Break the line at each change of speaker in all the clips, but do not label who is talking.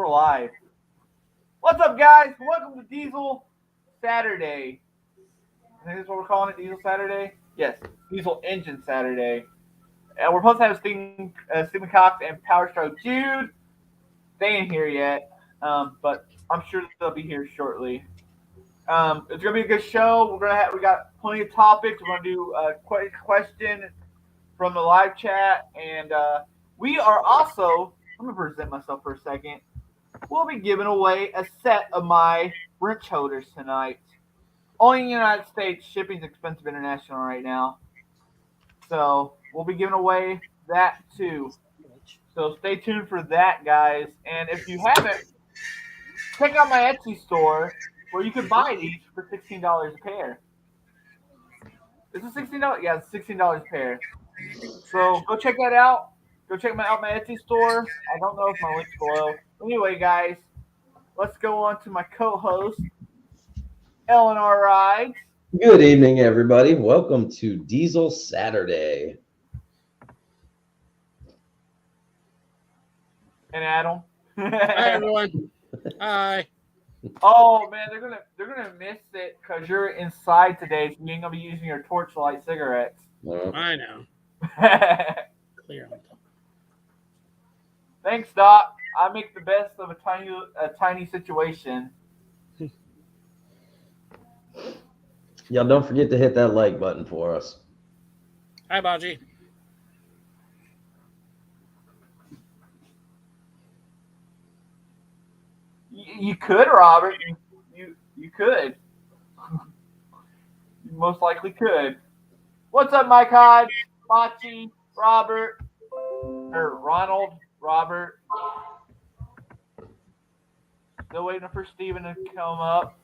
we're live. What's up, guys? Welcome to Diesel Saturday. I think that's what we're calling it, Diesel Saturday? Yes, Diesel Engine Saturday. And we're supposed to have Stephen Cox and Power Stroke Jude. They ain't here yet, but I'm sure they'll be here shortly. It's gonna be a good show. We got plenty of topics. We're gonna do a question from the live chat, and we are also. Let me present myself for a second. We'll be giving away a set of my wrench holders tonight. Only in the United States. Shipping's expensive international right now, so we'll be giving away that too. So stay tuned for that, guys. And if you haven't, check out my Etsy store where you can buy these for $16 a pair. Is it $16? Yeah, it's $16 a pair. So go check that out. Go check out my Etsy store. I don't know if my link's below. Anyway, guys, let's go on to my co-host, Eleanor Rides.
Good evening, everybody. Welcome to Diesel Saturday.
And Adam.
Hi, everyone. Hi.
Oh man, they're gonna miss it because you're inside today, so you ain't gonna be using your torch to light cigarettes.
I know. Clear on top.
Thanks, Doc. I make the best of a tiny situation.
Y'all don't forget to hit that like button for us.
Hi, Baji.
You could, Robert. You could. You most likely could. What's up, Mike Hodge, Machi, Robert, or Ronald, Robert? Still waiting for Steven to come up.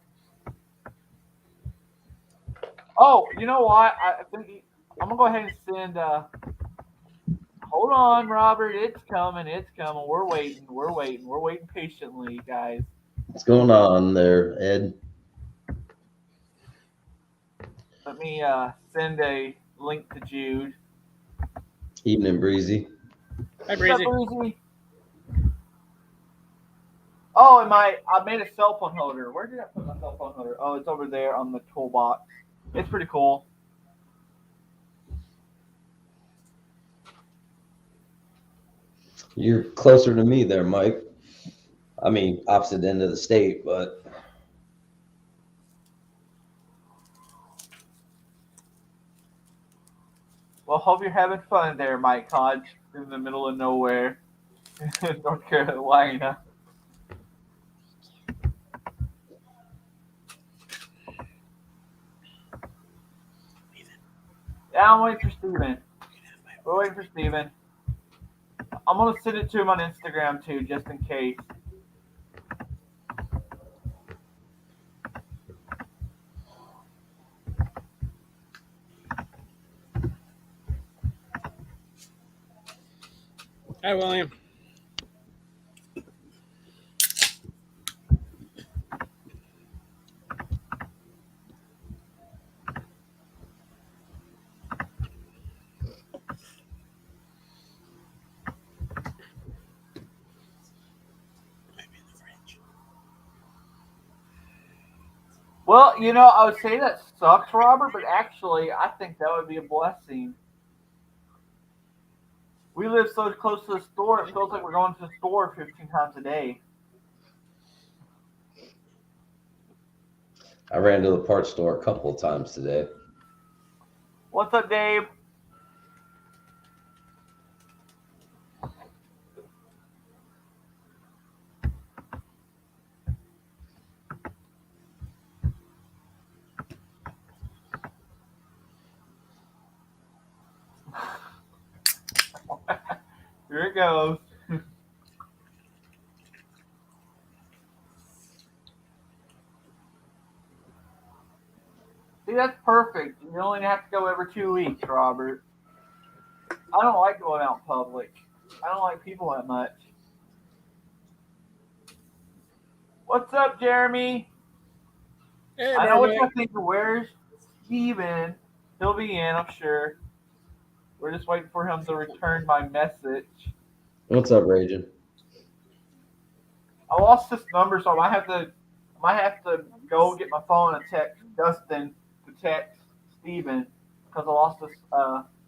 Oh, you know what? I think I'm gonna go ahead and send. Hold on, Robert. It's coming. It's coming. We're waiting. We're waiting patiently, guys.
What's going on there, Ed?
Let me send a link to Jude.
Evening, Breezy.
Hi, Breezy.
What's up, Breezy? Oh, I made a cell phone holder. Where did I put my cell phone holder? Oh, it's over there on the toolbox. It's pretty cool.
You're closer to me there, Mike. I mean, opposite end of the state, but
Well, hope you're having fun there, Mike Hodge, in the middle of nowhere, North Carolina. Yeah, I'm waiting for Steven. We're waiting for Steven. I'm going to send it to him on Instagram, too, just in case.
Hi, William.
Well, I would say that sucks, Robert, but actually, I think that would be a blessing. We live so close to the store, it feels like we're going to the store 15 times a day.
I ran to the parts store a couple of times today.
What's up, Dave? Here it goes. See, that's perfect. You only have to go every 2 weeks, Robert. I don't like going out in public. I don't like people that much. What's up, Jeremy?
Hey,
I know what
Mermaid.
you're thinking. Where's Steven? He'll be in, I'm sure. We're just waiting for him to return my message.
What's up, Raging?
I lost this number, so I might have to go get my phone and text Dustin to text Steven because I lost this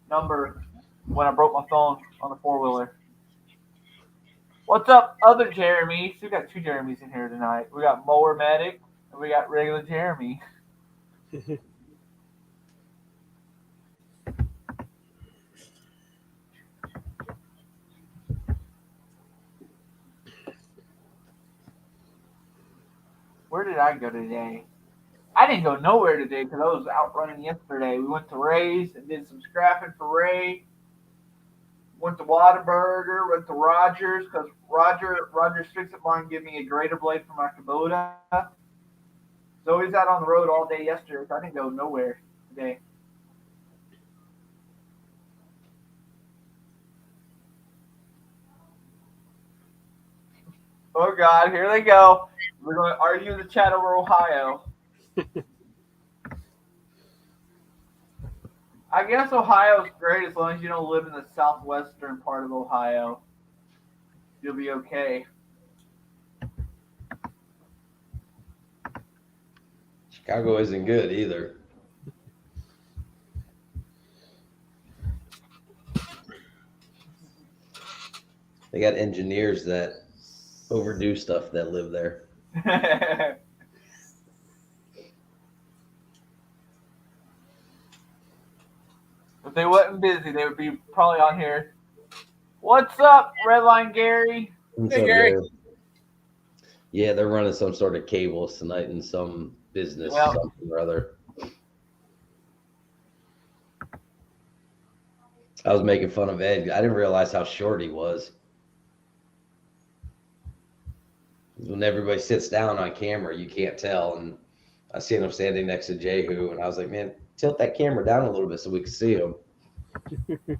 number when I broke my phone on the 4-wheeler. What's up, other Jeremy? So we got two Jeremys in here tonight. We got Mower Medic and we got regular Jeremy. Where did I go today? I didn't go nowhere today because I was out running yesterday. We went to Ray's and did some scrapping for Ray. Went to Whataburger, went to Rogers because Rogers Fix-It Barn gave me a grater blade for my Kubota. So he's out on the road all day yesterday, so I didn't go nowhere today. Oh God, here they go. We're going to argue the chat over Ohio. I guess Ohio's great as long as you don't live in the southwestern part of Ohio. You'll be okay.
Chicago isn't good either. They got engineers that overdo stuff that live there.
If they wasn't busy, they would be probably on here. What's up, Redline Gary?
What's
Hey,
up,
Gary.
Gary? Yeah, they're running some sort of cables tonight in some business,
Well,
something or other. I was making fun of Ed. I didn't realize how short he was. When everybody sits down on camera, you can't tell. And I seen him standing next to Jehu, and I was like, man, tilt that camera down a little bit so we can see him.
I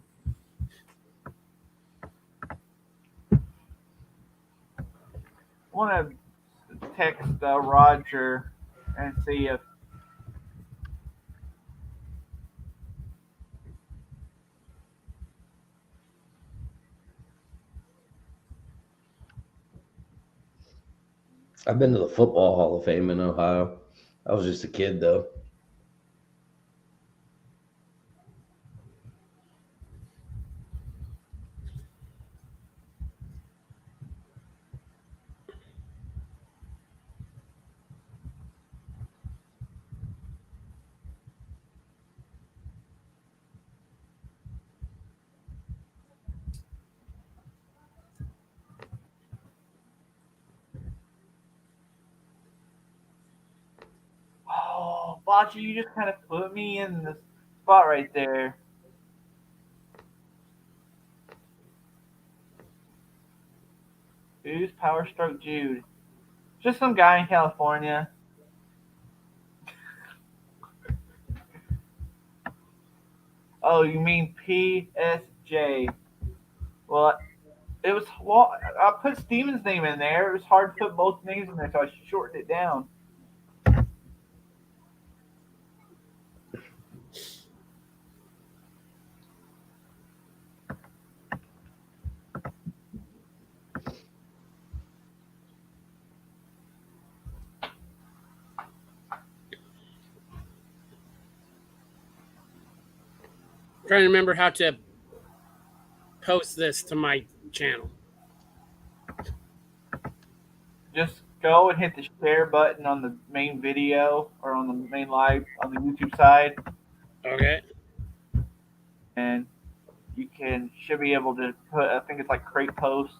want to text Roger and see if
I've been to the Football Hall of Fame in Ohio. I was just a kid, though.
Oh, Bocce, you just kind of put me in the spot right there. Who's Power Stroke Jude? Just some guy in California. Oh, you mean PSJ? Well, I put Steven's name in there. It was hard to put both names in there, so I shortened it down.
Trying to remember how to post this to my channel.
Just go and hit the share button on the main video or on the main live on the YouTube side,
Okay.
and you should be able to put. I think it's like create post.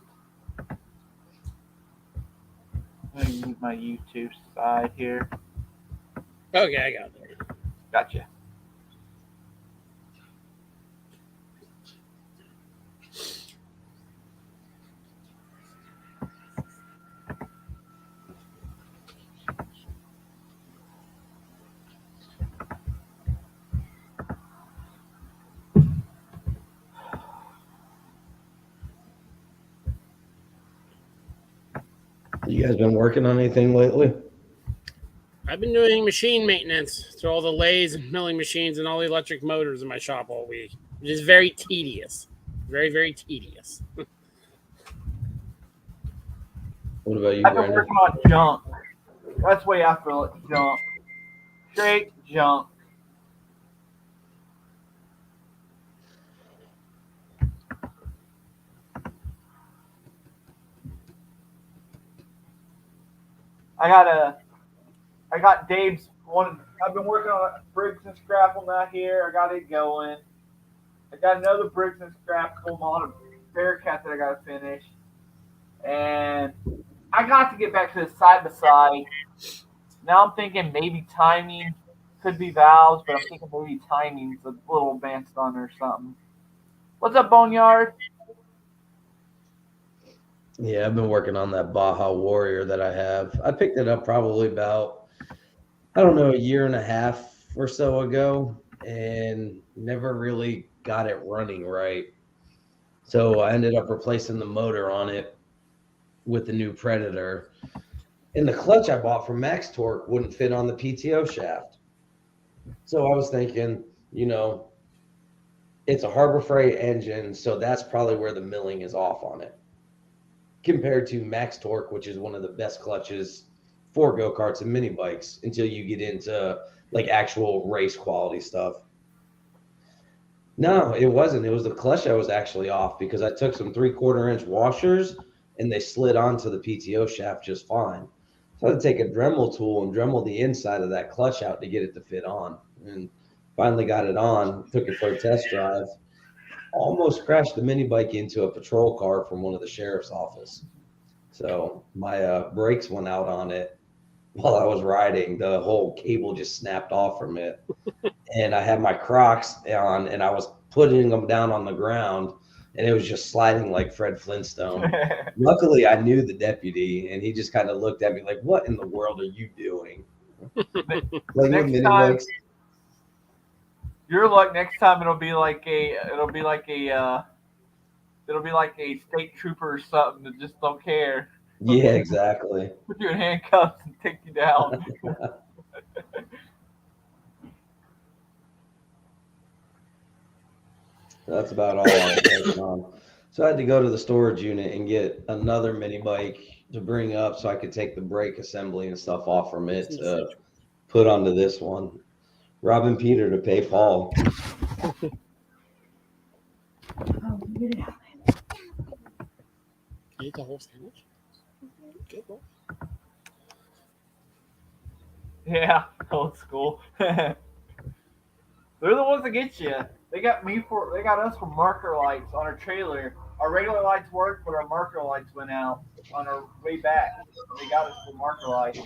Let me move my YouTube side here.
Okay, I got it.
Gotcha.
You guys been working on anything lately?
I've been doing machine maintenance to all the lathes and milling machines and all the electric motors in my shop all week, which is very tedious. Very, very tedious.
What about you,
I've been
Brandon?
working on junk. That's the way I feel it. Junk. Straight junk. I got Dave's one. I've been working on Briggs and Scrapple now here. I got it going. I got another Briggs and Scrapple model Bearcat that I got to finish. And I got to get back to the side by side. Now I'm thinking maybe timing could be valves, but I'm thinking maybe timing's a little advanced on or something. What's up, Boneyard?
Yeah, I've been working on that Baja Warrior that I have. I picked it up probably about, I don't know, a year and a half or so ago and never really got it running right. So I ended up replacing the motor on it with the new Predator. And the clutch I bought from Max Torque wouldn't fit on the PTO shaft. So I was thinking, it's a Harbor Freight engine, so that's probably where the milling is off on it. Compared to Max Torque, which is one of the best clutches for go-karts and mini bikes until you get into like actual race quality stuff. No, it wasn't. It was the clutch that was actually off because I took some 3/4 inch washers and they slid onto the PTO shaft just fine. So I had to take a Dremel tool and Dremel the inside of that clutch out to get it to fit on. And finally got it on, took it for a test drive. Almost crashed the mini bike into a patrol car from one of the sheriff's office. So my brakes went out on it while I was riding. The whole cable just snapped off from it. And I had my Crocs on and I was putting them down on the ground and it was just sliding like Fred Flintstone. Luckily, I knew the deputy and he just kind of looked at me like, what in the world are you doing? Like
Next
mini
time,
bikes.
your luck. Next time it'll be like a state trooper or something that just don't care.
Yeah, exactly.
Put you in handcuffs and take you down.
That's about all I was working on. So I had to go to the storage unit and get another mini bike to bring up so I could take the brake assembly and stuff off from it to put onto this one. Robbing Peter to pay Paul.
Eat the whole sandwich? Good boy.
Yeah, old school. They're the ones that get you. They got us for marker lights on our trailer. Our regular lights worked, but our marker lights went out on our way back. They got us for marker lights.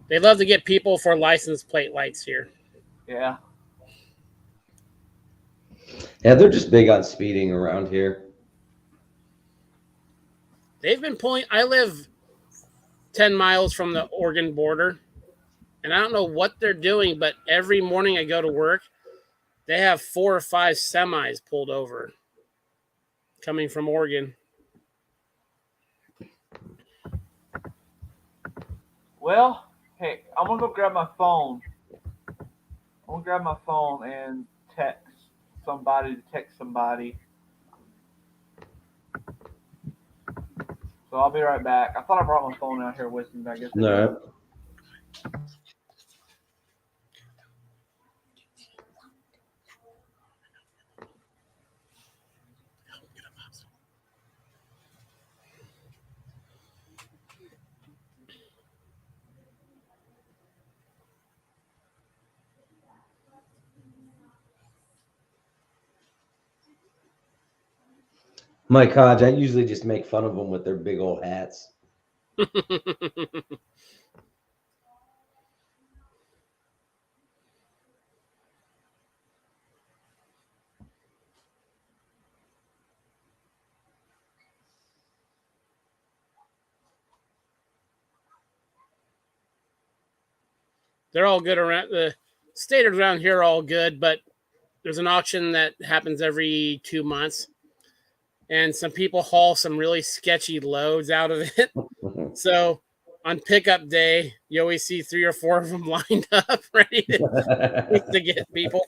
They love to get people for license plate lights here.
Yeah.
Yeah, they're just big on speeding around here.
They've been pulling. I live 10 miles from the Oregon border, and I don't know what they're doing, but every morning I go to work, they have 4 or 5 semis pulled over coming from Oregon.
Well, hey, I'm gonna go grab my phone. I'm gonna grab my phone and text somebody. So I'll be right back. I thought I brought my phone out here with me, but I guess I
All
didn't.
right. Mike Hodge, I usually just make fun of them with their big old hats.
They're all good around the state around here are all good, but there's an auction that happens every 2 months, and some people haul some really sketchy loads out of it. So on pickup day, you always see 3 or 4 of them lined up ready to get people.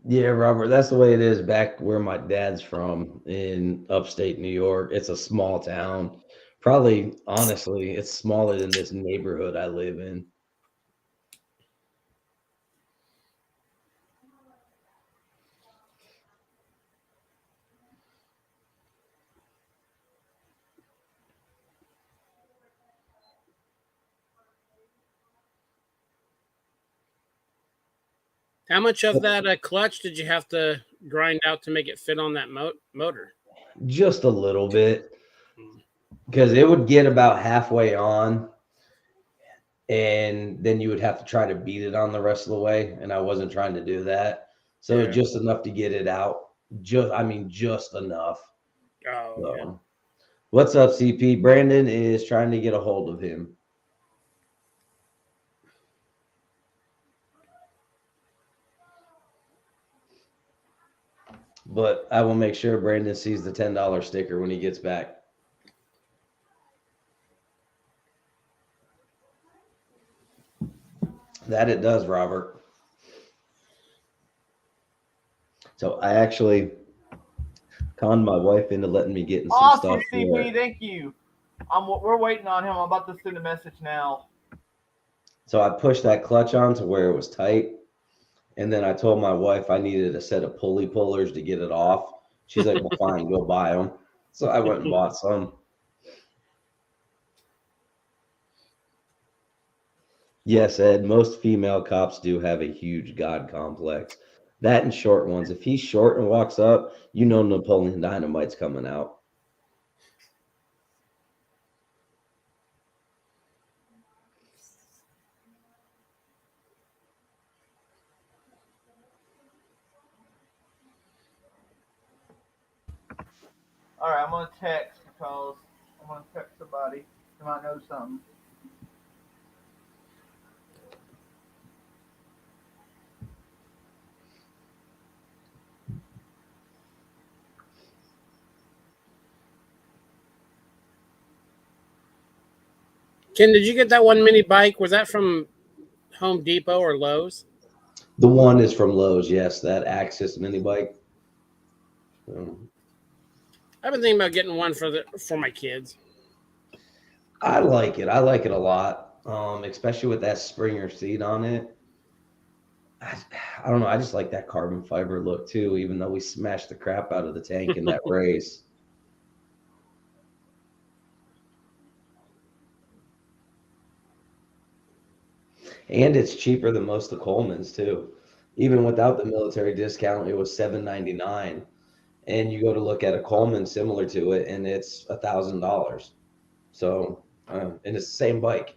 Yeah, Robert, that's the way it is back where my dad's from in upstate New York. It's a small town. Probably, honestly, it's smaller than this neighborhood I live in.
How much of that clutch did you have to grind out to make it fit on that motor?
Just a little bit, because it would get about halfway on, and then you would have to try to beat it on the rest of the way, and I wasn't trying to do that. So
Yeah.
just enough to get it out. Just enough.
Oh, yeah.
So, what's up, CP? Brandon is trying to get a hold of him. But I will make sure Brandon sees the $10 sticker when he gets back. That it does, Robert. So I actually conned my wife into letting me get in some
Awesome,
stuff.
CP. Thank you. We're waiting on him. I'm about to send a message now.
So I pushed that clutch on to where it was tight. And then I told my wife I needed a set of pulley pullers to get it off. She's like, well, fine, go buy them. So I went and bought some. Yes, Ed, most female cops do have a huge God complex. That and short ones. If he's short and walks up, you know Napoleon Dynamite's coming out.
All right, I'm gonna text because I'm gonna text somebody who might know something.
Ken, did you get that one mini bike? Was that from Home Depot or Lowe's?
The one is from Lowe's, yes, that Axis mini bike.
I've been thinking about getting one for my kids.
I like it. I like it a lot, especially with that Springer seat on it. I don't know. I just like that carbon fiber look too, even though we smashed the crap out of the tank in that race. And it's cheaper than most of Coleman's too. Even without the military discount, it was $799. And you go to look at a Coleman similar to it, and it's $1,000. So, and it's the same bike.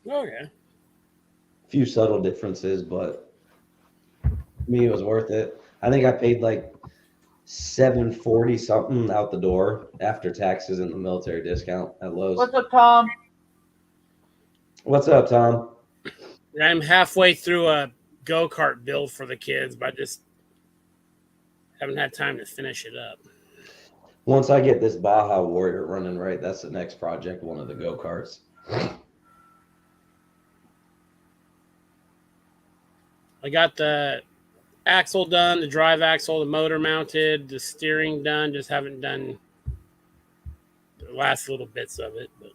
Okay.
A few subtle differences, but to me, it was worth it. I think I paid like $740 something out the door after taxes and the military discount at Lowe's.
What's up, Tom?
What's up, Tom?
I'm halfway through a go-kart build for the kids, but I just haven't had time to finish it up.
Once I get this Baja Warrior running right, that's the next project, one of the go-karts.
I got the axle done, the drive axle, the motor mounted, the steering done. Just haven't done the last little bits of it. But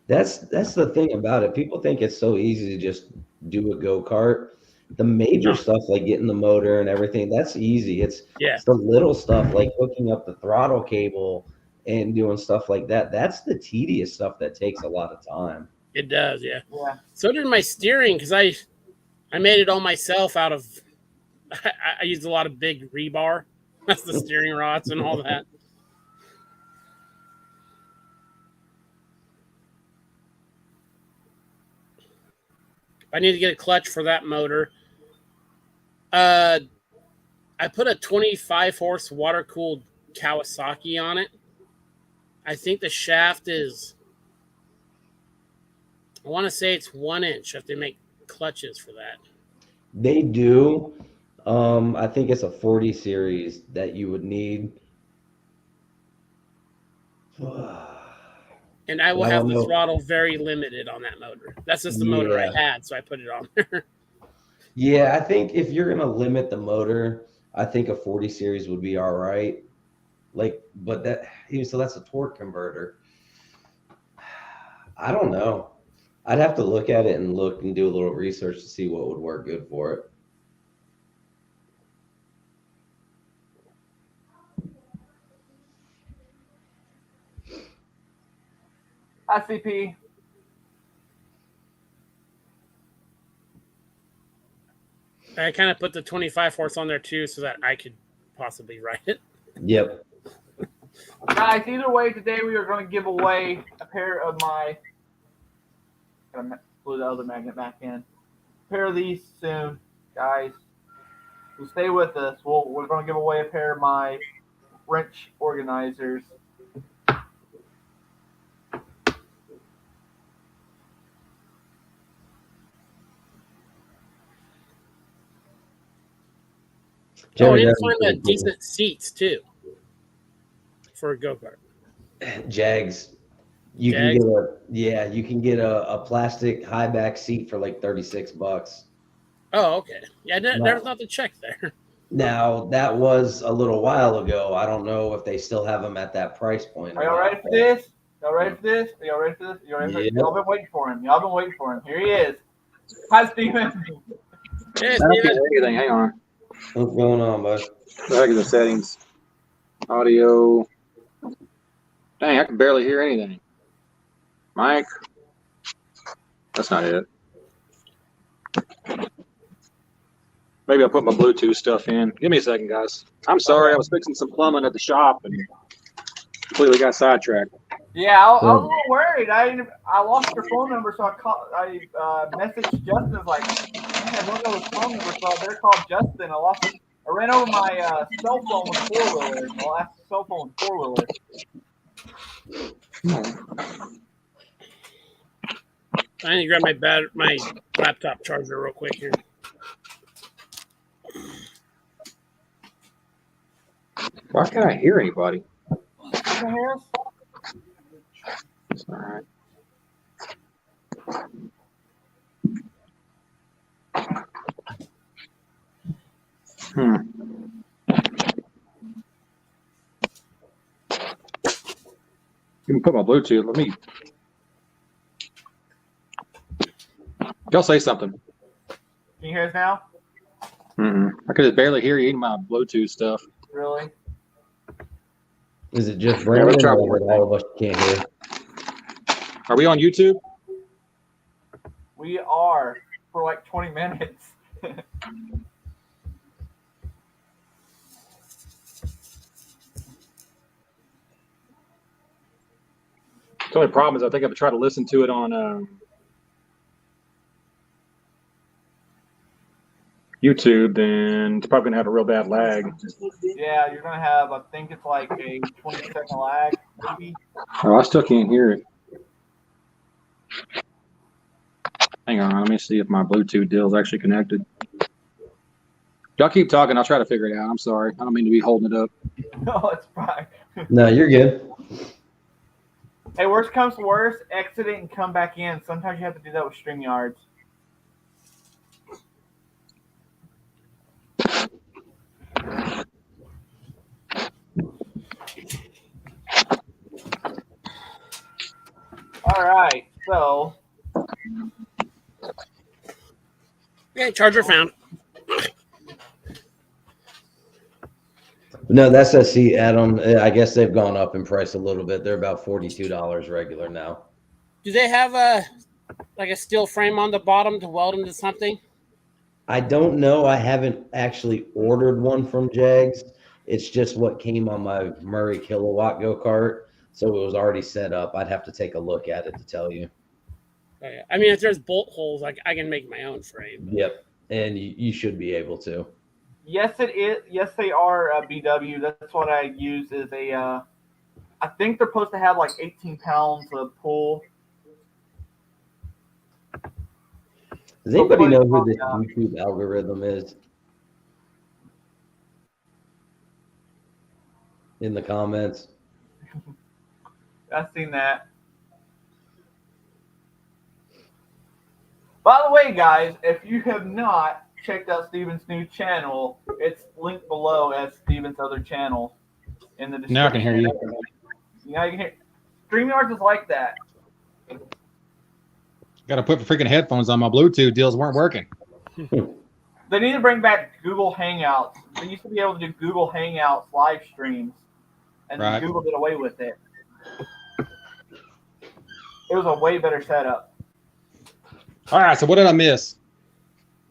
That's the thing about it. People think it's so easy to just do a go-kart. The major stuff like getting the motor and everything, that's easy. It's the little stuff like hooking up the throttle cable and doing stuff like that. That's the tedious stuff that takes a lot of time.
It does, yeah. So did my steering, because I made it all myself out of I used a lot of big rebar. That's the steering rods and all that. I need to get a clutch for that motor. I put a 25 horse water cooled Kawasaki on it. I think the shaft is, I want to say it's 1 inch if they make clutches for that.
They do. I think it's a 40 series that you would need.
And I will have the throttle very limited on that motor. That's just the motor I had, so I put it on there.
Yeah, I think if you're gonna limit the motor, I think a 40 series would be all right. Like, but so that's a torque converter. I don't know. I'd have to look at it and look and do a little research to see what would work good for it.
ICP.
I kind of put the 25 fourths on there too so that I could possibly write it.
Yep.
Guys, either way, today we are going to give away a pair of my. Gotta glue the other magnet back in. A pair of these soon, guys. So stay with us. We're going to give away a pair of my wrench organizers.
Oh, I need to find decent seats too for a go-kart.
Jags. You can get a plastic high back seat for like $36.
Oh, okay. Yeah, there's not the check there.
Now that was a little while ago. I don't know if they still have them at that price point.
Are y'all ready for this? Y'all ready for this? Are y'all ready for this? Y'all been waiting for him. Y'all been waiting for him. Here he is. Hi, Steven.
Hey,
I don't
Steven.
hear anything. Hang on.
What's going on, bud?
Back in the settings. Audio. Dang, I can barely hear anything. Mic. That's not it. Maybe I'll put my Bluetooth stuff in. Give me a second, guys. I'm sorry. I was fixing some plumbing at the shop and completely got sidetracked.
Yeah, I was a little worried. I lost your phone number, so I messaged Justin. Like, man, I don't know his phone number, so I better call Justin. I ran over my cell phone with a 4-wheeler. My last cell phone with 4-wheeler.
I need to grab my laptop charger real quick here.
Why can't I hear anybody?
You can hear us?
It's all right. You can put my Bluetooth. Let me. Y'all say something.
Can you hear us now?
I could barely hear you in my Bluetooth stuff.
Really?
Is it just Brandon
let's try
or
one more
all of us can't hear?
Are we on YouTube?
We are for like 20 minutes.
The only problem is I think if I try to listen to it on YouTube, then it's probably gonna have a real bad lag.
Yeah, you're gonna have. I think it's like a 20-second lag, maybe.
Oh, I still can't hear it. Hang on, let me see if my Bluetooth deal is actually connected. Y'all keep talking. I'll try to figure it out. I'm sorry. I don't mean to be holding it up.
No, it's fine.
No, you're good.
Hey, worst comes to worst, exit it and come back in. Sometimes you have to do that with StreamYards. All right, so.
Okay, charger found.
No, that's a seat, Adam. I guess they've gone up in price a little bit. They're about $42 regular now.
Do they have a steel frame on the bottom to weld into something?
I don't know. I haven't actually ordered one from Jags. It's just what came on my Murray Kilowatt go-kart. So it was already set up. I'd have to take a look at it to tell you.
Oh, yeah. I mean, if there's bolt holes, I can make my own frame. But...
Yep. And you should be able to.
Yes, it is. Yes, they are BW. That's what I use as a. I think they're supposed to have like 18 pounds of pull.
Does anybody know who this YouTube algorithm is? In the comments.
I've seen that. By the way, guys, if you have not checked out Steven's new channel, it's linked below as Steven's other channel in the description.
Now I can hear you.
Now you can hear. StreamYard is like that.
Got to put freaking headphones on. My Bluetooth deals weren't working.
They need to bring back Google Hangouts. They used to be able to do Google Hangouts live streams, and then Google did away with it. It was a way better setup.
All right, so what did I miss?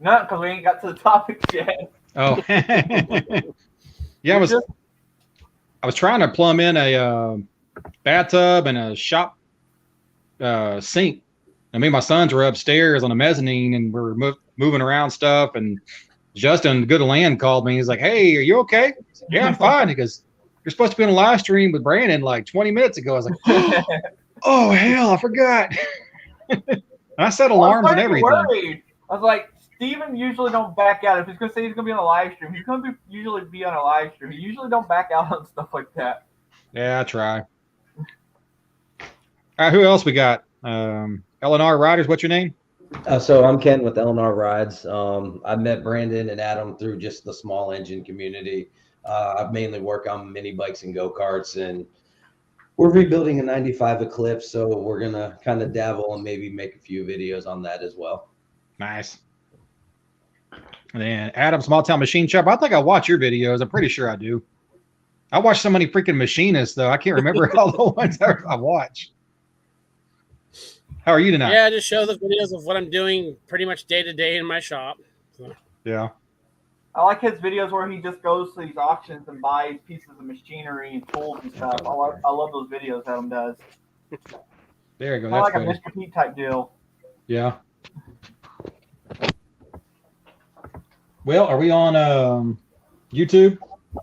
Not because we ain't got to the topics yet.
Oh, yeah, I was trying to plumb in a bathtub and a shop sink. I mean, my sons were upstairs on the mezzanine, and we were moving around stuff. And Justin, good land, called me. He's like, "Hey, are you okay?" Said, "Yeah, I'm fine." He goes, "You're supposed to be on a live stream with Brandon like 20 minutes ago." I was like, "Oh hell, I forgot." And I set alarms and everything.
Worried. I was like, Steven usually don't back out. If he's going to say he's going to be on a live stream, he's going to usually be on a live stream. He usually don't back out on stuff like that.
Yeah, I try. All right, who else we got? LNR Riders, what's your name?
So I'm Ken with LNR Rides. I met Brandon and Adam through just the small engine community. I mainly work on mini bikes and go-karts, and we're rebuilding a 95 Eclipse, so we're going to kind of dabble and maybe make a few videos on that as well.
Nice. And then Adam, Small Town Machine Shop. I think I watch your videos. I'm pretty sure I do. I watch so many freaking machinists, though. I can't remember all the ones I watch. How are you tonight?
Yeah, I just show the videos of what I'm doing pretty much day to day in my shop. So.
Yeah.
I like his videos where he just goes to these auctions and buys pieces of machinery and tools and stuff. I love those videos Adam does.
There you go.
Kind of like
better.
a Mr. Pete type deal.
Yeah. Well, are we on YouTube?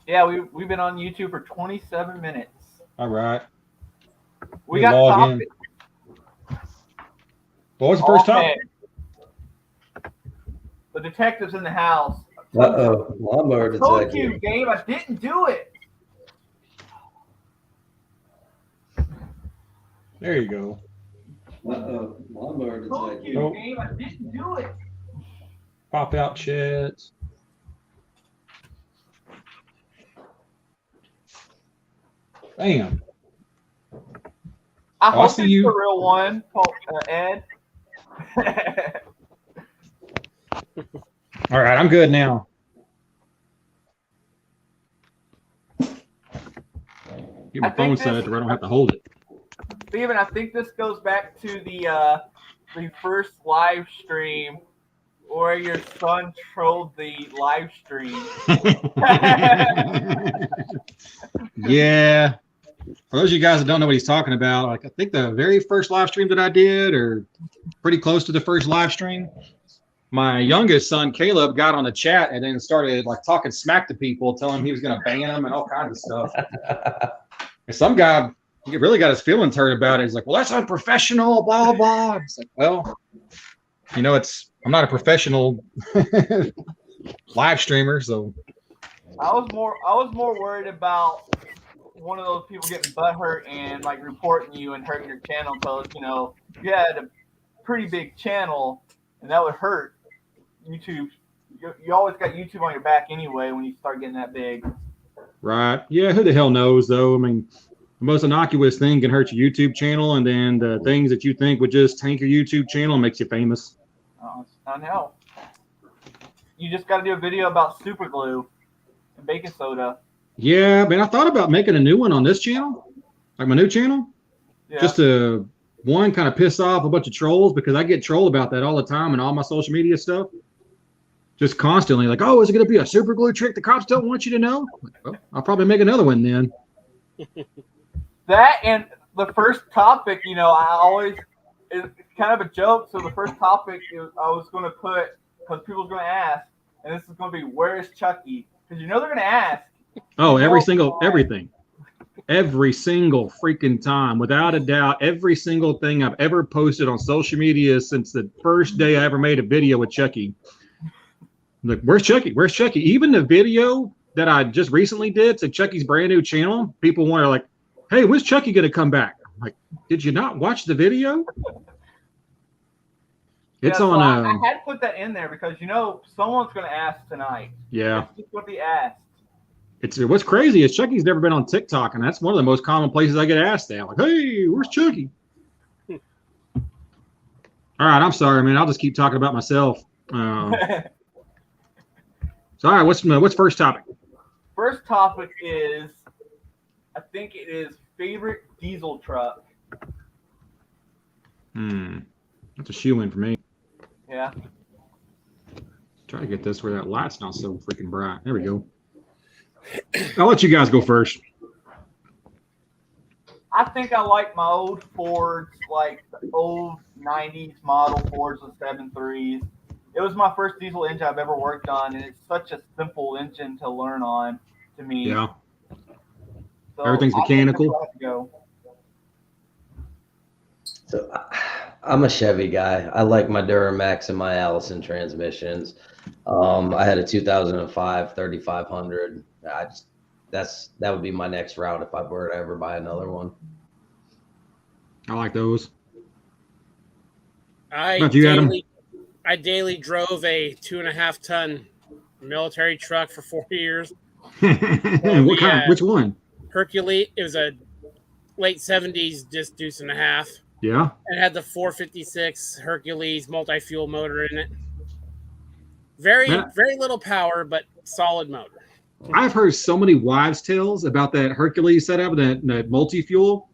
Yeah, we've been on YouTube for 27 minutes.
All right.
We got topics.
What was the first topic?
The detective's in the house.
Uh-oh. Lawnmower detective.
I told you, Gabe, I didn't do it.
There you go.
Uh-oh. Lawnmower
I told
detective.
you, Gabe, I didn't do it.
Pop out sheds. Bam.
I hope
see
it's
you.
the real one, Ed.
All right, I'm good now. Get my phone set up where I don't have to hold it.
Steven, I think this goes back to the first live stream where your son trolled the live stream.
Yeah. For those of you guys that don't know what he's talking about, like I think the very first live stream that I did, or pretty close to the first live stream, my youngest son Caleb got on the chat and then started like talking smack to people, telling him he was going to ban them and all kinds of stuff. And some guy really got his feelings hurt about it. He's like, "Well, that's unprofessional, blah blah blah." It's like, well, you know, I'm not a professional live streamer, so.
I was more worried about one of those people getting butthurt and like reporting you and hurting your channel because you had a pretty big channel and that would hurt YouTube. You always got YouTube on your back anyway when you start getting that big.
Right. Yeah. Who the hell knows though? I mean, the most innocuous thing can hurt your YouTube channel, and then the things that you think would just tank your YouTube channel makes you famous.
I know. You just got to do a video about super glue and baking soda.
Yeah, but I thought about making a new one on this channel, like my new channel, just to kind of piss off a bunch of trolls, because I get trolled about that all the time and all my social media stuff. Just constantly like, "Oh, is it going to be a super glue trick the cops don't want you to know?" Like, well, I'll probably make another one then.
That and the first topic, it's kind of a joke. So the first topic I was going to put, because people's going to ask, and this is going to be, "Where is Chucky?" Because they're going to ask.
Oh, everything. Every single freaking time, without a doubt, every single thing I've ever posted on social media since the first day I ever made a video with Chucky. Like, "Where's Chucky? Where's Chucky?" Even the video that I just recently did to Chucky's brand new channel, people were like, "Hey, when's Chucky going to come back?" I'm like, did you not watch the video? It's
so
on.
I had to put that in there because someone's going to ask tonight.
Yeah.
It's going to be asked.
It's what's crazy is Chucky's never been on TikTok, and that's one of the most common places I get asked at. Like, hey, where's Chucky? All right, I'm sorry, man. I'll just keep talking about myself. So, all right, what's first topic?
First topic is, I think it is favorite diesel truck.
That's a shoe-in for me.
Yeah.
Try to get this where that light's not so freaking bright. There we go. I'll let you guys go first.
I think I like my old Fords, like the old 90s model Fords with 7.3s. It was my first diesel engine I've ever worked on, and it's such a simple engine to learn on to me.
Yeah.
So
Everything's mechanical.
I think go.
So I'm a Chevy guy. I like my Duramax and my Allison transmissions. I had a 2005 3500. That would be my next route if I were to ever buy another one.
I like those.
I daily drove a 2.5 ton military truck for 4 years.
What kind? Which one?
Hercules. It was a late 70s just deuce and a half.
Yeah.
It had the 456 Hercules multi-fuel motor in it. Very little power, but solid motor.
I've heard so many wives' tales about that Hercules setup, that multi-fuel.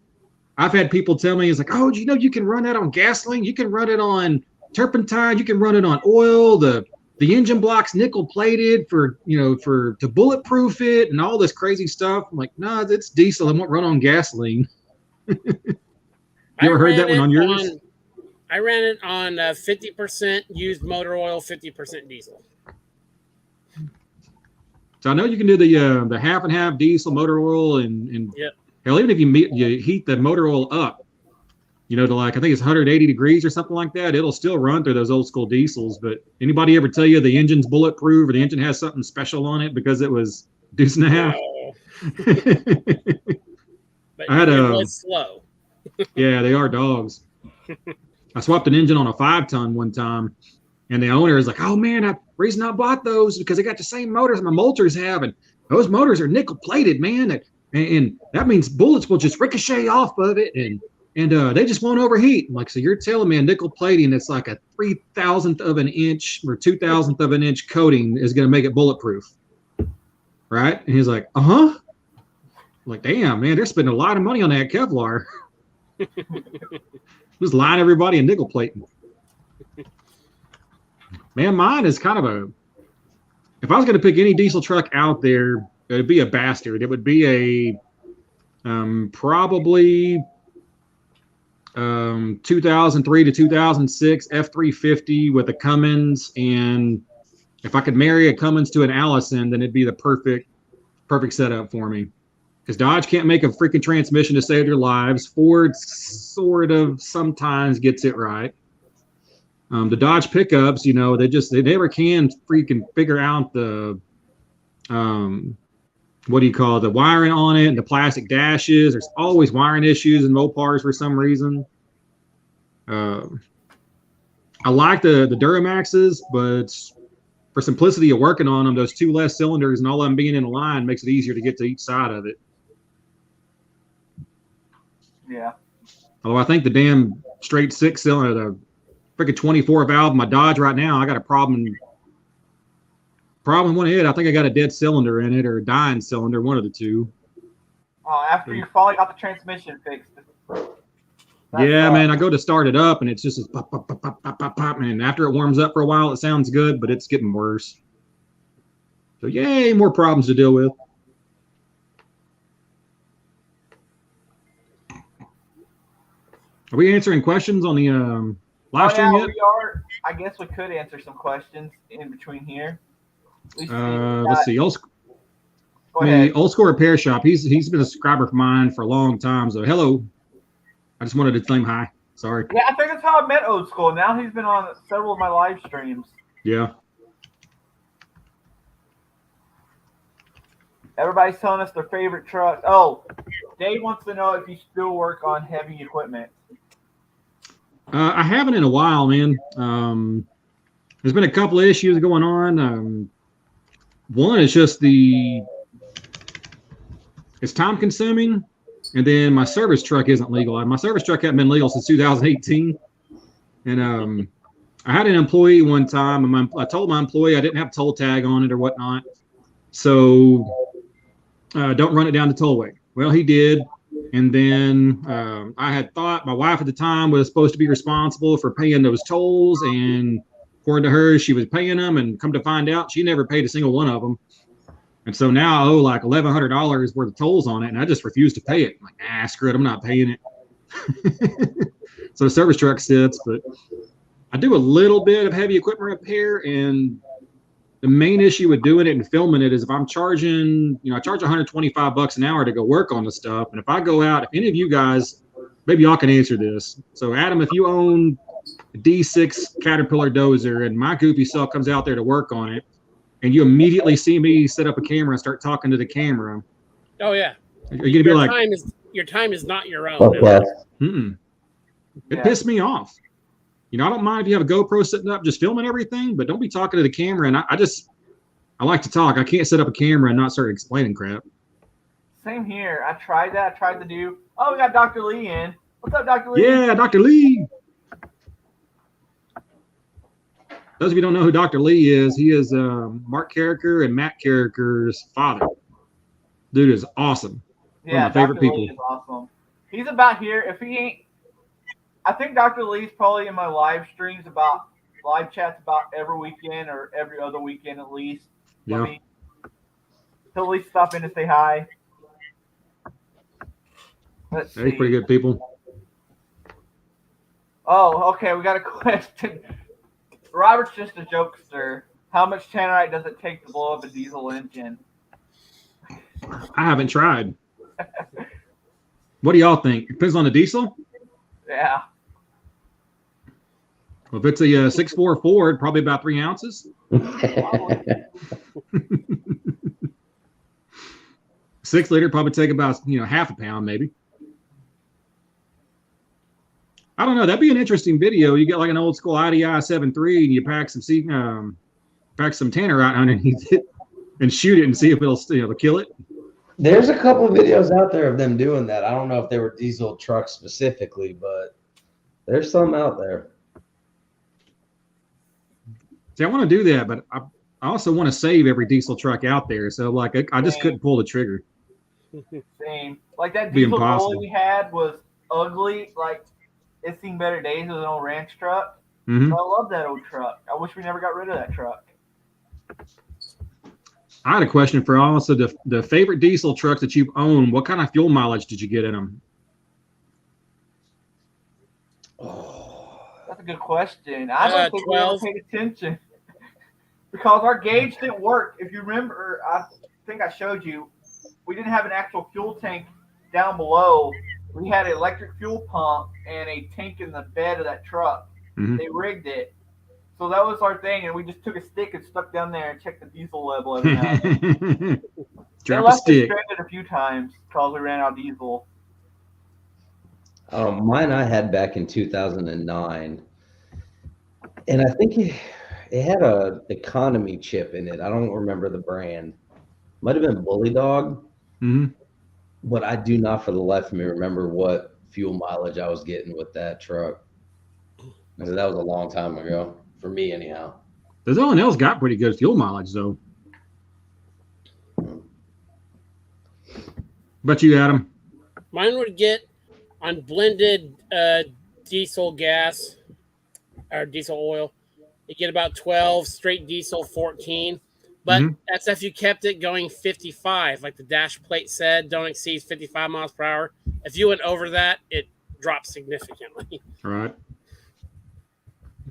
I've had people tell me, it's like, oh, you can run that on gasoline, you can run it on turpentine, you can run it on oil. The engine block's nickel plated to bulletproof it and all this crazy stuff. I'm like, no, it's diesel. It won't run on gasoline. You ever heard that one on yours?
I ran it on 50% used motor oil, 50% diesel.
So I know you can do the half and half diesel motor oil and
yep.
Hell, even if you heat the motor oil up, to like, I think it's 180 degrees or something like that, it'll still run through those old school diesels. But anybody ever tell you the engine's bulletproof or the engine has something special on it because it was deuce and a half?
But
I had
it was slow.
Yeah, they are dogs. I swapped an engine on a 5-ton one time, and the owner is like, "Oh man, the reason I bought those is because they got the same motors my Moulters have, and those motors are nickel plated, man, and that means bullets will just ricochet off of it, and they just won't overheat." I'm like, so you're telling me a nickel plating that's like a 3,000th of an inch or 2,000th of an inch coating is going to make it bulletproof, right? And he's like, I'm like, damn, man, they're spending a lot of money on that Kevlar. Just line everybody in nickel plating. Man, mine is kind of if I was going to pick any diesel truck out there, it would be a bastard. It would be a probably 2003 to 2006 F350 with a Cummins, and if I could marry a Cummins to an Allison, then it'd be the perfect setup for me. Because Dodge can't make a freaking transmission to save their lives. Ford sort of sometimes gets it right. The Dodge pickups, they never can freaking figure out the the wiring on it and the plastic dashes. There's always wiring issues in Mopars for some reason. I like the Duramaxes, but for simplicity of working on them, those 2 less cylinders and all of them being in a line makes it easier to get to each side of it.
Yeah.
Although I think the damn straight 6-cylinder, the freaking 24 valve, my Dodge right now, I got a problem one head. I think I got a dead cylinder in it or a dying cylinder, one of the two.
Oh, after you finally got the transmission fixed.
Yeah, man, I go to start it up and it's just pop, pop, pop, pop, pop, pop, pop, and after it warms up for a while, it sounds good, but it's getting worse. So yay, more problems to deal with. Are we answering questions on the live stream yet?
We are. I guess we could answer some questions in between here.
Let's see. Old School Repair Shop. He's been a subscriber of mine for a long time. So hello. I just wanted to tell him hi. Sorry.
Yeah, I think that's how I met Old School. Now he's been on several of my live streams.
Yeah.
Everybody's telling us their favorite truck. Oh, Dave wants to know if you still work on heavy equipment.
I haven't in a while, man. There's been a couple of issues going on. One is just it's time consuming, and then my service truck isn't legal. My service truck hasn't been legal since 2018, and I had an employee one time, and I told my employee I didn't have a toll tag on it or whatnot, so don't run it down the tollway. Well, he did. And then I had thought my wife at the time was supposed to be responsible for paying those tolls. And according to her, she was paying them. And come to find out, she never paid a single one of them. And so now I owe like $1,100 worth of tolls on it. And I just refuse to pay it. I'm like, screw it. I'm not paying it. So the service truck sits. But I do a little bit of heavy equipment repair. And the main issue with doing it and filming it is if I'm charging, I charge $125 an hour to go work on the stuff. And if I go out, if any of you guys, maybe y'all can answer this. So Adam, if you own a D6 Caterpillar dozer and my goofy self comes out there to work on it and you immediately see me set up a camera and start talking to the camera.
Oh yeah.
Are you gonna be like,
your time is not your own. Okay.
It pissed me off. I don't mind if you have a GoPro sitting up, just filming everything, but don't be talking to the camera. And I like to talk. I can't set up a camera and not start explaining crap.
Same here. I tried that. I tried to do. Oh, we got Dr. Lee in. What's up, Dr. Lee?
Yeah, Dr. Lee. Those of you who don't know who Dr. Lee is, he is Mark Carricker and Matt Carricker's father. Dude is awesome.
Yeah,
one of my favorite
Dr.
people.
Lee is awesome. He's about here. If he ain't, I think Dr. Lee's probably in my live chats about every weekend or every other weekend at least.
Yeah.
I mean, he'll at least stop in to say hi. Let's see.
He's pretty good people.
Oh, okay. We got a question. Robert's just a jokester. How much Tannerite does it take to blow up a diesel engine?
I haven't tried. What do y'all think? Depends on the diesel?
Yeah.
Well, if it's a 6.4 Ford, probably about 3 ounces. 6 liter probably take about half a pound maybe. I don't know. That'd be an interesting video. You get like an old school IDI 7.3 and you pack some Tannerite underneath it and shoot it and see if it'll kill it.
There's a couple of videos out there of them doing that. I don't know if they were diesel trucks specifically, but there's some out there.
See, I want to do that, but I also want to save every diesel truck out there. So, like, I just couldn't pull the trigger.
Same. Like that
Be
diesel
impossible.
Rolly we had was ugly. Like, it's seen better days. It was an old ranch truck.
Mm-hmm.
So I love that old truck. I wish we never got rid of that truck.
I had a question for all. So, the favorite diesel trucks that you've owned, what kind of fuel mileage did you get in them?
That's a good question. I don't think
12.
we ever paid attention because our gauge didn't work. If you remember, I think I showed you, we didn't have an actual fuel tank down below. We had an electric fuel pump and a tank in the bed of that truck.
Mm-hmm.
They rigged it. So that was our thing, and we just took a stick and stuck down there and checked the diesel level every now and then.
Drop a stick.
Stranded a few times because we ran out of diesel.
Mine I had back in 2009, and I think it had a economy chip in it. I don't remember the brand. Might have been Bully Dog, but I do not for the life of me remember what fuel mileage I was getting with that truck. That was a long time ago for me, anyhow.
Those L&L's got pretty good fuel mileage, though. But you, Adam?
Mine would get on blended diesel gas or diesel oil. You get about 12, straight diesel 14. But that's if you kept it going 55, like the dash plate said, don't exceed 55 miles per hour. If you went over that, it drops significantly.
All right.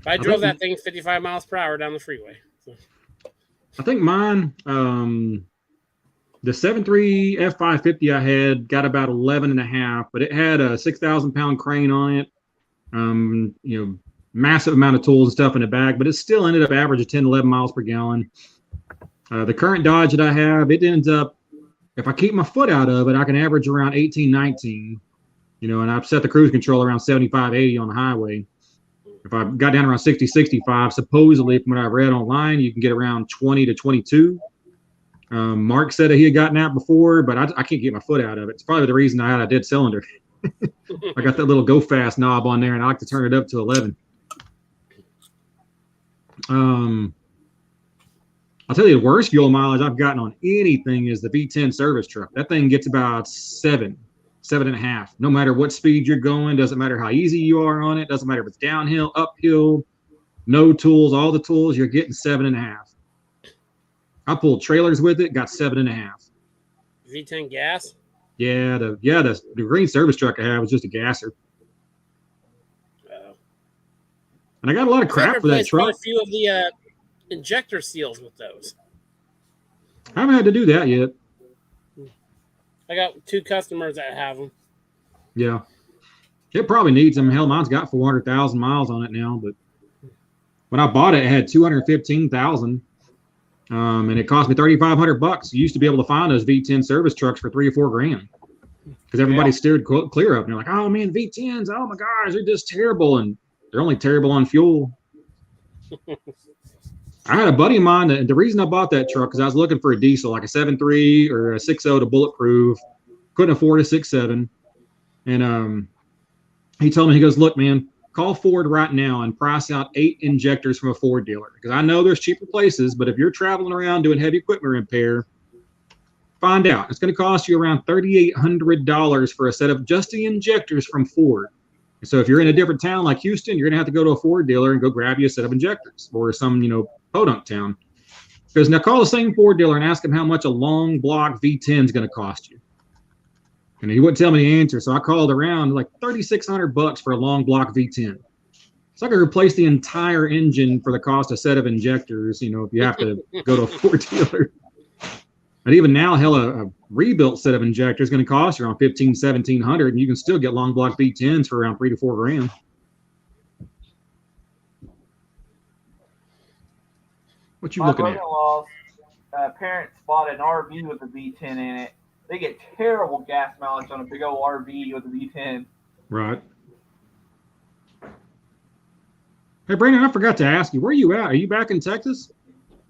I drove that thing 55 miles per hour down the freeway. So.
I think mine, the 7.3 F550 I had got about 11 and a half, but it had a 6,000 pound crane on it. Massive amount of tools and stuff in the back, but it still ended up averaging 10, 11 miles per gallon. The current Dodge that I have, it ends up, if I keep my foot out of it, I can average around 18, 19, and I've set the cruise control around 75, 80 on the highway. If I got down around 60, 65, supposedly from what I read online, you can get around 20 to 22. Mark said that he had gotten out before, but I can't get my foot out of it. It's probably the reason I had a dead cylinder. I got that little go fast knob on there, and I like to turn it up to 11. I'll tell you the worst fuel mileage I've gotten on anything is the V10 service truck. That thing gets about 7.5. No matter what speed you're going, doesn't matter how easy you are on it, doesn't matter if it's downhill, uphill, no tools, all the tools, you're getting 7.5. I pulled trailers with it, got 7.5.
V10 gas?
Yeah, the green service truck I had was just a gasser. And I got a lot of crap for that truck.
A few of the injector seals with those.
I haven't had to do that yet.
I got 2 customers that have them.
Yeah. It probably needs them. Hell, mine's got 400,000 miles on it now, but when I bought it, it had 215,000. And it cost me $3,500. You used to be able to find those V10 service trucks for $3 or $4 grand because everybody steered clear of them. They're like, oh man, V10s, oh my gosh, they're just terrible. And they're only terrible on fuel. I had a buddy of mine that the reason I bought that truck because I was looking for a diesel, like a 7.3 or a 6.0 to bulletproof. Couldn't afford a 6.7. And he told me, he goes, look, man, call Ford right now and price out 8 injectors from a Ford dealer. Because I know there's cheaper places, but if you're traveling around doing heavy equipment repair, find out. It's going to cost you around $3,800 for a set of just the injectors from Ford. So if you're in a different town like Houston, you're going to have to go to a Ford dealer and go grab you a set of injectors, or some, podunk town. Because now call the same Ford dealer and ask him how much a long block V10 is going to cost you. And he wouldn't tell me the answer. So I called around, like $3,600 for a long block V10. So I could replace the entire engine for the cost of a set of injectors, if you have to go to a Ford dealer. And even now, hell, a rebuilt set of injectors is going to cost you around $1,700, and you can still get long block V10s for around $3 to $4 grand. What you looking at?
My brother-in-law's parents bought an RV with a V10 in it. They get terrible gas mileage on a big old RV with a V10.
Right. Hey, Brandon, I forgot to ask you, where are you at? Are you back in Texas?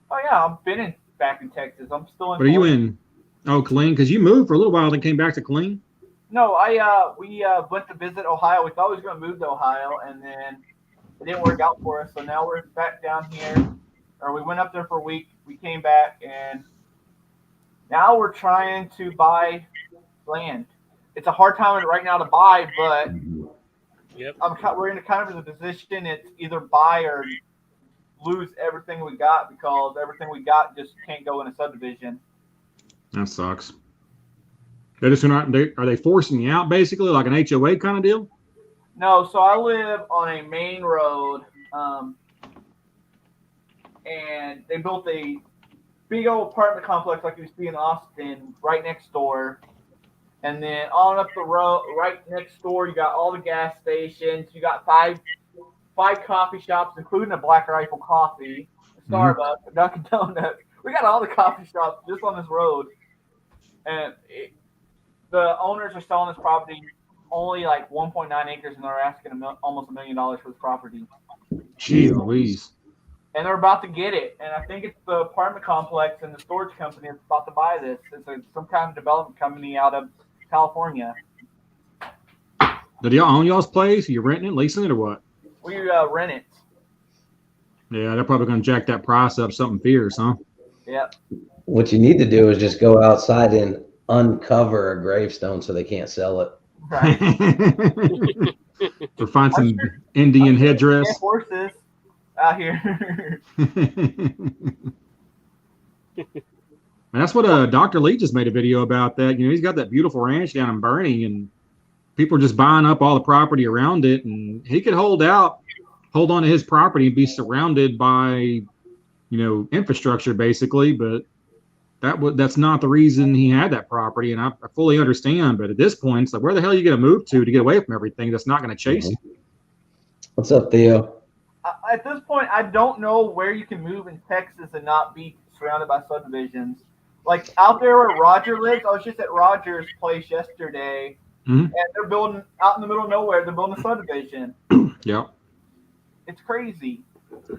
Oh, yeah, I've been back in Texas. I'm still in.
But are you in, Killeen? Because you moved for a little while and came back to Killeen?
No, we went to visit Ohio. We thought we was going to move to Ohio, and then it didn't work out for us. So now we're back down here. Or we went up there for a week. We came back, and now we're trying to buy land. It's a hard time right now to buy, but
yep.
We're in kind of the position it's either buy or lose everything we got because everything we got just can't go in a subdivision.
That sucks. They're just not. Are they forcing you out basically, like an HOA kind of deal?
No, so I live on a main road, and they built a big old apartment complex like you see in Austin right next door. And then on up the road, right next door, you got all the gas stations. You got five coffee shops, including a Black Rifle Coffee, a Starbucks, a Dunkin' Donuts. We got all the coffee shops just on this road. And the owners are selling this property only like 1.9 acres, and they're asking almost $1 million for this property.
Jeez Louise.
And they're about to get it. And I think it's the apartment complex and the storage company that's about to buy this. It's some kind of development company out of California.
Did y'all own y'all's place? Are you renting it, leasing it, or what?
We rent it.
Yeah, they're probably going to jack that price up something fierce, huh?
Yep.
What you need to do is just go outside and uncover a gravestone so they can't sell it.
Right.
Or find some Indian headdress.
Horses out here.
And that's what Dr. Lee just made a video about that. He's got that beautiful ranch down in Bernie, and people are just buying up all the property around it. And he could hold on to his property and be surrounded by, infrastructure basically. But that's not the reason he had that property. And I fully understand. But at this point, it's like, where the hell are you going to move to get away from everything that's not going to chase you?
What's up, Theo?
At this point, I don't know where you can move in Texas and not be surrounded by subdivisions. Like out there where Roger lives, I was just at Roger's place yesterday, and they're building out in the middle of nowhere. They're building a subdivision.
Yeah.
It's crazy.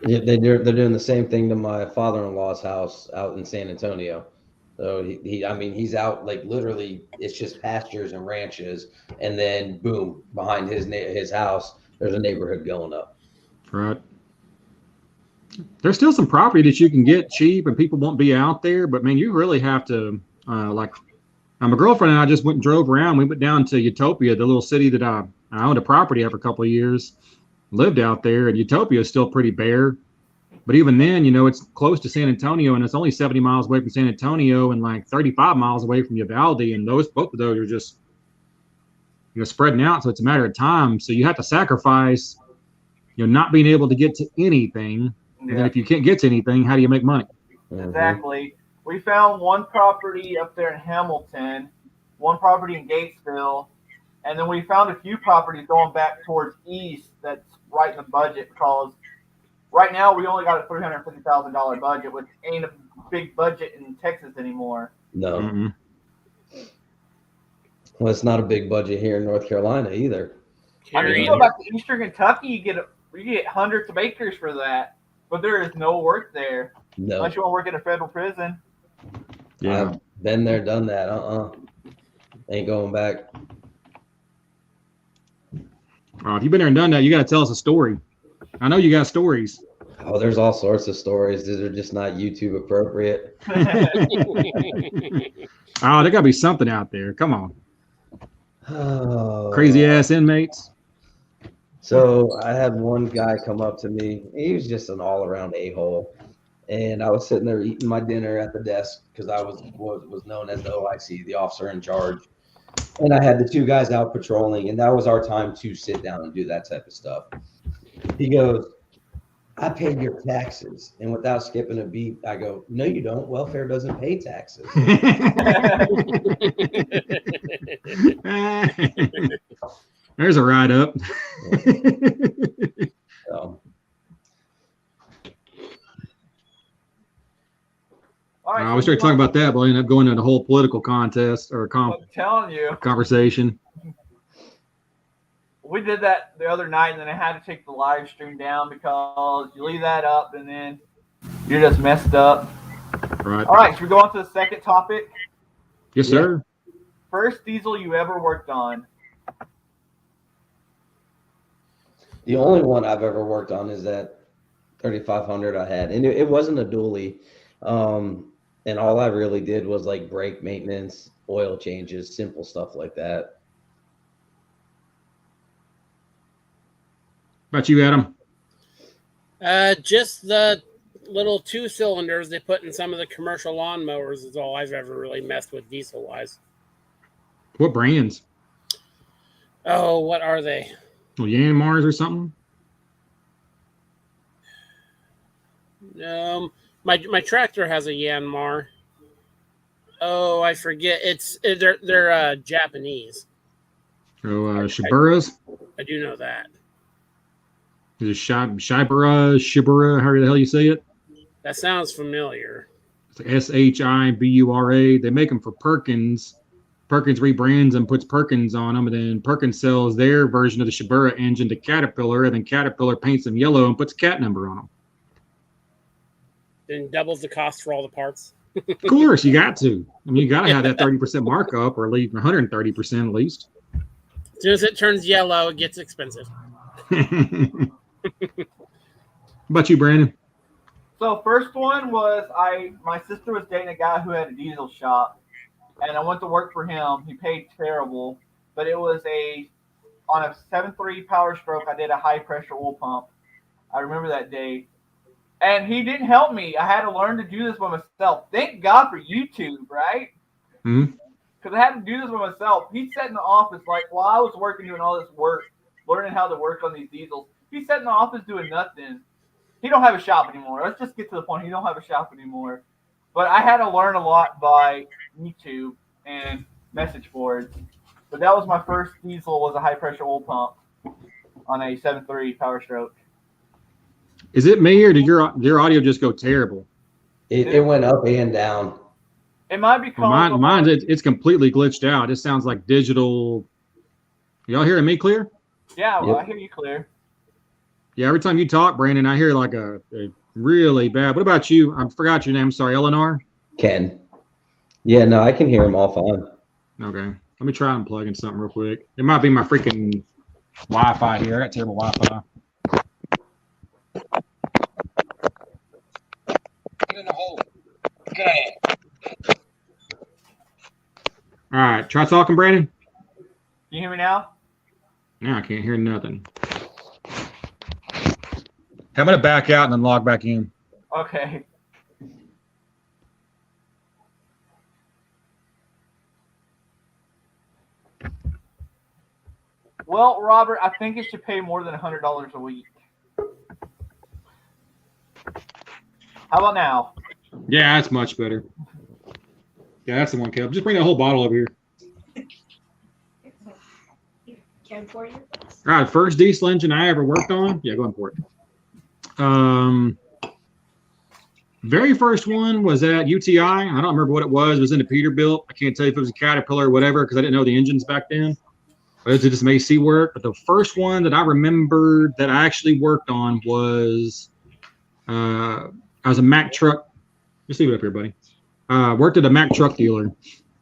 Yeah, they're doing the same thing to my father-in-law's house out in San Antonio. So I mean, he's out like literally. It's just pastures and ranches, and then boom, behind his house, there's a neighborhood going up.
Right. There's still some property that you can get cheap, and people won't be out there. But man, you really have to like. My girlfriend and I just went and drove around. We went down to Utopia, the little city that I owned a property for a couple of years. Lived out there, and Utopia is still pretty bare. But even then, you know, it's close to San Antonio, and it's only 70 miles away from San Antonio and like 35 miles away from Uvalde. And both of those are just, you know, spreading out. So it's a matter of time. So you have to sacrifice, you know, not being able to get to anything. And then if you can't get to anything, how do you make money?
Exactly. We found one property up there in Hamilton, one property in Gatesville, and then we found a few properties going back towards east that's right in the budget because right now we only got a $350,000 budget, which ain't a big budget in Texas anymore.
No.
Mm-hmm.
Well, it's not a big budget here in North Carolina either.
I mean, you go back to Eastern Kentucky, you get hundreds of acres for that, but there is no work there unless you want to work in a federal prison.
Yeah, I've been there, done that. Ain't going back.
If you've been there and done that, you got to tell us a story. I know you got stories.
Oh, there's all sorts of stories. These are just not YouTube appropriate.
Oh, there got to be something out there. Come on.
Oh.
Crazy ass inmates.
So I had one guy come up to me. He was just an all-around a-hole. And I was sitting there eating my dinner at the desk because I was known as the OIC, the officer in charge. And I had the two guys out patrolling, and that was our time to sit down and do that type of stuff. He goes, I paid your taxes. And without skipping a beat, I go, no, you don't. Welfare doesn't pay taxes.
There's a write up.
So.
All right,
we started talking about that, but I ended up going into the whole political contest or
I'm telling you,
conversation.
we did that the other night, and then I had to take the live stream down because you leave that up, and then you're just messed up.
Right.
All right, should we go on to the second topic?
Yes, sir.
First diesel you ever worked on?
The only one I've ever worked on is that 3500 I had, and it wasn't a dually. And all I really did was like brake maintenance, oil changes, simple stuff like that.
About you, Adam?
Just the little 2 cylinders they put in some of the commercial lawnmowers is all I've ever really messed with diesel wise.
What brands?
Oh, what are they?
Well, Yanmars or something?
My tractor has a Yanmar. Oh, I forget. They're Japanese.
Oh, Shiburas?
I do know that.
Is it Shibura, however the hell you say it?
That sounds familiar.
It's Shibura. They make them for Perkins. Perkins rebrands and puts Perkins on them, and then Perkins sells their version of the Shibura engine to Caterpillar, and then Caterpillar paints them yellow and puts a cat number on them.
Then doubles the cost for all the parts.
Of course, you got to. I mean, you got to have that 30% markup, or at least 130% at least.
As soon as it turns yellow, it gets expensive.
How about you, Brandon?
So first one was my sister was dating a guy who had a diesel shop, and I went to work for him. He paid terrible, but it was on a 7.3 Power Stroke. I did a high pressure oil pump. I remember that day. And he didn't help me. I had to learn to do this by myself. Thank God for YouTube, right?
Mm-hmm.
Because I had to do this by myself. He sat in the office like while I was working, doing all this work, learning how to work on these diesels. He sat in the office doing nothing. He don't have a shop anymore. Let's just get to the point. He don't have a shop anymore. But I had to learn a lot by YouTube and message boards. But that was my first diesel, was a high pressure oil pump on a 7.3 Power Stroke.
Is it me, or did your audio just go terrible?
It went up and down.
It might be
well, mine it's completely glitched out. It sounds like digital. Y'all hearing me clear?
Yeah, well, I hear you clear.
Yeah, every time you talk, Brandon, I hear like a really bad. What about you? I forgot your name. Sorry, Eleanor.
Ken. Yeah, no, I can hear him all fine.
Okay, let me try unplugging something real quick. It might be my freaking Wi-Fi here. I got terrible Wi-Fi. Get in the hole. Okay. All right, try talking, Brandon.
Can you hear me now?
No, I can't hear nothing. I'm gonna back out and then log back in.
Okay. Well, Robert, I think it should pay more than $100 a week. How about now?
Yeah, that's much better. Yeah, that's the one, Caleb. Just bring that whole bottle over here.
Can for you.
All right, first diesel engine I ever worked on. Yeah, go ahead for it. Very first one was at UTI. I don't remember what it was. It was in the Peterbilt. I can't tell you if it was a Caterpillar or whatever because I didn't know the engines back then. But it was just some AC work. But the first one that I remembered that I actually worked on was I was a Mack truck. Just leave it up here, buddy. Worked at a Mack truck dealer.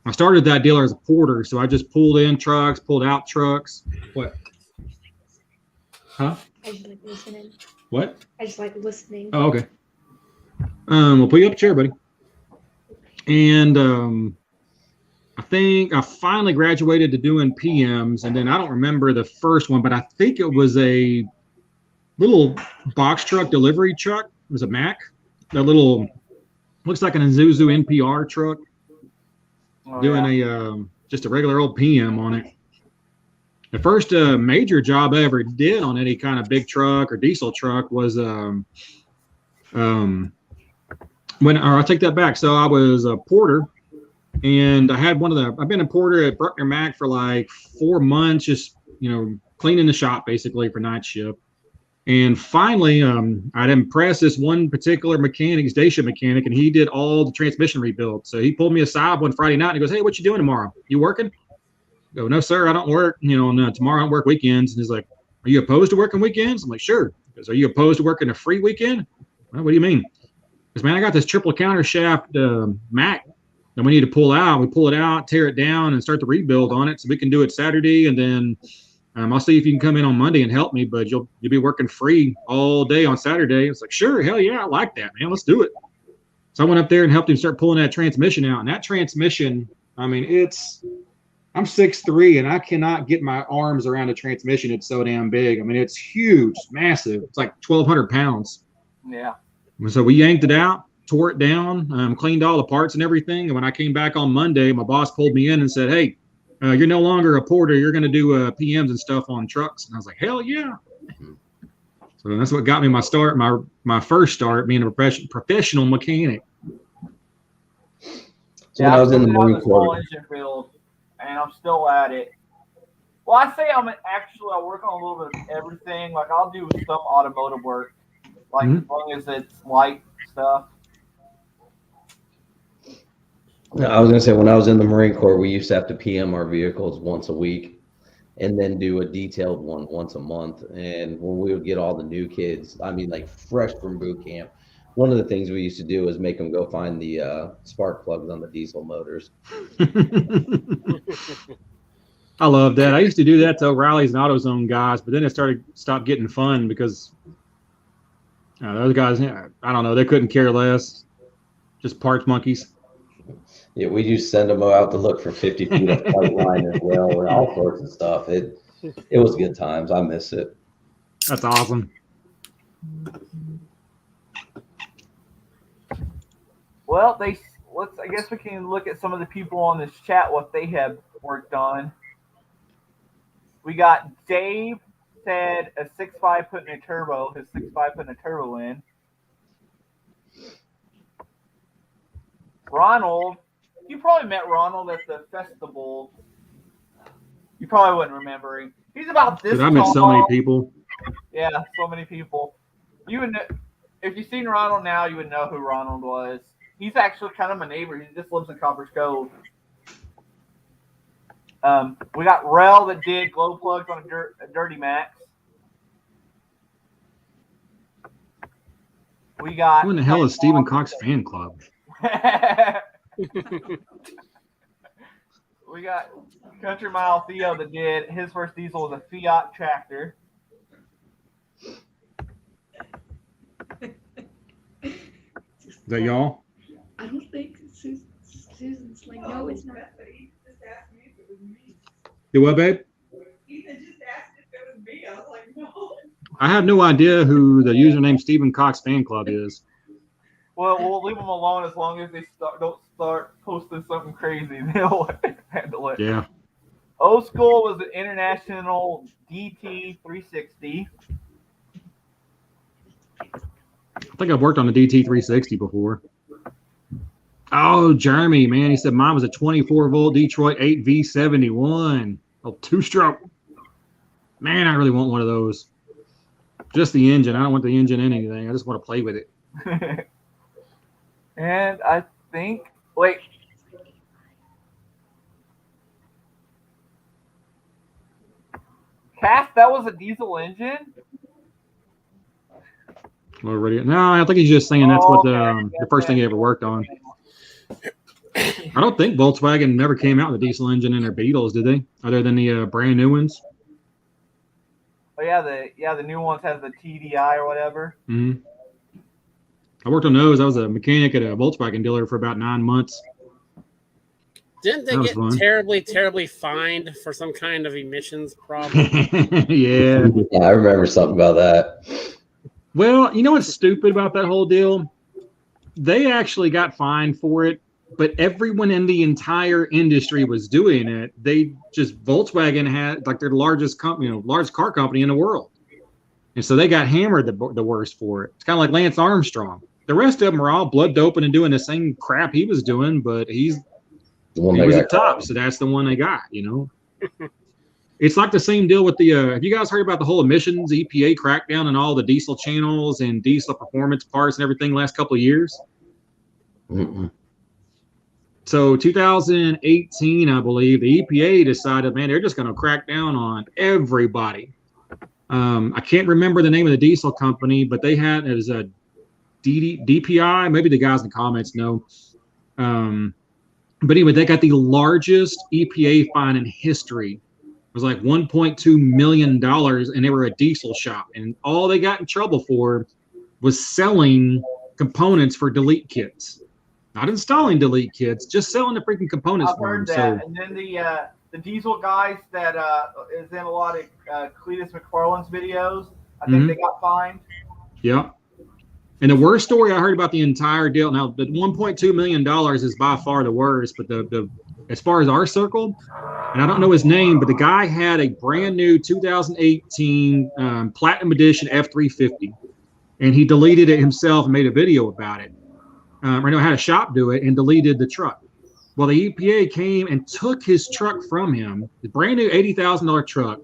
I started that dealer as a porter, so I just pulled in trucks, pulled out trucks. What? Huh?
I just like listening.
What?
I just like listening.
Oh, okay. We'll put you up a chair, buddy. And I think I finally graduated to doing PMs, and then I don't remember the first one, but I think it was a little box truck delivery truck. It was a Mack. That little looks like an Isuzu NPR truck.
Oh,
Doing a just a regular old PM on it. The first major job I ever did on any kind of big truck or diesel truck was I'll take that back. So I was a porter, and I had I've been a porter at Bruckner Mack for like 4 months, just cleaning the shop basically for night shift. And finally, I'd impressed this one particular mechanic, day shift mechanic, and he did all the transmission rebuild. So he pulled me aside one Friday night and he goes, "Hey, what you doing tomorrow? You working?" I go, "No, sir, I don't work. No, tomorrow I don't work weekends." And he's like, "Are you opposed to working weekends?" I'm like, "Sure." He goes, "Are you opposed to working a free weekend?" Well, what do you mean? Because, man, I got this triple counter shaft Mack that we need to pull out. We pull it out, tear it down, and start the rebuild on it so we can do it Saturday, and then I'll see if you can come in on Monday and help me, but you'll be working free all day on Saturday. It's like, sure, hell yeah, I like that, man. Let's do it. So I went up there and helped him start pulling that transmission out. And that transmission, I mean, I'm 6'3", and I cannot get my arms around a transmission. It's so damn big. I mean, it's huge, massive. It's like 1,200 pounds.
Yeah.
So we yanked it out, tore it down, cleaned all the parts and everything. And when I came back on Monday, my boss pulled me in and said, "Hey, you're no longer a porter. You're going to do PMs and stuff on trucks." And I was like, "Hell yeah!" So that's what got me my start, my first start being a professional mechanic.
So when I was in the Marine
small
Corps,
engine field, and I'm still at it. Well, I say I work on a little bit of everything. Like I'll do some automotive work, like as long as it's light stuff.
I was going to say, when I was in the Marine Corps, we used to have to PM our vehicles once a week and then do a detailed one once a month. And when we would get all the new kids, I mean, like fresh from boot camp, one of the things we used to do is make them go find the spark plugs on the diesel motors.
I love that. I used to do that to O'Reilly's and AutoZone guys, but then it stopped getting fun because those guys, I don't know, they couldn't care less. Just parts monkeys.
Yeah, we used to send them out to look for 50 feet of pipe line as well, and all sorts of stuff. It was good times. I miss it.
That's awesome.
Well, I guess we can look at some of the people on this chat, what they have worked on. We got Dave said a 6.5 putting a turbo, his 6.5 putting a turbo in. Ronald, you probably met Ronald at the festival. You probably wouldn't remember him. He's about this
Dude, I met so many people.
Yeah, so many people. You would know, if you've seen Ronald now, you would know who Ronald was. He's actually kind of my neighbor. He just lives in Copper's Cove. We got Rel that did glow plugs on a Dirty Max. We got.
Who in the hell is Stephen Cox fan club?
We got Country Mile Theo that did his first diesel was a Fiat tractor.
Is that y'all?
I don't think Susan's like, no, it's not.
Do what, babe?
Ethan just asked if it was me. I was like, no.
I have no idea who the username Stephen Cox fan club is.
Well, we'll leave them alone as long as they don't start posting something crazy. They'll handle it.
Yeah.
Old School was an International DT360.
I think I've worked on the DT360 before. Oh, Jeremy, man, he said mine was a 24-volt Detroit 8V71. Oh, two-stroke. Man, I really want one of those. Just the engine. I don't want the engine in anything. I just want to play with it.
And I think, wait. Cass, that was a diesel engine?
Already. No, I think he's just saying that's what the first thing he ever worked on. I don't think Volkswagen never came out with a diesel engine in their Beetles, did they? Other than the brand new ones.
Oh yeah, the new ones has the TDI or whatever.
Mm-hmm. I worked on those. I was a mechanic at a Volkswagen dealer for about 9 months.
Didn't they get terribly fined for some kind of emissions problem?
Yeah.
Yeah, I remember something about that.
Well, you know what's stupid about that whole deal? They actually got fined for it, but everyone in the entire industry was doing it. Volkswagen had, like, their largest company, largest car company in the world. And so they got hammered the worst for it. It's kind of like Lance Armstrong. The rest of them were all blood doping and doing the same crap he was doing, but he was at top, so that's the one they got, It's like the same deal with the, have you guys heard about the whole emissions EPA crackdown and all the diesel channels and diesel performance parts and everything last couple of years?
Mm-mm.
So 2018, I believe, the EPA decided, man, they're just going to crack down on everybody. I can't remember the name of the diesel company, but it was a DPI. Maybe the guys in the comments know. But anyway, they got the largest EPA fine in history. It was like $1.2 million, and they were a diesel shop. And all they got in trouble for was selling components for delete kits. Not installing delete kits, just selling the freaking components for them.
I've heard that. And then the diesel guys that is in a lot of Cletus McFarland's videos, I think they got fined.
Yeah. And the worst story I heard about the entire deal, now the $1.2 million is by far the worst, but the as far as our circle, and I don't know his name, but the guy had a brand new 2018 Platinum Edition F350, and he deleted it himself and made a video about it. Had a shop do it and deleted the truck. Well, the EPA came and took his truck from him, the brand new $80,000 truck,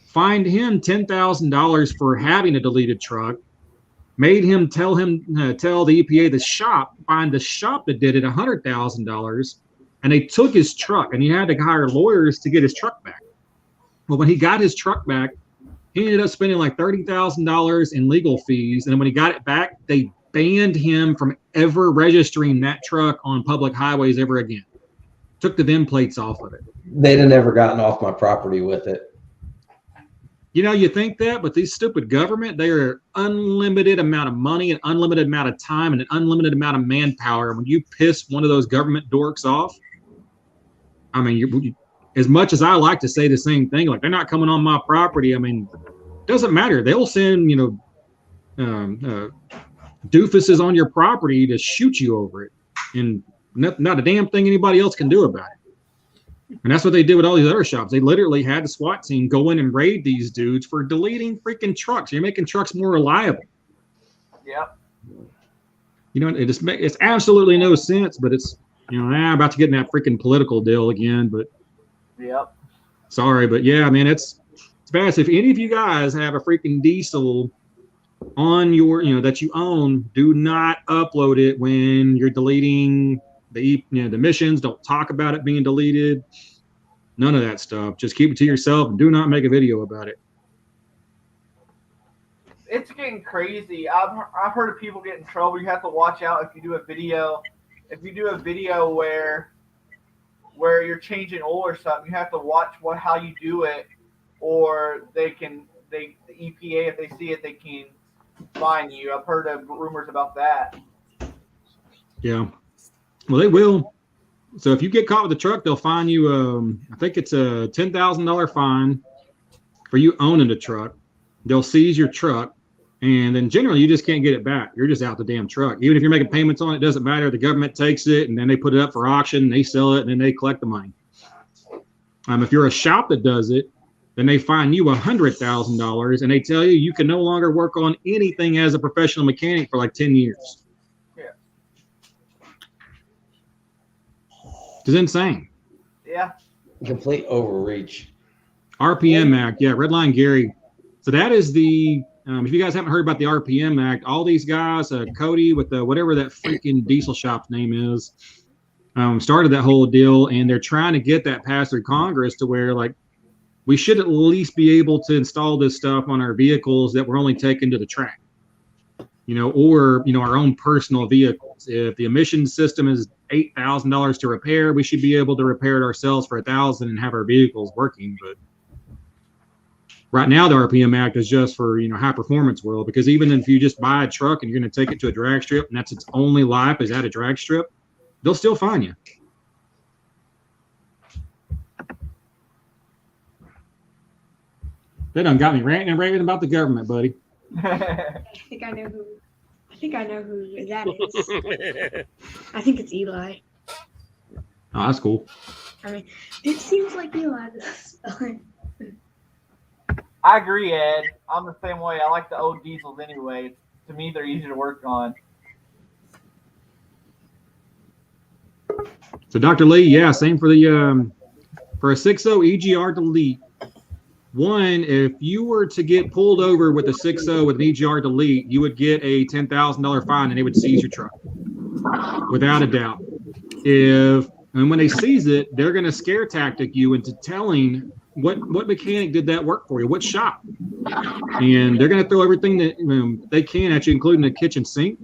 fined him $10,000 for having a deleted truck, made him tell the EPA, find the shop that did it $100,000, and they took his truck, and he had to hire lawyers to get his truck back. Well, when he got his truck back, he ended up spending like $30,000 in legal fees, and then when he got it back, they banned him from ever registering that truck on public highways ever again. Took the VIN plates off of it.
They'd have never gotten off my property with it.
You think that, but these stupid government, they are unlimited amount of money, an unlimited amount of time, and an unlimited amount of manpower. When you piss one of those government dorks off, I mean, as much as I like to say the same thing, like they're not coming on my property, I mean, it doesn't matter. They'll send, doofuses on your property to shoot you over it, and not a damn thing anybody else can do about it. And that's what they did with all these other shops. They literally had the SWAT team go in and raid these dudes for deleting freaking trucks. You're making trucks more reliable.
Yep.
It's absolutely no sense, but it's, I'm about to get in that freaking political deal again, but
yep.
Sorry, but yeah, man, it's bad. So if any of you guys have a freaking diesel on your, that you own, do not upload it when you're deleting the emissions. Don't talk about it being deleted. None of that stuff. Just keep it to yourself and do not make a video about it.
it's getting crazy. I've heard of people get in trouble. You have to watch out if you do a video. If you do a video where you're changing oil or something, you have to watch how you do it, or the EPA, if they see it, they can fine you. I've heard of rumors about that.
Yeah. Well, they will. So if you get caught with a truck, they'll fine you. I think it's a $10,000 fine for you owning the truck. They'll seize your truck, and then generally you just can't get it back. You're just out the damn truck. Even if you're making payments on it, it doesn't matter. The government takes it, and then they put it up for auction, and they sell it, and then they collect the money. If you're a shop that does it, then they fine you $100,000, and they tell you you can no longer work on anything as a professional mechanic for like 10 years.
Yeah.
It's insane.
Yeah.
Complete overreach.
RPM Act, yeah, Redline Gary. So that is the, if you guys haven't heard about the RPM Act, all these guys, Cody with the whatever that freaking diesel shop's name is, started that whole deal, and they're trying to get that passed through Congress to where, like, we should at least be able to install this stuff on our vehicles that we're only taking to the track, or, our own personal vehicles. If the emissions system is $8,000 to repair, we should be able to repair it ourselves for $1,000 and have our vehicles working. But right now, the RPM Act is just for, high performance world, because even if you just buy a truck and you're going to take it to a drag strip and that's its only life is at a drag strip, they'll still fine you. They done got me ranting and raving about the government, buddy.
I think I know who that is. I think it's Eli.
Oh, that's cool.
I mean, it seems like Eli.
I agree, Ed. I'm the same way. I like the old diesels anyway. To me, they're easy to work on.
So, Dr. Lee, yeah, same for the for a 6.0 EGR delete. One, if you were to get pulled over with a 6.0 with an EGR delete, you would get a $10,000 fine and they would seize your truck, without a doubt. And when they seize it, they're going to scare tactic you into telling what mechanic did that work for you, what shop, and they're going to throw everything that they can at you, including the kitchen sink,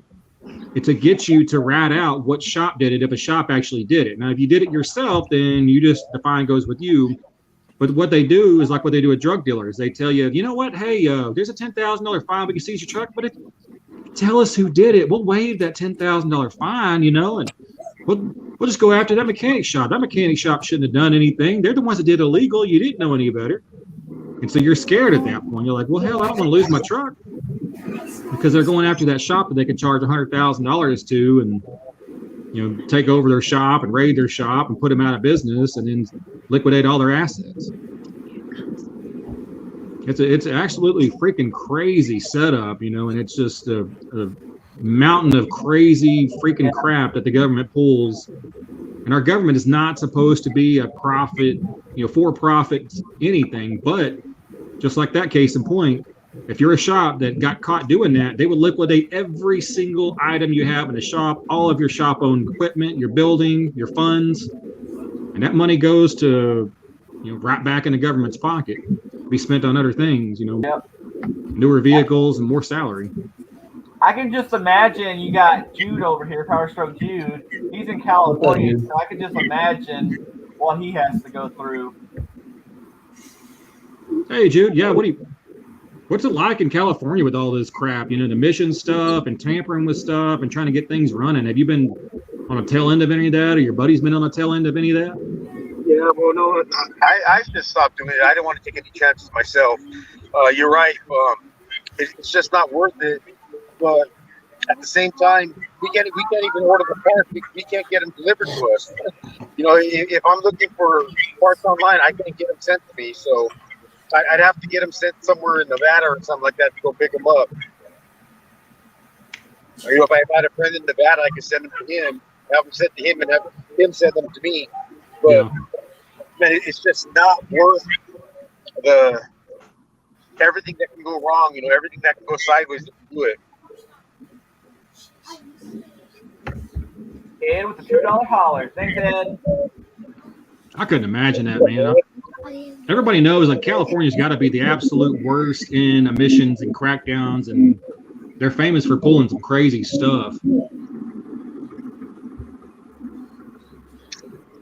to get you to rat out what shop did it if a shop actually did it. Now, if you did it yourself, then the fine goes with you. But what they do is like what they do with drug dealers. They tell you, you know what? Hey, there's a $10,000 fine. We can seize your truck, but tell us who did it. We'll waive that $10,000 fine, and we'll just go after that mechanic shop. That mechanic shop shouldn't have done anything. They're the ones that did illegal. You didn't know any better. And so you're scared at that point. You're like, well, hell, I don't want to lose my truck, because they're going after that shop that they can charge $100,000 to, and take over their shop and raid their shop and put them out of business and then liquidate all their assets. It's absolutely freaking crazy setup, and it's just a mountain of crazy freaking crap that the government pulls. And our government is not supposed to be a profit, for profit anything, but just like that case in point, if you're a shop that got caught doing that, they would liquidate every single item you have in the shop, all of your shop-owned equipment, your building, your funds, and that money goes to, right back in the government's pocket, be spent on other things,
Yep.
Newer vehicles and more salary.
I can just imagine you got Jude over here, Power Stroke Jude. He's in California, so I can just imagine what he has to go through.
Hey, Jude, yeah, what's it like in California with all this crap, the emission stuff and tampering with stuff and trying to get things running? Have you been on a tail end of any of that, or your buddy's been on a tail end of any of that?
Yeah, well, no, I just stopped doing it. I didn't want to take any chances myself. You're right. It's just not worth it. But at the same time, we can't even order the parts. We can't get them delivered to us. If I'm looking for parts online, I can't get them sent to me. So I'd have to get them sent somewhere in Nevada or something like that to go pick them up. Or, if I had a friend in Nevada, I could send them to him, have them sent to him, and have him send them to me. But man, it's just not worth everything that can go wrong. Everything that can go sideways to do it.
Ed with the $2 holler. Thanks, Ed.
I couldn't imagine that, man. everybody knows like California's got to be the absolute worst in emissions and crackdowns, and they're famous for pulling some crazy stuff.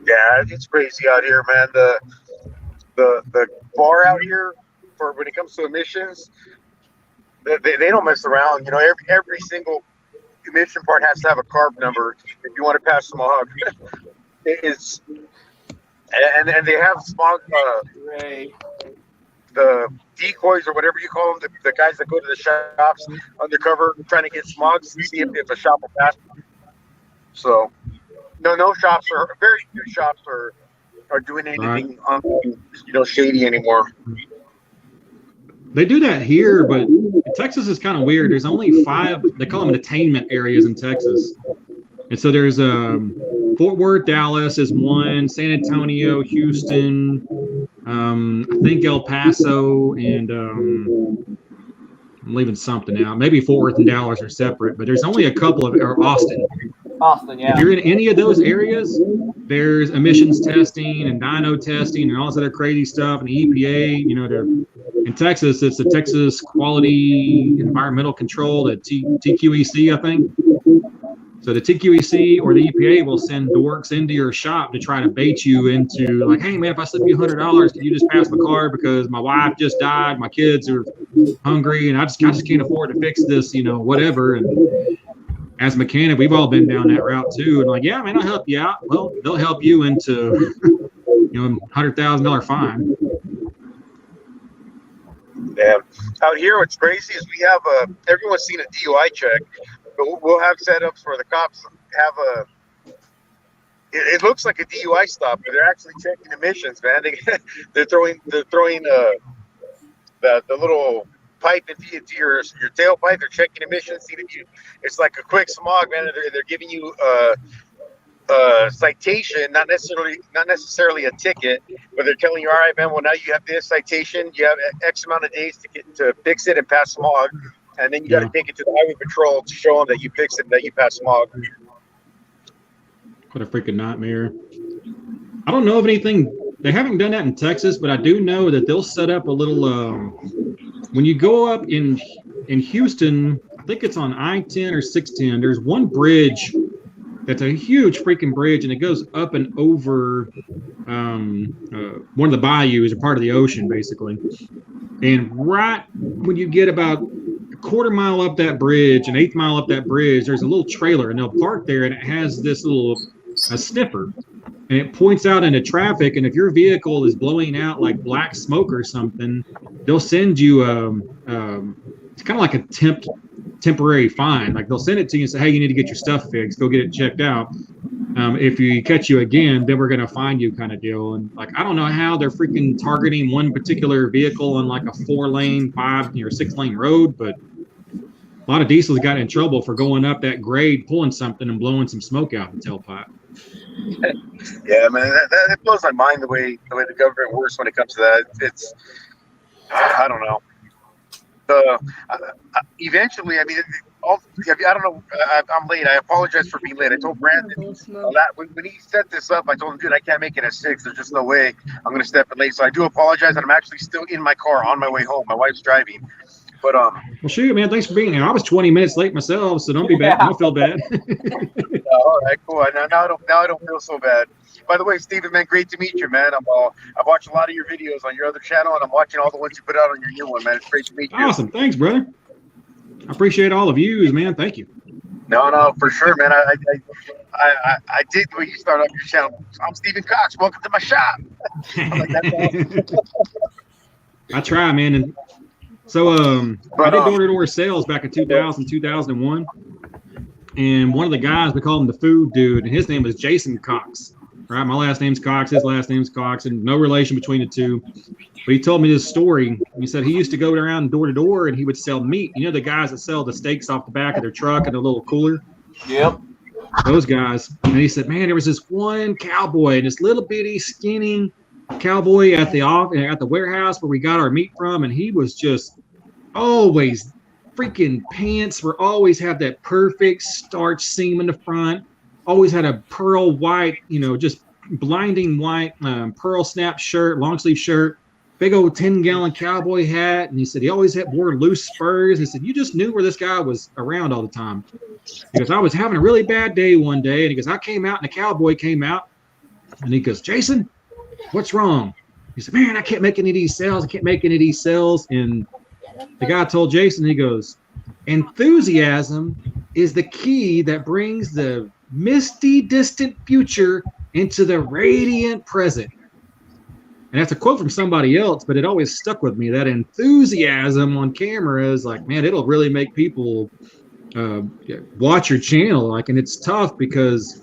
Yeah, it's crazy out here, man. The bar out here for when it comes to emissions, they don't mess around. You know, every single emission part has to have a carb number if you want to pass smog. It's and they have smog the decoys or whatever you call them, the guys that go to the shops undercover trying to get smogs to see if a shop will pass. So no shops are very few shops are doing anything shady anymore.
They do that here, but Texas is kind of weird. There's only 5, they call them attainment areas in Texas. And so there's Fort Worth, Dallas is one, San Antonio, Houston, I think El Paso, and I'm leaving something out. Maybe Fort Worth and Dallas are separate, but there's only a couple of, or Austin.
Austin, yeah.
If you're in any of those areas, there's emissions testing and dyno testing and all this other crazy stuff. And the EPA, you know, in Texas, it's the Texas Quality Environmental Control, the TQEC, I think. So the TQEC or the EPA will send dorks into your shop to try to bait you into like, hey man, if I slip you $100, can you just pass my car because my wife just died, my kids are hungry, and I just can't afford to fix this, you know, whatever. And as a mechanic, we've all been down that route too. And like, yeah, man, I'll help you out. Well, they'll help you into, $100,000 fine.
Yeah. Out here, what's crazy is we have everyone's seen a DUI check, but we'll have setups where the cops have it looks like a DUI stop, but they're actually checking emissions, man. They're throwing the little pipe into your tailpipe. They're checking emissions. It's like a quick smog, man. They're giving you a citation, not necessarily a ticket, but they're telling you, all right, man. Well, now you have this citation. You have X amount of days to fix it and pass smog, and then you got to take it to the highway patrol to show them that you fixed it and that you passed smog.
What a freaking nightmare! I don't know of anything. They haven't done that in Texas, but I do know that they'll set up a little. When you go up in Houston, I think it's on I-10 or 610. There's one bridge that's a huge freaking bridge, and it goes up and over one of the bayous, or part of the ocean, basically. And right when you get about a quarter mile up that bridge, an eighth mile up that bridge, there's a little trailer, and they'll park there, and it has this little a sniffer, and it points out into traffic. And if your vehicle is blowing out like black smoke or something, they'll send you it's kind of like a temporary fine. Like they'll send it to you and say, hey, you need to get your stuff fixed, go get it checked out. If you catch you again, then we're going to fine you, kind of deal. And like, I don't know how they're freaking targeting one particular vehicle on like a 4-lane, 5 or 6-lane road, but a lot of diesels got in trouble for going up that grade, pulling something and blowing some smoke out the tailpipe.
Yeah, man, that blows my mind the way the government works when it comes to that. It's, I don't know. Eventually, I mean, I don't know. I'm late. I apologize for being late. I told Brandon when he set this up, I told him, dude, I can't make it at 6. There's just no way I'm going to step in late. So I do apologize, and I'm actually still in my car on my way home. My wife's driving. But well,
shoot, man, thanks for being here. I was 20 minutes late myself, so don't be bad. Don't feel bad.
All right, cool. Now I don't feel so bad. By the way, Steven, man, great to meet you, man. I've watched a lot of your videos on your other channel, and I'm watching all the ones you put out on your new one, man. It's great to meet you.
Awesome, thanks, brother. I appreciate all of you, man. Thank you.
No, for sure, man. I did when you started off your channel. I'm Steven Cox. Welcome to my shop. I'm like, that's awesome.
I try, man. And so I did door-to-door sales back in 2000, 2001. And one of the guys, we call him the food dude, and his name is Jason Cox. Right? My last name's Cox, his last name's Cox, and no relation between the two. But he told me this story. He said he used to go around door to door and he would sell meat. You know the guys that sell the steaks off the back of their truck in a little cooler?
Yep.
Those guys. And he said, man, there was this one cowboy, this little bitty skinny cowboy at the warehouse where we got our meat from, and he was just always freaking pants were always have that perfect starch seam in the front, always had a pearl white, just blinding white pearl snap shirt, long sleeve shirt, big old 10-gallon cowboy hat, and he said he always wore loose spurs. He said, you just knew where this guy was around all the time. He goes, I was having a really bad day one day, and he goes, I came out, and the cowboy came out, and he goes, Jason, what's wrong? He said, man, I can't make any of these sales. I can't make any of these sales. And the guy told Jason, he goes, enthusiasm is the key that brings the misty, distant future into the radiant present. And that's a quote from somebody else, but it always stuck with me. That enthusiasm on camera is like, man, it'll really make people watch your channel. Like, and it's tough because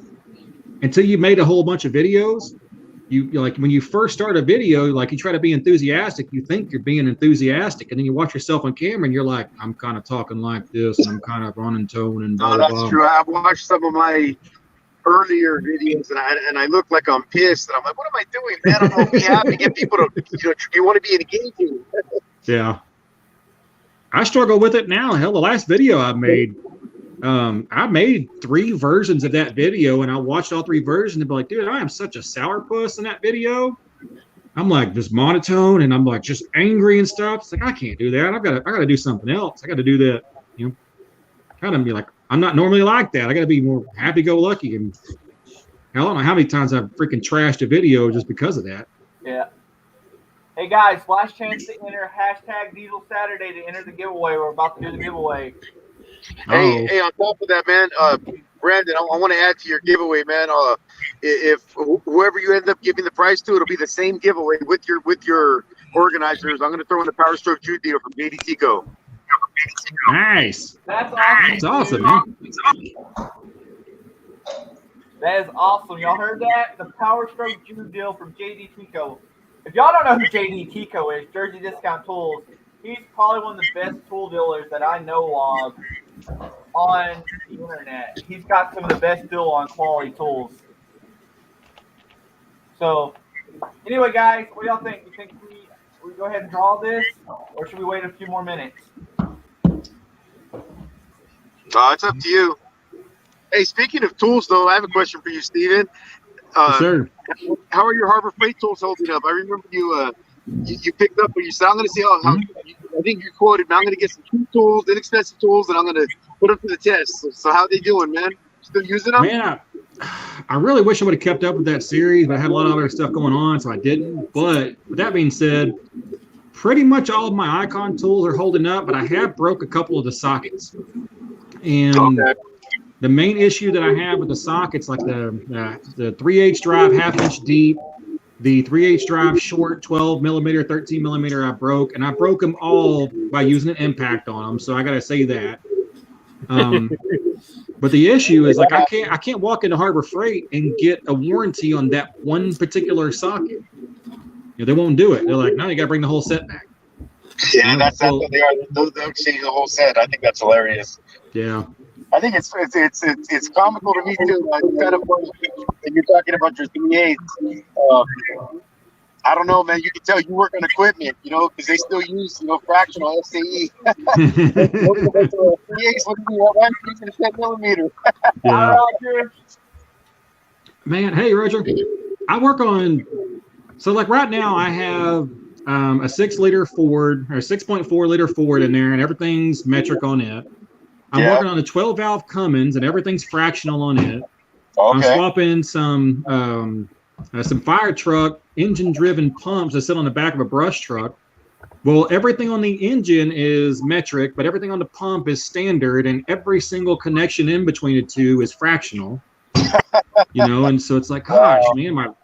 until you made a whole bunch of videos, you like when you first start a video, like you try to be enthusiastic, you think you're being enthusiastic, and then you watch yourself on camera and you're like, I'm kind of talking like this, and I'm kind of running tone and blah,
No,
blah,
that's
blah.
true. I've watched some of my earlier videos, and I look like I'm pissed, and I'm like, what am I doing, man? I'm gonna be happy, get people to, you want to be engaging.
Yeah. I struggle with it now. Hell, the last video I made 3 versions of that video, and I watched all 3 versions and be like, dude, I am such a sourpuss in that video. I'm like just monotone, and I'm like just angry and stuff. It's like, I can't do that. I gotta do something else. I gotta do that, kind of be like, I'm not normally like that. I gotta be more happy-go-lucky. And I don't know how many times I've freaking trashed a video just because of that.
Yeah. Hey guys, last chance to enter #Diesel Saturday to enter the giveaway. We're about to do the giveaway.
Hey, on top of that, man, Brandon, I want to add to your giveaway, man. If whoever you end up giving the prize to, it'll be the same giveaway with your organizers. I'm going to throw in the Power Stroke Jude deal from JD Tico.
Nice.
That's awesome.
That's awesome, man.
That is awesome. Y'all heard that? The Power Stroke Jude deal from JD Tico. If y'all don't know who JD Tico is, Jersey Discount Tools, he's probably one of the best tool dealers that I know of on the internet. He's got some of the best deal on quality tools. So, anyway, guys, what do y'all think? You think we go ahead and draw this, or should we wait a few more minutes?
It's up to you. Hey, speaking of tools, though, I have a question for you, Steven.
Yes, sir.
How are your Harbor Freight tools holding up? I remember you picked up, but you said, I'm going to see how I think you quoted, man, I'm going to get some cheap tools, inexpensive tools, and I'm going to put them to the test. So how they doing, man? Still using them?
Man, I really wish I would have kept up with that series, but I had a lot of other stuff going on, so I didn't. But with that being said, pretty much all of my Icon tools are holding up, but I have broke a couple of the sockets. And the main issue that I have with the sockets, like the 3/8 drive 1/2 inch deep, the 3/8 drive short 12 millimeter, 13 millimeter, I broke, and I broke them all by using an impact on them. So I got to say that. But the issue is like I can't walk into Harbor Freight and get a warranty on that one particular socket. They won't do it. They're like, no, you got to bring the whole set back.
Yeah, that's what they are. They'll exchange the whole set. I think that's hilarious.
Yeah.
I think it's comical to me too. Like, kind of funny that you're talking about your 3/8. I don't know, man. You can tell you work on equipment, because they still use, fractional SAE. 3/8 would be using a 10 millimeter.
Yeah. Man, hey Roger, I work on. So like right now, I have a 6-liter Ford or 6.4 liter Ford in there, and everything's metric on it. I'm working on a 12-valve Cummins, and everything's fractional on it. I'm swapping some fire truck engine-driven pumps that sit on the back of a brush truck. Well, everything on the engine is metric, but everything on the pump is standard, and every single connection in between the two is fractional. And so it's like, gosh, man,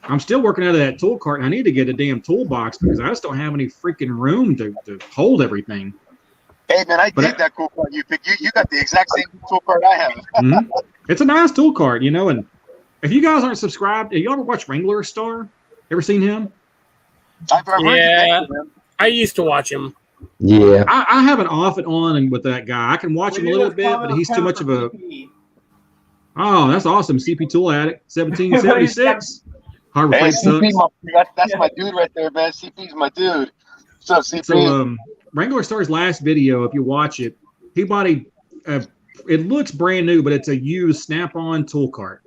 I'm still working out of that tool cart, and I need to get a damn toolbox because I just don't have any freaking room to hold everything.
Hey, man, I did that tool cart you picked. You got the exact same tool cart I have.
It's a nice tool cart, and if you guys aren't subscribed, have you ever watched Wrangler Star? Ever seen him?
I've heard
yeah, I used to watch him.
Yeah.
I have an off and on with that guy. I can watch him a little bit, but he's too much of a... Oh, that's awesome. CP Tool Addict, 1776. Harbor Freight sucks.
That's my dude right there, man. CP's my dude. What's up, CP?
So, Wrangler Star's last video, if you watch it, he bought it looks brand new, but it's a used Snap-on tool cart.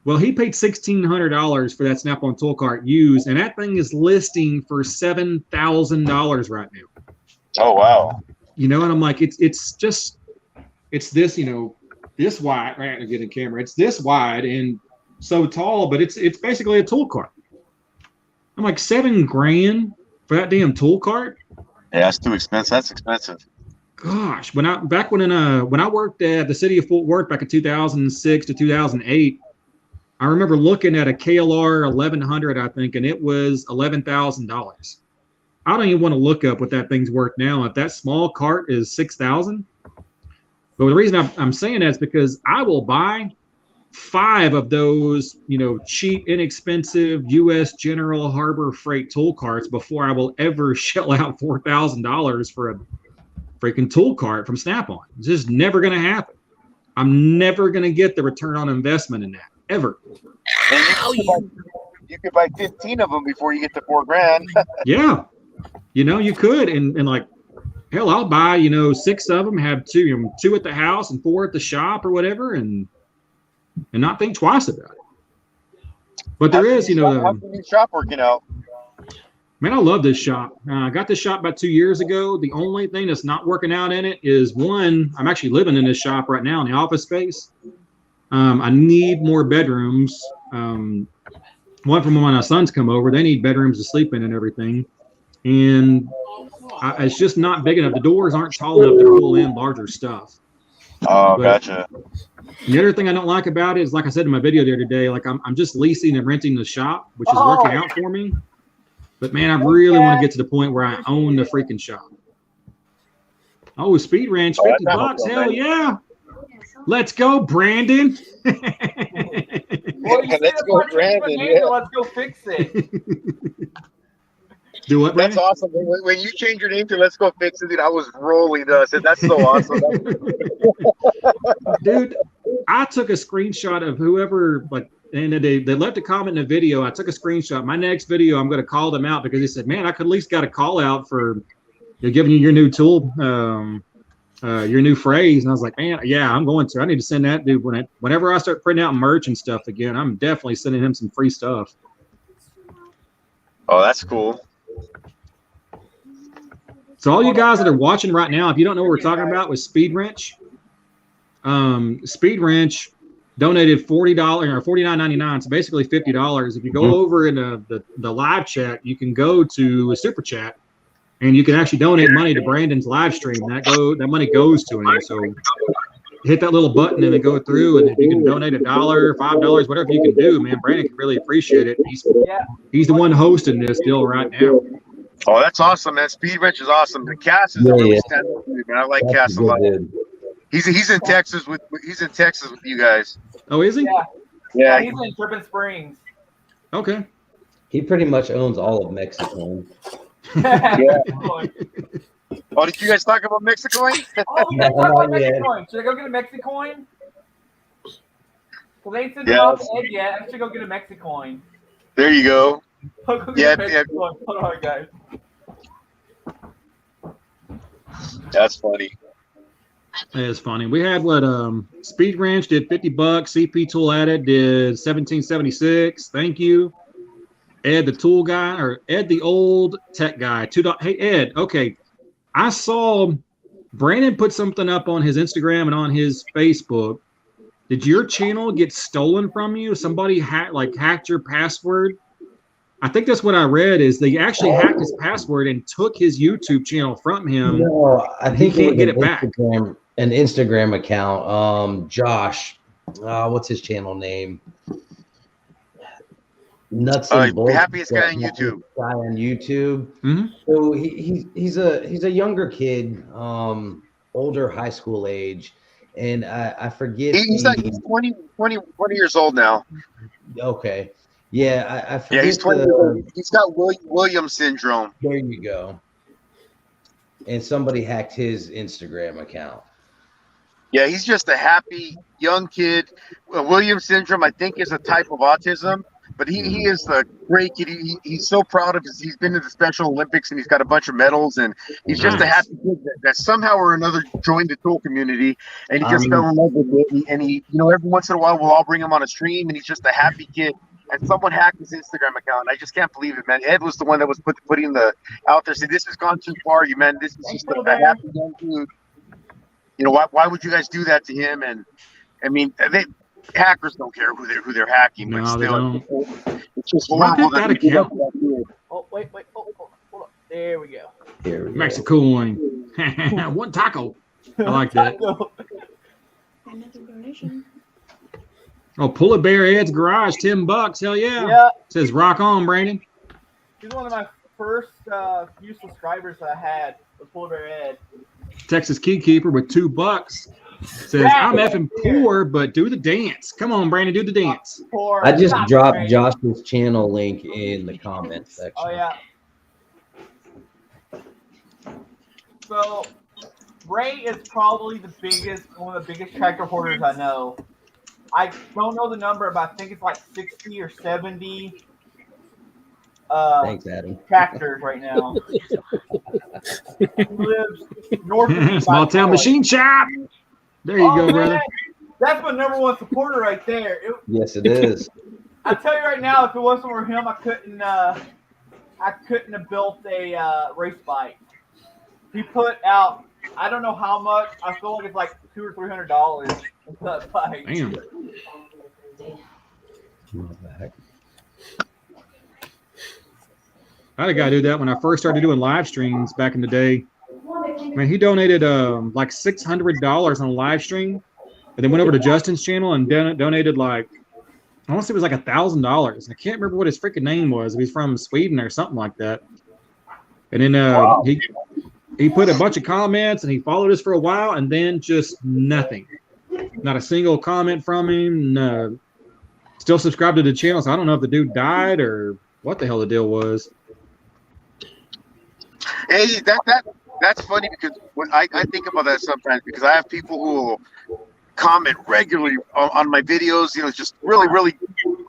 Well, he paid $1,600 for that Snap-on tool cart used, and that thing is listing for $7,000 right now.
Oh wow.
And I'm like, it's this, this wide. Right, to get in camera, it's this wide and so tall, but it's basically a tool cart. I'm like, $7,000 for that damn tool cart.
Yeah, that's too expensive. That's expensive.
Gosh, when I worked at the city of Fort Worth back in 2006 to 2008, I remember looking at a KLR 1100, I think, and it was $11,000. I don't even want to look up what that thing's worth now. If that small cart is $6,000, but the reason I'm saying that is because I will buy 5 of those, cheap, inexpensive U.S. General Harbor Freight tool carts before I will ever shell out $4,000 for a freaking tool cart from Snap-on. It's just never going to happen. I'm never going to get the return on investment in that, ever.
You could buy 15 of them before you get to $4,000.
Yeah. You could. And like, hell, I'll buy, 6 of them, have 2 at the house and 4 at the shop or whatever, and not think twice about it. But there is,
how's the new shop working out?
Man, I love this shop. I got this shop about 2 years ago. The only thing that's not working out in it is, one, I'm actually living in this shop right now in the office space. I need more bedrooms. One from when my sons come over, they need bedrooms to sleep in and everything. And it's just not big enough. The doors aren't tall enough to pull in larger stuff.
Oh, gotcha.
The other thing I don't like about it is, like I said in my video the other day, like I'm just leasing and renting the shop, which is working out for me. But man, I really want to get to the point where I own the freaking shop. Oh, Speed Ranch, $50. Hell yeah. Let's go, Brandon.
Well,
Let's go, Brandon. Yeah.
Let's go fix it.
Do what,
That's
Brandon?
awesome. When you change your name to Let's Go Fix It, dude, I was rolling. That's so awesome.
Dude, I took a screenshot of whoever, and they left a comment in the video. I took a screenshot. My next video, I'm going to call them out because they said, man, I could at least got a call out for giving you your new tool, your new phrase. And I was like, man, yeah, I'm going to. I need to send that dude. Whenever I start printing out merch and stuff again, I'm definitely sending him some free stuff.
Oh, that's cool.
So all you guys that are watching right now, if you don't know what we're talking about with Speed Wrench, Speed Wrench donated $40 or $49.99, so basically $50. If you go over in the live chat, you can go to a super chat, and you can actually donate money to Brandon's live stream. That money goes to him. So hit that little button and then go through, and if you can donate $1, $5, whatever you can do, man, Brandon can really appreciate it. He's the one hosting this deal right now.
Oh, that's awesome, man. Speed Wrench is awesome. The Cass is a really stand-up dude, man. I like Cass a lot. He's in Texas with you guys.
Oh, is he?
Yeah.
He's in Trippin Springs.
Okay.
He pretty much owns all of Mexico.
Yeah. Oh, did you guys talk about Mexicoin?
Oh, yeah, talk about Mexicoin. Should I go get a Mexicoin? Well, they ain't sent them out to Ed yet. I should go get a Mexicoin.
There you go.
Yeah. Hold on, guys.
That's funny.
It's funny. We had what Speed Ranch did $50. CP Tool Added did $17.76. Thank you. Ed the tool guy, or Ed the old tech guy. Hey Ed, okay. I saw Brandon put something up on his Instagram and on his Facebook. Did your channel get stolen from you? Somebody hacked your password? I think that's what I read, is they actually hacked his password and took his YouTube channel from him.
No, I think
he can't get it back.
An Instagram account. Josh, what's his channel name? Nuts and bolts.
Happiest guy on YouTube.
Guy on YouTube.
Mm-hmm.
So he's a younger kid, older high school age, and I forget.
He's 20 years old now.
Okay. Yeah, I forget.
Yeah, he's 20 years old. He's got Williams syndrome.
There you go. And somebody hacked his Instagram account.
Yeah, he's just a happy young kid. Williams syndrome, I think, is a type of autism. But he is a great kid. He's so proud of his. He's been to the Special Olympics and he's got a bunch of medals. And he's just a
Nice.
happy kid that somehow or another joined the tool community. And he just fell in love with it. And he, every once in a while we'll all bring him on a stream, and he's just a happy kid. And someone hacked his Instagram account. I just can't believe it, man. Ed was the one that was putting the out there. Say, this has gone too far, you man. This is just a happy young dude. Why would you guys do that to him? And I mean, hackers don't care who they're hacking, but
No, they
still,
don't.
it's just
Why
horrible.
pick that account?
Oh, wait. Oh, hold on. There we go.
Here we go.
Mexico wine. One taco. I like that.
Another donation.
Oh, Pull a Bear Ed's Garage, $10. Hell yeah.
Yeah,
Says rock on, Brandon.
he's one of my first few subscribers I had was Polar Bear Ed.
Texas Key Keeper with $2. Says, I'm effing poor, but do the dance. Come on, Brandon, do the dance.
Poor,
I just
not
dropped
great.
Josh's channel link in the comments section.
Oh yeah. So Ray is probably one of the biggest tractor hoarders I know. I don't know the number, but I think it's like 60 or 70
Thanks, Adam.
tractors right now. He lives north of me
Small
by
town
Troy.
machine shop. There you go,
man,
brother.
That's my number one supporter right there.
Yes, it is.
I tell you right now, if it wasn't for him, I couldn't have built a race bike. He put out, I don't know how much. I feel like it's like $200 or $300 for that bike.
Damn. I had a guy do that when I first started doing live streams back in the day. Man, he donated like $600 on a live stream, and then went over to Justin's channel and donated like, I want to say it was like $1,000. I can't remember what his freaking name was. He's from Sweden or something like that. And then he put a bunch of comments and he followed us for a while, and then just nothing. Not a single comment from him. Still subscribed to the channel, so I don't know if the dude died or what the hell the deal was.
Hey, that's funny because when I think about that sometimes, because I have people who will comment regularly on my videos. Just really,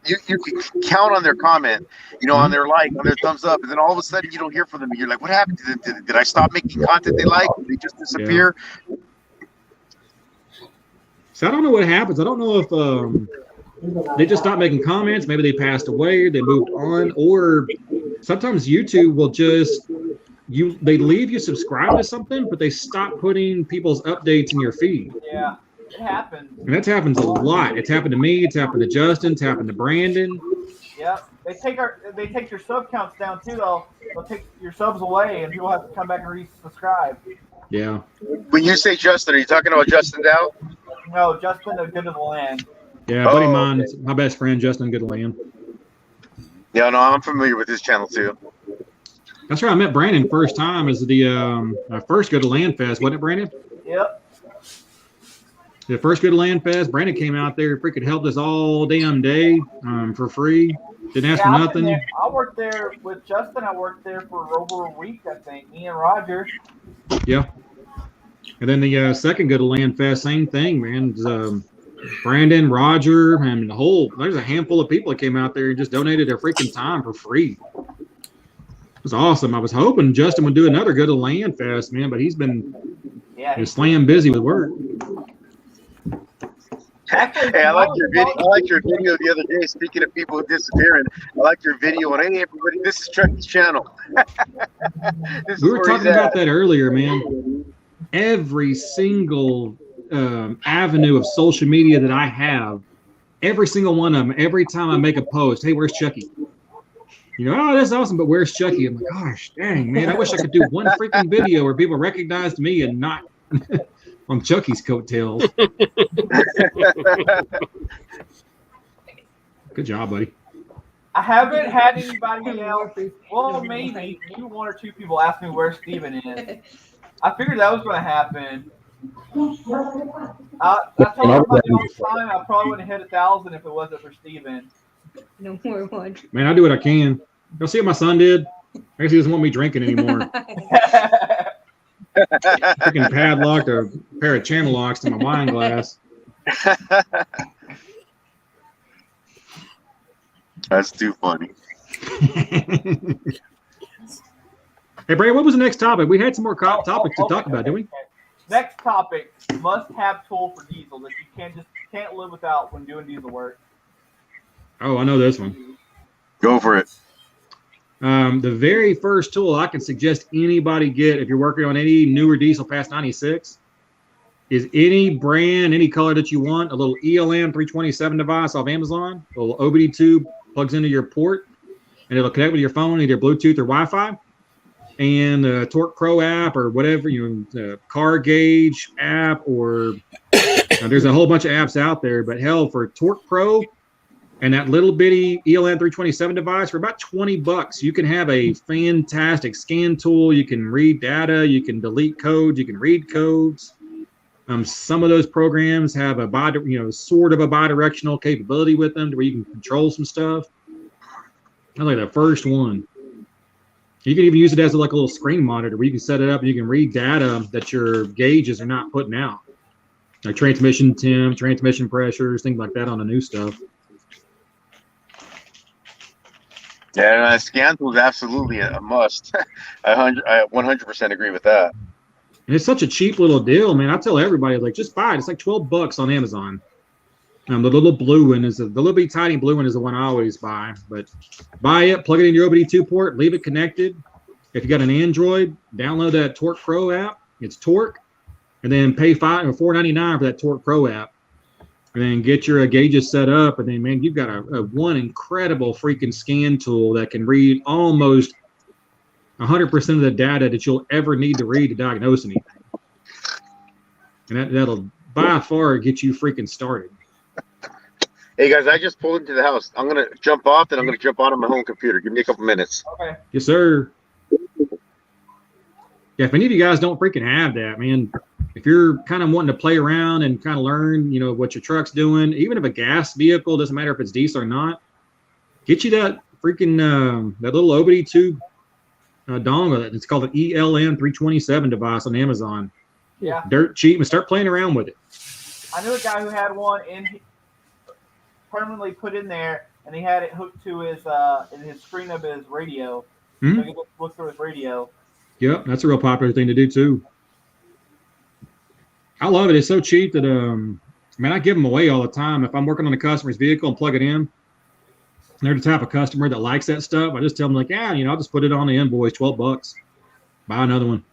you can count on their comment, on their like, on their thumbs up, and then all of a sudden you don't hear from them. And you're like, what happened to them? Did I stop making content they like? Did they just disappear?
Yeah. So I don't know what happens. I don't know if they just stopped making comments. Maybe they passed away, they moved on, or sometimes YouTube will just they leave you subscribe to something, but they stop putting people's updates in your feed.
Yeah, it happens.
And that happens a lot. It's happened to me. It's happened to Justin. It's happened to Brandon.
Yep. They take your sub counts down too, though. They'll take your subs away, and people have to come back and resubscribe.
Yeah.
When you say Justin, are you talking about Justin Dow?
No, Justin, the good of the land.
Yeah, buddy of
Oh,
mine,
okay.
my best friend, Justin Goodland.
Yeah, no, I'm familiar with his channel too.
That's where I met Brandon first time as the first Go to Land Fest, wasn't it, Brandon?
Yep.
The first Go to Land Fest, Brandon came out there, freaking helped us all damn day for free. Didn't ask for
I've been
nothing.
there. I worked there with Justin. I worked there for over a week, I think. Me and Roger.
Yeah. And then the second Go to Land Fest, same thing, man. It was, Brandon, Roger, and there's a handful of people that came out there and just donated their freaking time for free. It was awesome. I was hoping Justin would do another Go to Land Fest, man, but he's been just slam busy with work.
Actually,
Hey, I like your video. I like your video the other day. Speaking of people disappearing, I like your video on. Hey, everybody, this is Chucky's channel. This
We
is
were
where
talking
he's
about
at.
that earlier, man. Every single avenue of social media that I have, every single one of them, every time I make a post, hey, where's Chucky? Oh, that's awesome, but where's Chucky? I'm like, gosh, dang, man, I wish I could do one freaking video where people recognized me and not on Chucky's coattails. Good job, buddy.
I haven't had anybody else. Well, maybe one or two people ask me where Steven is. I figured that was going to happen. I told everybody all the time I probably wouldn't have hit 1,000 if it wasn't for Steven.
No more one.
Man, I do what I can. You'll see what my son did. I guess he doesn't want me drinking anymore. Freaking padlocked a pair of channel locks to my wine glass.
That's too funny.
Hey, Brad, what was the next topic? We had some more topics to talk about, didn't we?
Next topic: must-have tool for diesel that you can't live without when doing diesel work.
Oh, I know this one.
Go for it.
The very first tool I can suggest anybody get if you're working on any newer diesel past 96 is any brand, any color that you want, a little ELM 327 device off Amazon, a little OBD tube plugs into your port, and it'll connect with your phone, either Bluetooth or Wi-Fi, and a Torque Pro app or whatever, car gauge app, or there's a whole bunch of apps out there, but hell, for Torque Pro and that little bitty ELM 327 device, for about $20, you can have a fantastic scan tool. You can read data, you can delete codes, you can read codes. Some of those programs have a sort of a bidirectional capability with them to where you can control some stuff. I like the first one. You can even use it as like a little screen monitor where you can set it up and you can read data that your gauges are not putting out, like transmission temp, transmission pressures, things like that on the new stuff.
Yeah, scan tool is absolutely a must. I 100% agree with that.
And it's such a cheap little deal, man. I tell everybody, like, just buy it. It's like $12 on Amazon. The little blue one the little bitty tiny blue one is the one I always buy. But buy it, plug it in your OBD2 port, leave it connected. If you got an Android, download that Torque Pro app. It's Torque, and then pay $4.99 for that Torque Pro app, and then get your gauges set up. And then, man, you've got a one incredible freaking scan tool that can read almost 100% of the data that you'll ever need to read to diagnose anything. And that'll by far get you freaking started.
Hey, guys, I just pulled into the house. I'm going to jump off, then I'm going to jump on my home computer. Give me a couple minutes.
Okay.
Yes, sir. Yeah, if any of you guys don't freaking have that, man, if you're kind of wanting to play around and kind of learn, what your truck's doing, even if a gas vehicle, doesn't matter if it's diesel or not, get you that freaking, that little OBD tube dongle. It's called an ELM 327 device on Amazon.
Yeah.
Dirt cheap, and start playing around with it.
I knew a guy who had one permanently put in there, and he had it hooked to his in his screen of his radio.
Mm-hmm.
So he could look through his radio.
Yep, that's a real popular thing to do too. I love it. It's so cheap that I give them away all the time. If I'm working on a customer's vehicle and plug it in, and they're the type of customer that likes that stuff, I just tell them like, I'll just put it on the invoice, $12. Buy another one.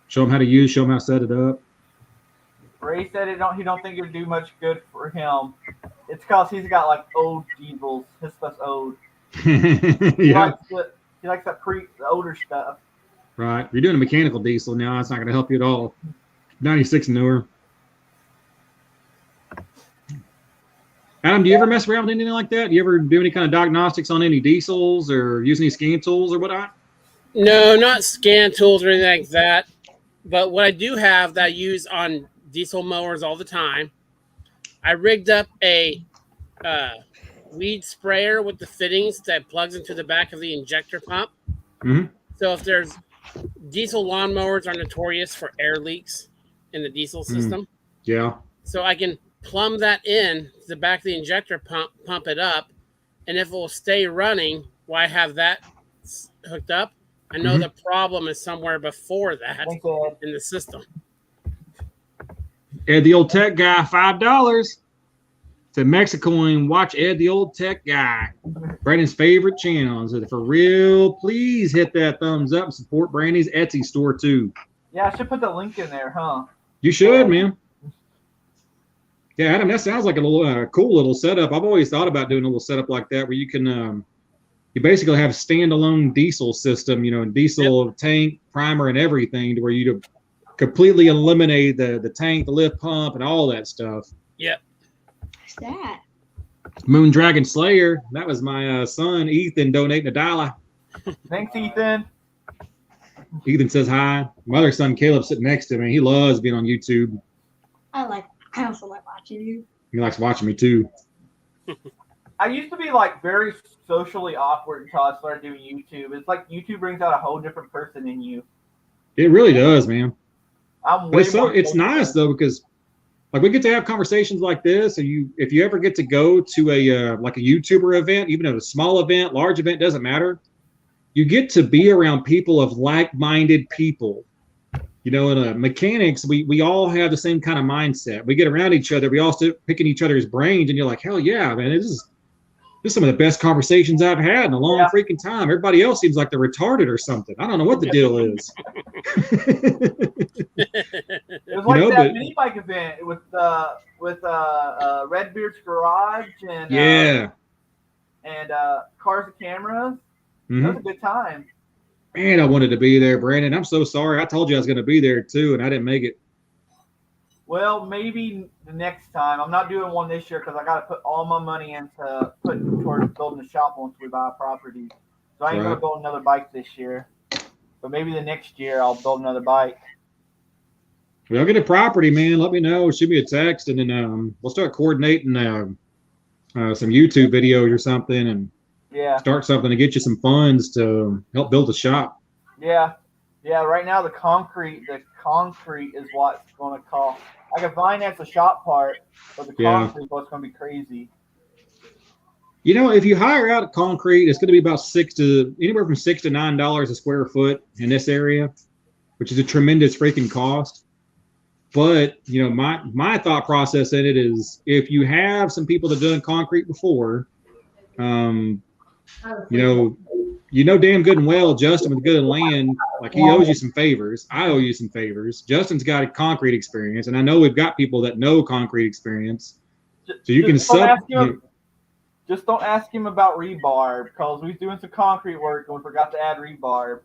Show them how to use, show them how to set it up.
Ray said he don't think it would do much good for him. It's because he's got like old diesels. His stuff's old. He likes the older stuff.
Right. If you're doing a mechanical diesel now, it's not going to help you at all. 96 and newer. Adam, do you ever mess around with anything like that? Do you ever do any kind of diagnostics on any diesels or use any scan tools or whatnot?
No, not scan tools or anything like that. But what I do have that I use on diesel mowers all the time, I rigged up a weed sprayer with the fittings that plugs into the back of the injector pump.
Mm-hmm.
So if there's diesel lawnmowers are notorious for air leaks in the diesel system.
Yeah.
So I can plumb that in to the back of the injector pump it up, and if it will stay running while I have that hooked up, I know the problem is somewhere before that in the system.
Ed the Old Tech Guy, $5. To Mexico and watch Ed the Old Tech Guy, Brandon's favorite channel. So for real, please hit that thumbs up and support Brandy's Etsy store too.
Yeah, I should put the link in there, huh?
You should, man. Yeah, Adam, that sounds like a little cool little setup. I've always thought about doing a little setup like that where you can you basically have a standalone diesel system, diesel tank, primer, and everything, to where you completely eliminate the tank, the lift pump, and all that stuff.
Yep.
What's that?
Moon Dragon Slayer. That was my son Ethan donating $1.
Thanks, Ethan.
Ethan says hi. My other son Caleb sitting next to me. He loves being on YouTube.
I also like watching you.
He likes watching me too.
I used to be like very socially awkward until I started doing YouTube. It's like YouTube brings out a whole different person in you.
It really does, man.
I'm
But
way
it's
more
nice though, because like we get to have conversations like this. And if you ever get to go to a like a YouTuber event, even at a small event, large event, doesn't matter. You get to be around people of like-minded people. You know, in mechanics, we all have the same kind of mindset. We get around each other. We all start picking each other's brains, and you're like, hell yeah, man, this is some of the best conversations I've had in a long freaking time. Everybody else seems like they're retarded or something. I don't know what the deal is.
It was like that mini bike event with Redbeard's Garage and Cars and Cameras.
Mm-hmm.
That was a good time.
Man, I wanted to be there, Brandon. I'm so sorry. I told you I was going to be there too, and I didn't make it.
Well, maybe the next time. I'm not doing one this year because I got to put all my money into putting towards building a shop once we buy a property. So I ain't going to build another bike this year. But maybe the next year I'll build another bike.
Well, get a property, man. Let me know. Shoot me a text, and then we'll start coordinating some YouTube videos or something, and start something to get you some funds to help build a shop.
Yeah. Right now the concrete is what's going to cost. I can finance the shop part, but the concrete is what's going to be crazy.
You know, if you hire out a concrete, it's going to be about anywhere from $6 to $9 a square foot in this area, which is a tremendous freaking cost. But you know, my thought process in it is, if you have some people that have done concrete before, you know damn good and well Justin with Good and Land, like he owes you some favors. I owe you some favors. Justin's got a concrete experience, and I know we've got people that know concrete experience. So you can
just don't ask him about rebarb, because we was doing some concrete work and we forgot to add rebarb.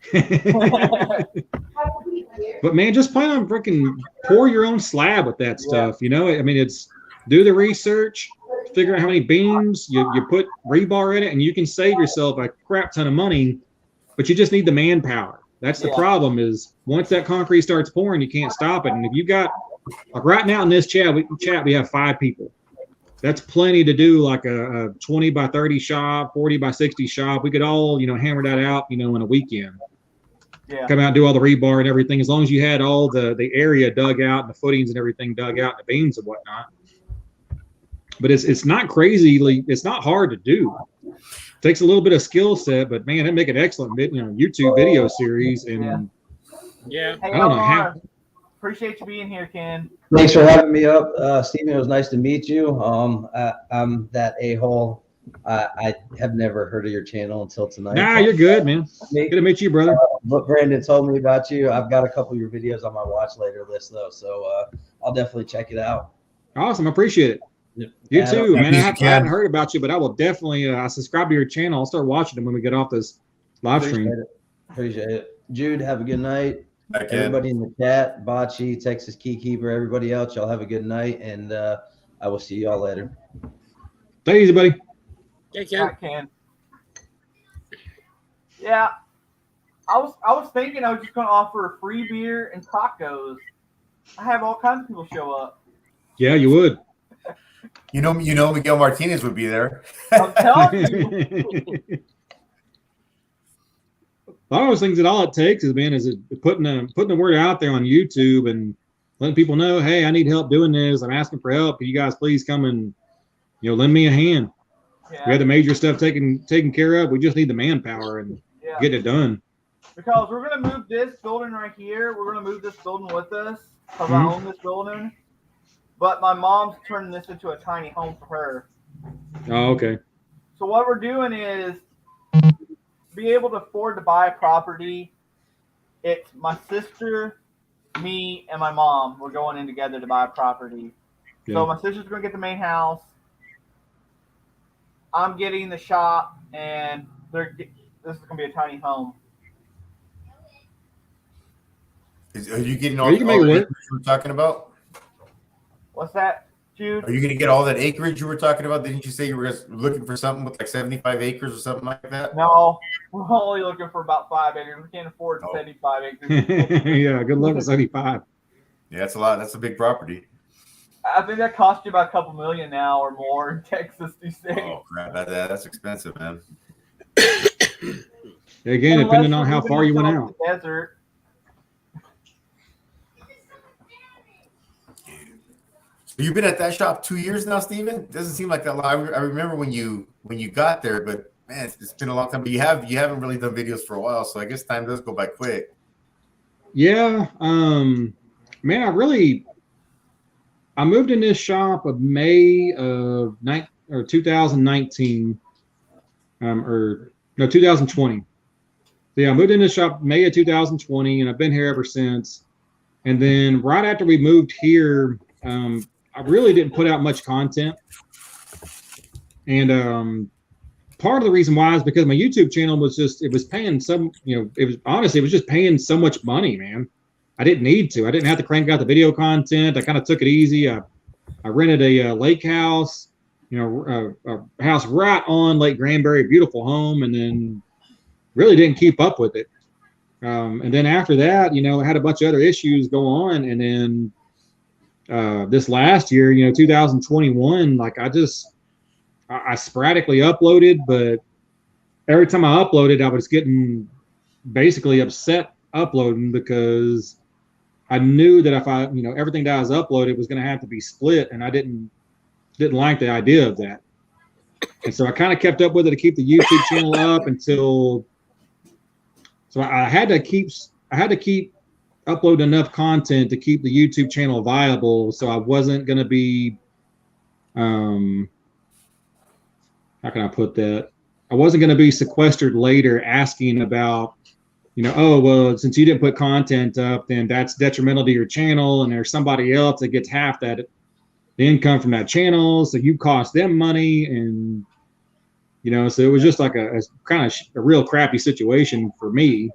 But man, just plan on freaking pour your own slab with that stuff. You know, I mean, it's do the research, figure out how many beams you put rebar in it, and you can save yourself a crap ton of money, but you just need the manpower. That's the problem, is once that concrete starts pouring, you can't stop it. And if you got, like right now in this chat, we have 5 people. That's plenty to do like a 20 by 30 shop, 40 by 60 shop. We could all, hammer that out, in a weekend. Yeah. Come out and do all the rebar and everything, as long as you had all the area dug out and the footings and everything dug out, and the beams and whatnot. But it's not crazy. It's not hard to do. It takes a little bit of skill set, but man, it'd make an excellent YouTube video series. And
hey,
I don't know how.
Appreciate you being here, Ken.
Thanks for having me up, Stephen. It was nice to meet you. I'm that a-hole. I have never heard of your channel until tonight.
Nah, you're good, man. Good to meet you, brother.
What Brandon told me about you, I've got a couple of your videos on my watch later list, though, so I'll definitely check it out.
Awesome. I appreciate it. You too, man. I haven't heard about you, but I will definitely I subscribe to your channel. I'll start watching them when we get off this live stream.
Appreciate it. Jude, have a good night. Everybody in the chat, Bocce, Texas Keykeeper, everybody else, y'all have a good night, and I will see y'all later.
Take it easy, buddy.
Yeah, Ken.
Yeah, I was thinking I was just going to offer free beer and tacos. I have all kinds of people show up.
Yeah, you would.
You know, Miguel Martinez would be there.
I'm telling you.
A lot of those things, all it takes is putting the word out there on YouTube and letting people know, hey, I need help doing this. I'm asking for help. Can you guys please come and lend me a hand? Yeah. We have the major stuff taken care of. We just need the manpower and get it done.
Because we're gonna move this building right here. We're gonna move this building with us because I own this building. But my mom's turning this into a tiny home for her.
Oh, okay.
So what we're doing is be able to afford to buy a property. It's my sister, me, and my mom. We're going in together to buy a property. Yeah. So my sister's going to get the main house. I'm getting the shop, and this is going to be a tiny home.
Are you getting all the acreage you were talking about?
What's that, Jude?
Are you going to get all that acreage you were talking about? Didn't you say you were looking for something with like 75 acres or something like that?
No, we're only looking for about 5 acres. We can't afford 75 acres.
Yeah, good luck with 75.
Yeah, that's a lot. That's a big property.
I think that cost you about a couple million now or more in Texas these days.
Oh, crap. That's expensive, man.
Again, depending on how far you went out.
Desert.
You've been at that shop 2 years now, Steven? Doesn't seem like that long. I remember when you got there, but man, it's been a long time. But you haven't really done videos for a while, so I guess time does go by quick.
Yeah, man, I moved in this shop of May of 2019, or no, 2020. So yeah, I moved in this shop May of 2020, and I've been here ever since. And then right after we moved here, I really didn't put out much content. And part of the reason why is because my YouTube channel was paying some, it was just paying so much money, man. I didn't need to. I didn't have to crank out the video content. I kind of took it easy. I rented a lake house, a house right on Lake Granbury, a beautiful home, and then really didn't keep up with it. And then after that, I had a bunch of other issues go on. And then this last year, 2021, like I sporadically uploaded, but every time I uploaded, I was getting basically upset uploading because I knew that if I, everything that I was uploaded was going to have to be split, and I didn't like the idea of that. And so I kind of kept up with it to keep the YouTube channel up until. So I had to keep uploading enough content to keep the YouTube channel viable. So I wasn't going to be, how can I put that? I wasn't going to be sequestered later asking about, oh, well, since you didn't put content up, then that's detrimental to your channel. And there's somebody else that gets half the income from that channel. So you cost them money. And, so it was just like a kind of a real crappy situation for me.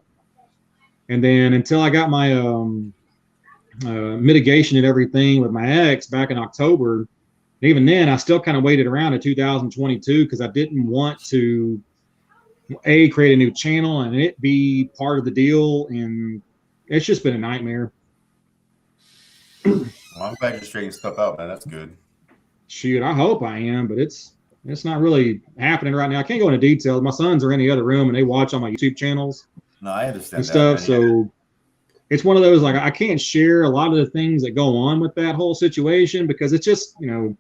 And then until I got my mitigation and everything with my ex back in October, and even then I still kind of waited around in 2022 because I didn't want to create a new channel and it be part of the deal. And it's just been a nightmare.
Well, I'm glad you're straightening stuff out, man. That's good.
Shoot, I hope I am, but it's not really happening right now. I can't go into details. My sons are in the other room and they watch all my YouTube channels.
No, I understand
and stuff.
Man.
So it's one of those, like, I can't share a lot of the things that go on with that whole situation because it's just, I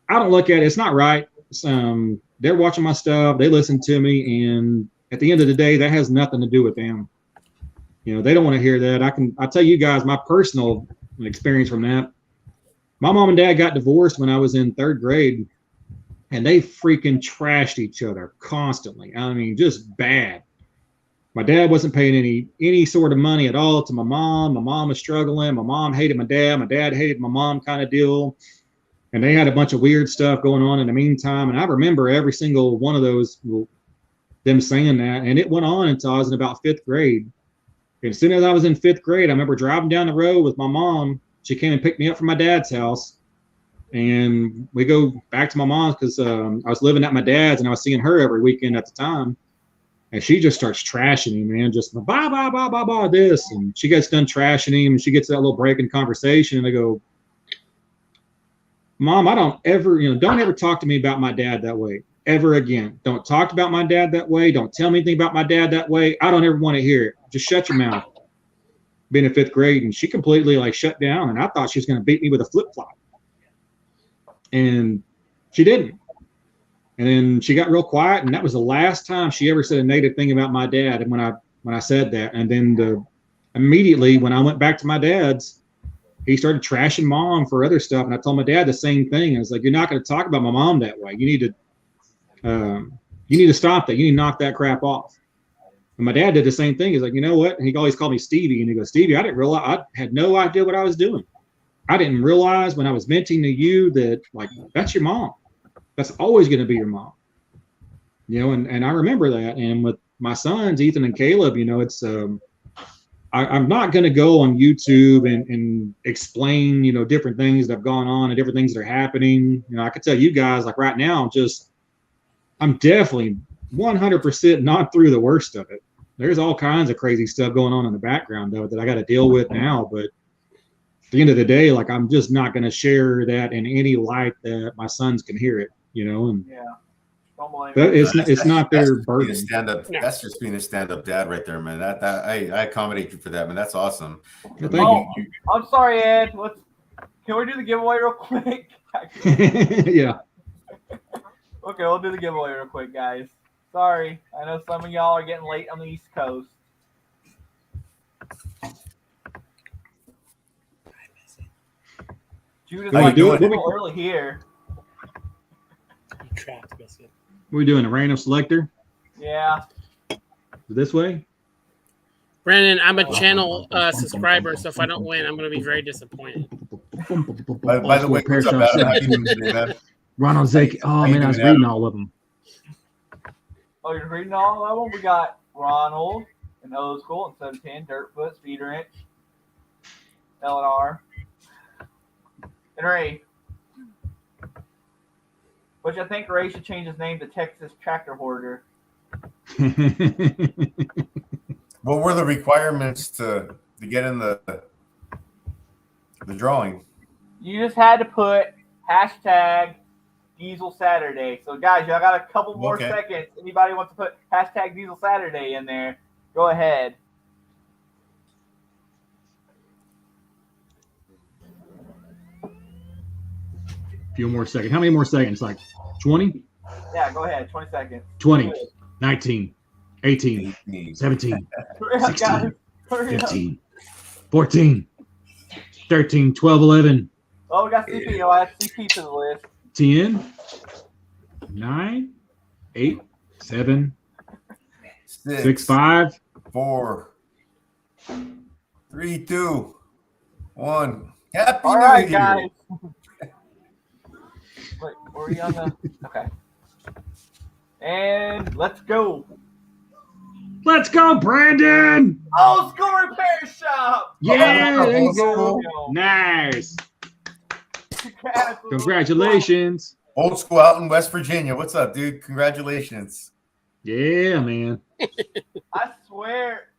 don't look at it. It's not right. They're watching my stuff. They listen to me. And at the end of the day, that has nothing to do with them. They don't want to hear that. I'll tell you guys my personal experience from that. My mom and dad got divorced when I was in 3rd grade. And they freaking trashed each other constantly. I mean, just bad. My dad wasn't paying any sort of money at all to my mom. My mom was struggling. My mom hated my dad. My dad hated my mom, kind of deal. And they had a bunch of weird stuff going on in the meantime. And I remember every single one of those, them saying that. And it went on until I was in about 5th grade. And as soon as I was in 5th grade, I remember driving down the road with my mom. She came and picked me up from my dad's house. And we go back to my mom's because I was living at my dad's and I was seeing her every weekend at the time. And she just starts trashing him, man, just blah, this. And she gets done trashing him and she gets that little break in conversation. And I go, Mom, I don't ever talk to me about my dad that way ever again. Don't talk about my dad that way. Don't tell me anything about my dad that way. I don't ever want to hear it. Just shut your mouth. Being in 5th grade. And she completely shut down. And I thought she was going to beat me with a flip-flop. And she didn't. And then she got real quiet, and that was the last time she ever said a negative thing about my dad. And when I said that, and then immediately when I went back to my dad's, he started trashing Mom for other stuff. And I told my dad the same thing. I was like, "You're not going to talk about my mom that way. You need to stop that. You need to knock that crap off." And my dad did the same thing. He's like, "You know what?" And he always called me Stevie. And he goes, "Stevie, I had no idea what I was doing. I didn't realize when I was venting to you that that's your mom. That's always going to be your mom." And I remember that. And with my sons, Ethan and Caleb, it's I'm not going to go on YouTube and explain, different things that have gone on and different things that are happening. I could tell you guys right now, I'm definitely 100% not through the worst of it. There's all kinds of crazy stuff going on in the background though that I got to deal with now. But at the end of the day, I'm just not going to share that in any light that my sons can hear it, and
yeah, don't blame
it's
not their burden.
That's just being a stand-up dad right there, man. That I accommodate you for that, man. That's awesome.
Well, thank you.
I'm sorry, Ed. Can we do the giveaway real quick?
Yeah.
Okay, we'll do the giveaway real quick, guys. Sorry, I know some of y'all are getting late on the East Coast. Judith,
How you
like,
doing?
it's a little early here.
Trapped biscuit.
What are we doing? A random selector?
Yeah.
This way?
Brandon, I'm a channel subscriber, so if I don't win, I'm going to be very disappointed.
By the way, what's up, Adam? How you doing today, man?
Ronald Zake. Oh, man, I was reading all of them.
Oh, you're reading all of them? We got Ronald and Old School and 710, Dirtfoot, Speed Wrench, L&R, and Ray. Which I think Ray should change his name to Texas Tractor Hoarder.
What were the requirements to get in the drawing?
You just had to put hashtag Diesel Saturday. So, guys, y'all got a couple more seconds. Anybody wants to put hashtag Diesel Saturday in there, go ahead.
A few more seconds. How many more seconds? Like 20?
Yeah, go ahead. 20 seconds.
20, 19, 18, 17,
Hurry up,
16,
guys. Hurry up.
15, 14, 13, 12, 11,
Oh, we got CP. I'll add CP to the list.
10, 9, 8, 7, 6, 5,
4, 3, 2, 1. Happy
All
New
right,
Year.
guys. Wait, were we on the? Okay. And let's go.
Let's go, Brandon!
Old School Repair Shop.
Yeah, there you
go.
go. Nice.
Congrats.
Congratulations.
Old School out in West Virginia. What's up, dude? Congratulations.
Yeah, man.
I swear.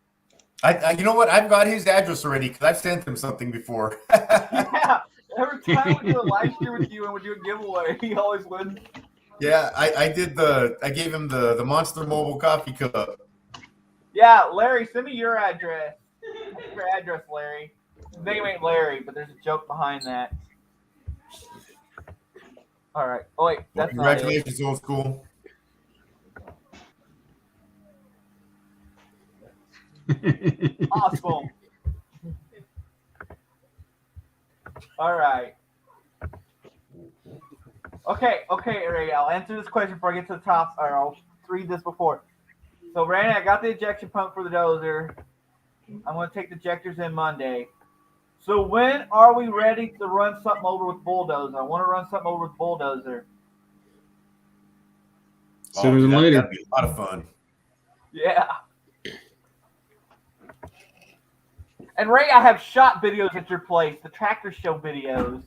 I you know what? I've got his address already because I've sent him something before.
Yeah. Every time we do a live stream with you and we do a giveaway, he always wins.
Yeah, I gave him the Monster Mobile Coffee Cup.
Yeah, Larry, send me your address. What's your address, Larry? His name ain't Larry, but there's a joke behind that. All right. Oh wait, that's
Congratulations, Old School.
Awesome. All right. Okay, Ray. I'll answer this question before I get to the top, or I'll read this before. So, Randy, I got the ejection pump for the dozer. I'm going to take the ejectors in Monday. So, when are we ready to run something over with bulldozer? I want to run something over with bulldozer.
Sooner than later.
That'd be a lot of fun.
Yeah. And Ray, I have shot videos at your place, the tractor show videos.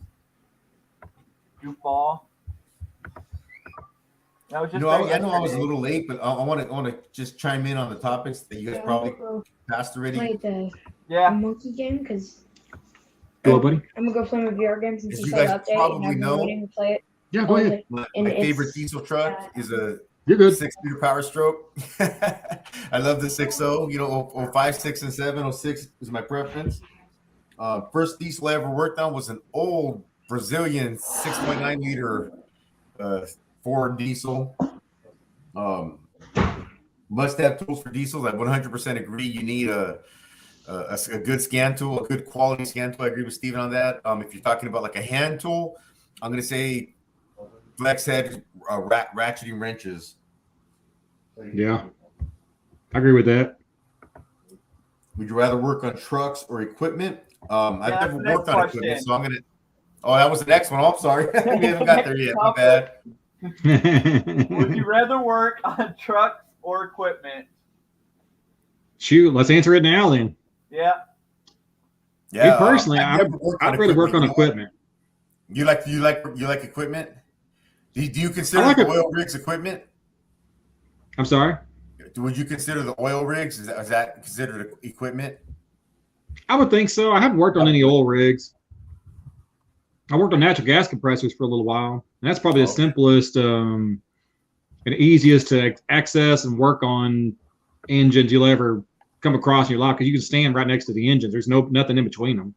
Goofball. That was just
I know I was a little late, but I want to just chime in on the topics that you guys probably passed already.
Play the monkey game because
Go, buddy.
I'm gonna go play my VR game since
As
you
you
said
guys
update
probably
and
know,
I'm waiting to play it.
Yeah, go ahead.
My
And
favorite
it's,
diesel truck is a
You're good.
6-liter Power Stroke. I love the 6.0. You know, 05, 6, and 7. 06 is my preference. First diesel I ever worked on was an old Brazilian 6.9 liter Ford diesel. Must have tools for diesels. I 100% agree. You need a good scan tool, a good quality scan tool. I agree with Steven on that. If you're talking about like a hand tool, I'm going to say flex head ratcheting wrenches.
Yeah, I agree with that.
Would you rather work on trucks or equipment? I've never worked on equipment, so I'm going to. Oh, that was the next one. Oh, I'm sorry. We haven't got there yet. My bad.
Would you rather work on trucks or equipment?
Shoot, let's answer it now then.
Yeah.
Me personally, I'd rather work on equipment.
You like equipment? Do you consider oil rigs equipment?
I'm sorry?
Would you consider the oil rigs? Is that considered equipment?
I would think so. I haven't worked on any oil rigs. I worked on natural gas compressors for a little while. And that's probably the simplest and easiest to access and work on engines you'll ever come across in your life because you can stand right next to the engines. There's nothing in between them.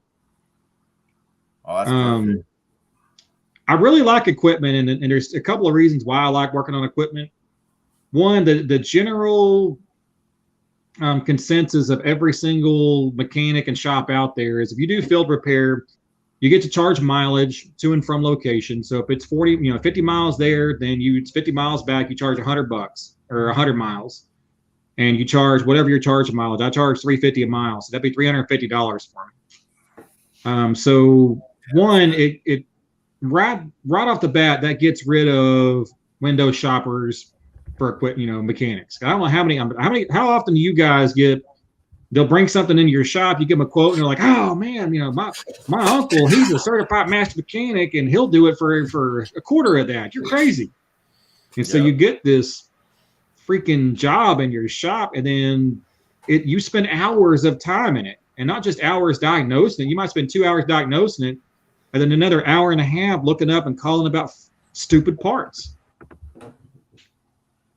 Oh, that's perfect.
I really like equipment, and there's a couple of reasons why I like working on equipment. One, the general consensus of every single mechanic and shop out there is if you do field repair, you get to charge mileage to and from location. So if it's 50 miles there, then it's 50 miles back, you charge $100 or 100 miles. And you charge whatever your charge mileage. I charge $350 a mile, so that'd be $350 for me. So one, it right off the bat, that gets rid of window shoppers for equipment, mechanics. I don't know how often do you guys they'll bring something into your shop, you give them a quote, and they're like, oh man, my uncle, he's a certified master mechanic, and he'll do it for a quarter of that. You're crazy. And so you get this freaking job in your shop, and then you spend hours of time in it, and not just hours diagnosing it. You might spend 2 hours diagnosing it, and then another hour and a half looking up and calling about stupid parts.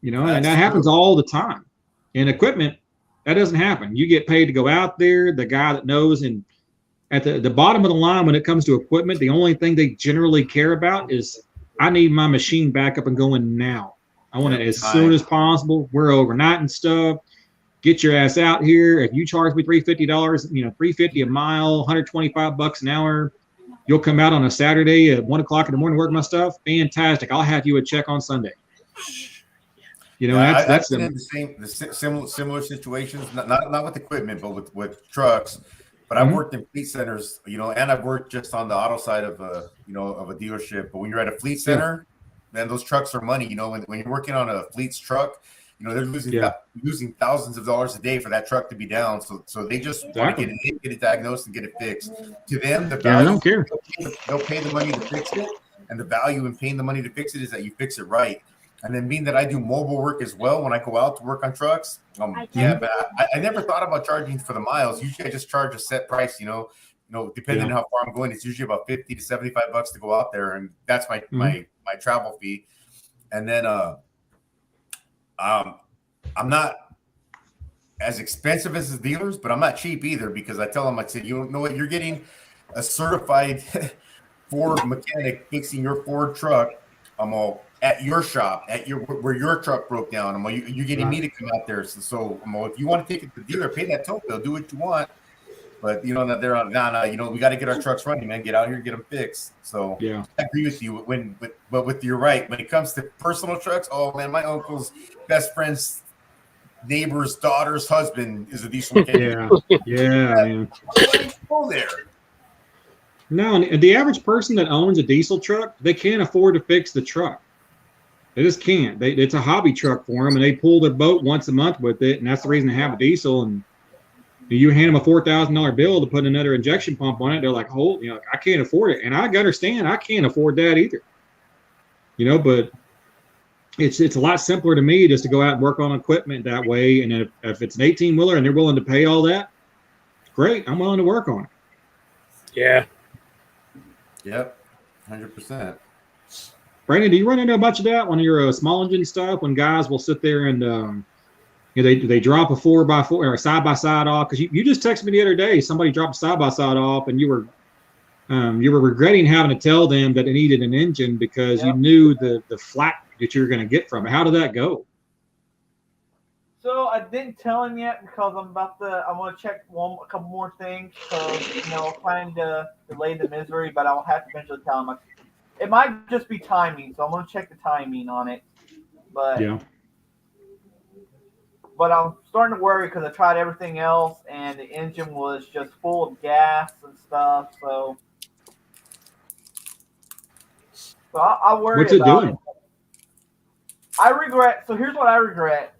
And that happens all the time. In equipment, that doesn't happen. You get paid to go out there, the guy that knows, and at the bottom of the line when it comes to equipment, the only thing they generally care about is, I need my machine back up and going now. I want it as soon as possible. We're overnight and stuff. Get your ass out here. If you charge me $350, $350 a mile, $125 an hour, you'll come out on a Saturday at 1 o'clock in the morning, work my stuff. Fantastic. I'll have you a check on Sunday. That's
in the similar situations, not with equipment, but with trucks. But I've worked in fleet centers, and I've worked just on the auto side of a dealership. But when you're at a fleet center, man, those trucks are money. When you're working on a fleet's truck, they're losing thousands of dollars a day for that truck to be down. So they just want to get it diagnosed and get it fixed. To them, the value,
I don't care.
They'll pay the money to fix it, and the value in paying the money to fix it is that you fix it right. And then being that I do mobile work as well when I go out to work on trucks, but I never thought about charging for the miles. Usually I just charge a set price, depending on how far I'm going. It's usually about $50 to $75 to go out there, and that's my travel fee. And then I'm not as expensive as the dealers, but I'm not cheap either, because I tell them, I said, you know what, you're getting a certified Ford mechanic fixing your Ford truck. I'm all at your shop, where your truck broke down. You're getting me to come out there. So if you want to take it to the dealer, pay that toll bill, do what you want. But that they're on, we got to get our trucks running, man. Get out here, get them fixed. So I agree with you. But you're right. When it comes to personal trucks, oh man, my uncle's best friend's neighbor's daughter's husband is a diesel mechanic.
Man.
Go there.
No, and the average person that owns a diesel truck, they can't afford to fix the truck. They just can't. It's a hobby truck for them, and they pull their boat once a month with it, and that's the reason they have a diesel. And you hand them a $4,000 bill to put another injection pump on it, they're like, I can't afford it. And I understand, I can't afford that either. But it's a lot simpler to me just to go out and work on equipment that way. And if it's an 18-wheeler and they're willing to pay all that, great, I'm willing to work on it.
Yeah.
Yep, 100%.
Brandon, do you run into a bunch of that when you're small engine stuff, when guys will sit there and they drop a 4x4 or a side-by-side off? Because you just texted me the other day, somebody dropped a side-by-side off, and you were regretting having to tell them that they needed an engine because you knew the flack that you were going to get from it. How did that go?
So I didn't tell him yet because I want to check a couple more things. So planning to delay the misery, but I'll have to eventually tell him. It might just be timing, so I'm going to check the timing on it. But I'm starting to worry because I tried everything else, and the engine was just full of gas and stuff. So I worry.
What's it doing?
It. I regret. So here's what I regret.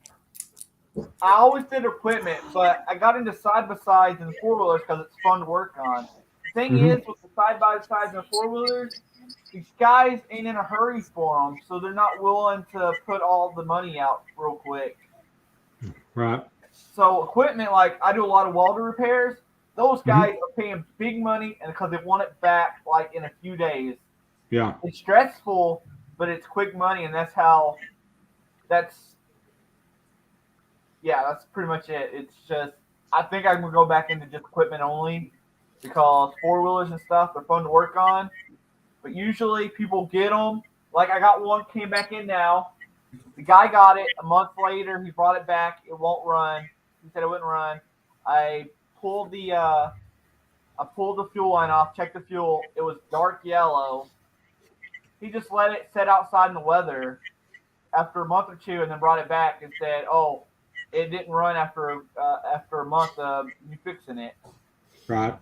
I always did equipment, but I got into side-by-sides and four-wheelers because it's fun to work on. The thing is, with the side-by-sides and four-wheelers, these guys ain't in a hurry for them, so they're not willing to put all the money out real quick.
Right.
So equipment, like I do a lot of welder repairs, those guys are paying big money and because they want it back like in a few days.
Yeah.
It's stressful, but it's quick money, and that's pretty much it. It's just, I think I'm going to go back into just equipment only because 4-wheelers and stuff, they're fun to work on. But usually people get them. Like I got one, came back in now. The guy got it a month later. He brought it back. It won't run. He said it wouldn't run. I pulled the fuel line off, checked the fuel. It was dark yellow. He just let it sit outside in the weather after a month or two, and then brought it back and said, "Oh, it didn't run after a month of you fixing it."
Right.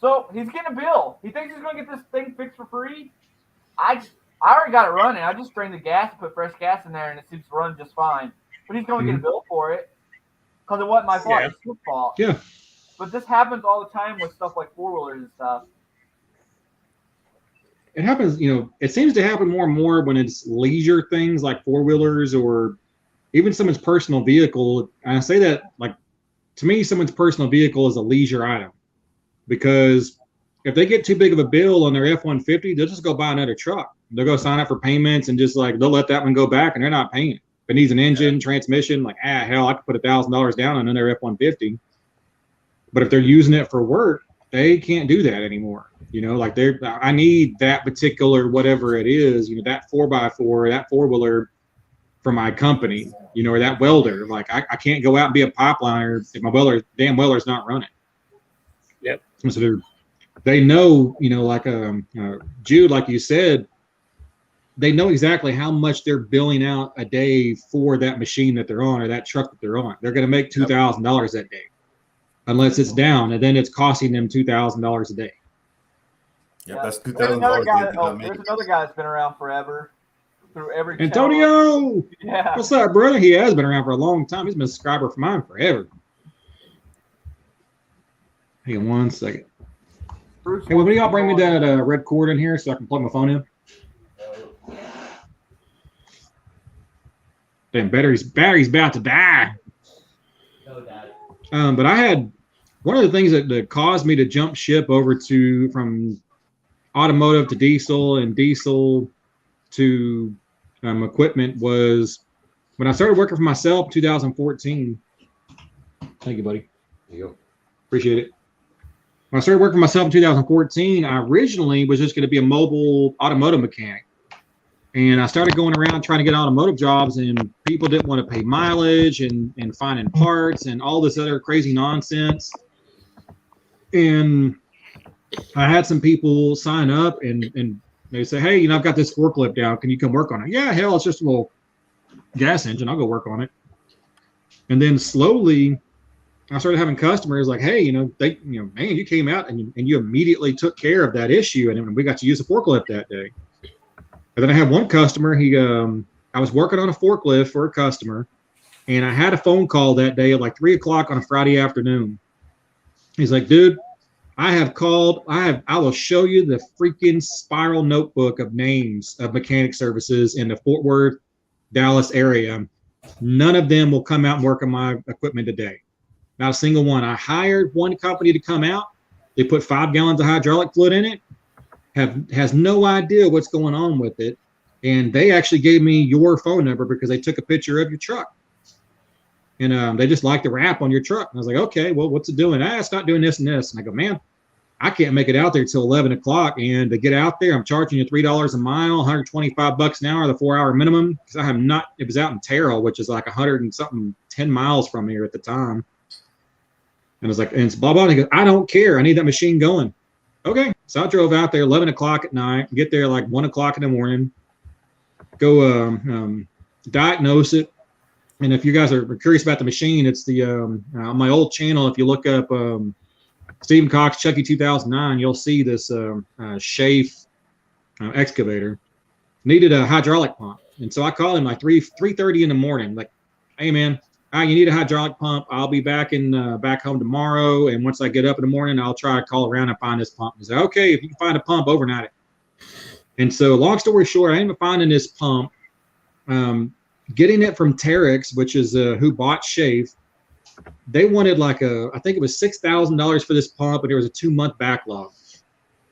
So he's getting a bill. He thinks he's going to get this thing fixed for free. I already got it running. I just drained the gas and put fresh gas in there, and it seems to run just fine. But he's going to get a bill for it because it wasn't my fault.
Yeah.
It's his fault.
Yeah.
But this happens all the time with stuff like 4-wheelers and stuff.
It happens, it seems to happen more and more when it's leisure things like 4-wheelers or even someone's personal vehicle. And I say that, like, to me, someone's personal vehicle is a leisure item, because if they get too big of a bill on their F-150, they'll just go buy another truck. They'll go sign up for payments and just like, they'll let that one go back and they're not paying it. If it needs an engine, transmission, like, hell, I could put $1,000 down on another F-150. But if they're using it for work, they can't do that anymore. Like I need that particular, whatever it is, that 4x4, that 4-wheeler for my company, or that welder. Like I can't go out and be a pipeliner if my damn welder's not running.
Yep.
So they know, like Jude, like you said, they know exactly how much they're billing out a day for that machine that they're on or that truck that they're on. They're going to make $2,000 that day, unless it's down, and then it's costing them $2,000 a day.
Yeah, that's $2,000.
There's another guy that's been around forever, through every
Antonio.
channel. Yeah.
What's up, brother? He has been around for a long time. He's been a subscriber for mine forever. Hang on one second.
Bruce,
Hey, will y'all bring me that red cord in here so I can plug my phone in? Damn, battery's about to die. But I had one of the things that caused me to jump ship over from automotive to diesel and diesel to equipment was when I started working for myself in 2014. Thank you, buddy.
There you go.
Appreciate it. When I started working for myself in 2014, I originally was just going to be a mobile automotive mechanic. And I started going around trying to get automotive jobs, and people didn't want to pay mileage and finding parts and all this other crazy nonsense. And I had some people sign up and they say, hey, I've got this forklift down. Can you come work on it? Yeah, hell, it's just a little gas engine. I'll go work on it. And then slowly I started having customers like, hey, man, you came out and you immediately took care of that issue. And we got to use a forklift that day. And then I had one customer, I was working on a forklift for a customer, and I had a phone call that day at like 3:00 on a Friday afternoon. He's like, dude, I will show you the freaking spiral notebook of names of mechanic services in the Fort Worth, Dallas area. None of them will come out and work on my equipment today. Not a single one. I hired one company to come out. They put 5 gallons of hydraulic fluid in it. Has no idea what's going on with it, and they actually gave me your phone number because they took a picture of your truck, and they just like the wrap on your truck. And I was like, okay, well, what's it doing? It's not doing this and this. And I go, man, I can't make it out there till 11:00, and to get out there, I'm charging you $3 a mile, $125 an hour, the 4-hour minimum, because I have not. It was out in Terrell, which is like 100 and something 10 miles from here at the time. And I was like, and it's blah blah. And he goes, I don't care. I need that machine going. Okay, so I drove out there 11:00 at night, get there like 1:00 in the morning, go diagnose it. And if you guys are curious about the machine, it's the on my old channel. If you look up Stephen Cox Chucky 2009, you'll see this Schaaf excavator needed a hydraulic pump. And so I called him like 3:30 in the morning, like, hey man, you need a hydraulic pump. I'll be back home tomorrow. And once I get up in the morning, I'll try to call around and find this pump. He said, okay, if you can find a pump, overnight it. And so long story short, I ended up finding this pump, getting it from Terex, which is who bought Schaaf. They wanted I think it was $6,000 for this pump, but there was a 2-month backlog.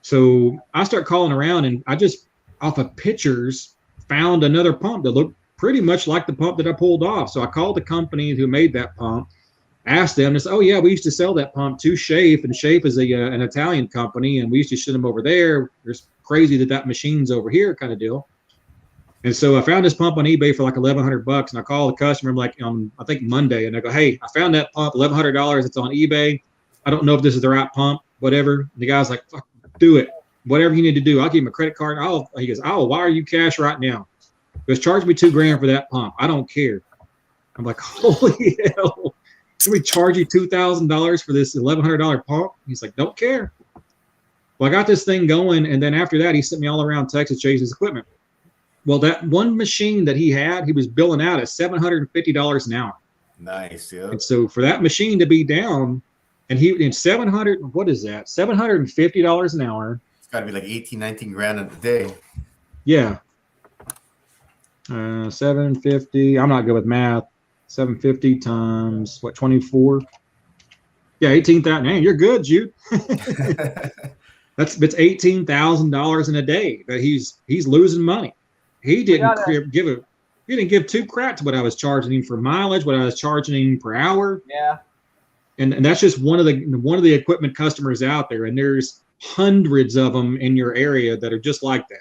So I start calling around, and I just, off of pictures, found another pump that looked pretty much like the pump that I pulled off. So I called the company who made that pump, asked them, and said, "Oh yeah, we used to sell that pump to Shape, and Shape is an Italian company, and we used to ship them over there. It's crazy that machine's over here, kind of deal." And so I found this pump on eBay for like $1,100, and I called the customer like on I think Monday, and I go, "Hey, I found that pump, $1,100. It's on eBay. I don't know if this is the right pump, whatever." And the guy's like, "Fuck, do it. Whatever you need to do. I'll give him a credit card. He goes, "I'll wire you cash right now. He goes, charge me $2,000 for that pump. I don't care." I'm like, "Holy hell. Can we charge you $2,000 for this $1,100 pump?" He's like, "Don't care." Well, I got this thing going, and then after that, he sent me all around Texas chasing his equipment. Well, that one machine that he had, he was billing out at $750 an hour.
Nice, yeah.
And so for that machine to be down, and what is that? $750 an hour.
It's got to be like 18, 19 grand a day.
Yeah. 750. I'm not good with math. 750 times what? 24. Yeah, 18,000. Man, you're good, Jude. It's $18,000 in a day that he's losing money. He didn't give two cracks what I was charging him for mileage, what I was charging him per hour.
Yeah.
And that's just one of the equipment customers out there, and there's hundreds of them in your area that are just like that.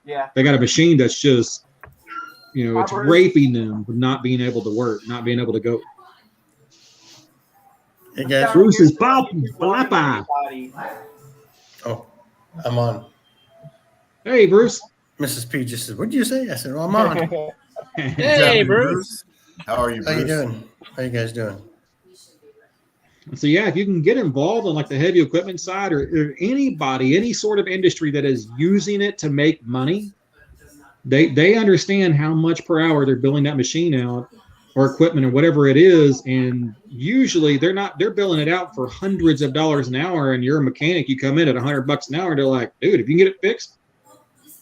Yeah.
They got a machine that's just, it's raping them with not being able to work, not being able to go.
Hey guys,
Bruce is popping.
Oh, I'm on.
Hey, Bruce.
Mrs. P just said, "What did you say?" I said, "Well, I'm on."
Hey, Bruce.
How are you, Bruce?
How you doing? How you guys doing?
So yeah, if you can get involved on like the heavy equipment side, or anybody, any sort of industry that is using it to make money, they understand how much per hour they're billing that machine out, or equipment, or whatever it is, and usually they're billing it out for hundreds of dollars an hour. And you're a mechanic, you come in at $100 an hour, and they're like, "Dude, if you can get it fixed,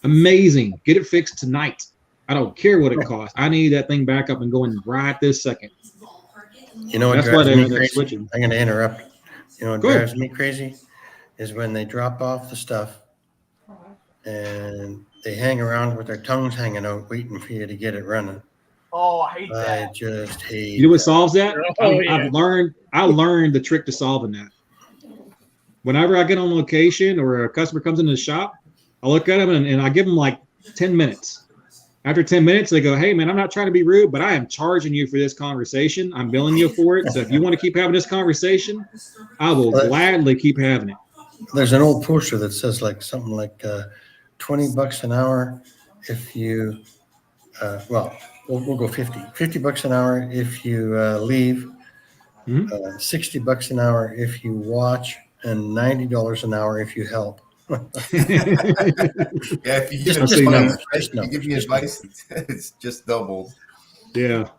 amazing, get it fixed tonight. I don't care what it costs. I need that thing back up and going right this second."
You know what
That's
drives
why
me
they're
crazy?
switching.
I'm going to interrupt. You know what
Go ahead.
drives me crazy is when they drop off the stuff and they hang around with their tongues hanging out, waiting for you to get it running.
Oh, I hate
I
that.
just hate.
You know what solves that?
Oh, yeah.
I learned the trick to solving that. Whenever I get on location or a customer comes into the shop, I look at them and I give them like 10 minutes. After 10 minutes, they go, "Hey man, I'm not trying to be rude, but I am charging you for this conversation. I'm billing you for it. So if you want to keep having this conversation, I will gladly keep having it."
There's an old poster that says like something like $20 an hour if you, we'll go 50. $50 an hour if you leave, $60 an hour if you watch, and $90 an hour if you help.
Yeah, if you give me advice, it's just doubled.
Yeah.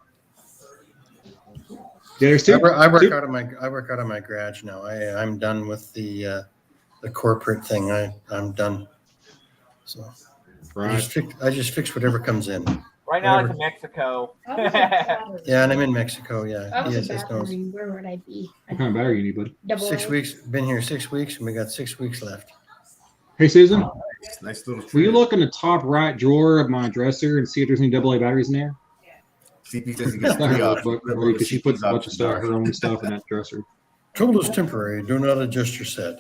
Yeah, there's two.
I work out of my garage now. I'm done with the corporate thing. I'm done. So
Right.
I just fix whatever comes in.
Right now, it's in Mexico.
Yeah, and I'm in Mexico. Yeah,
I was
yes,
in
yes, knows.
Baton Rouge. Where would I be?
What kind of battery you need, buddy?
6 weeks. Been here 6 weeks, and we got 6 weeks left.
Hey, Susan,
Nice little.
will you look in the top right drawer of my dresser and see if there's any AA batteries in there?
CP says he gets
Let her
3
look,
options.
because she puts a bunch of stuff, her own stuff in that dresser.
Tool is temporary. Do not adjust your set.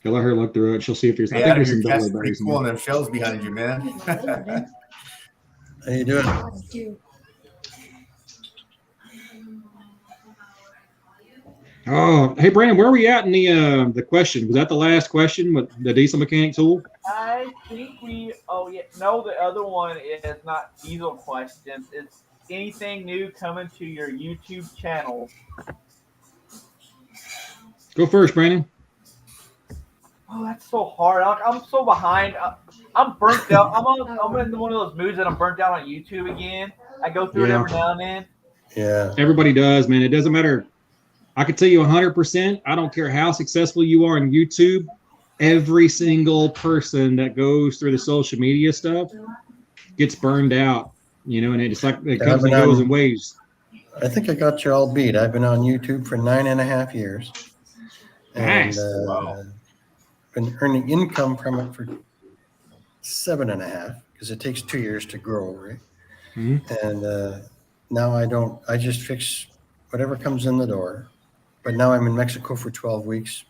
Okay, let her look through it. She'll see if there's. I
Hey,
think
Adam,
there's
your
some
cat's
AA
pretty
batteries in
cool
there.
and them shells behind you, man.
How you doing?
Oh, hey Brandon, where are we at in the question? Was that the last question with the diesel mechanic tool?
I think no, the other one is not diesel questions. It's anything new coming to your YouTube channel.
Go first, Brandon.
Oh, that's so hard. I'm so behind. I'm burnt out. I'm in one of those moods that I'm burnt out on YouTube again. I go through it every now and then.
Yeah.
Everybody does, man. It doesn't matter. I can tell you 100%. I don't care how successful you are on YouTube. Every single person that goes through the social media stuff gets burned out, and it's like it comes and goes in waves.
I think I got you all beat. I've been on YouTube for 9.5 years.
Nice.
And been earning income from it for 7.5, because it takes 2 years to grow, right?
Mm-hmm.
And now I just fix whatever comes in the door. But now I'm in Mexico for 12 weeks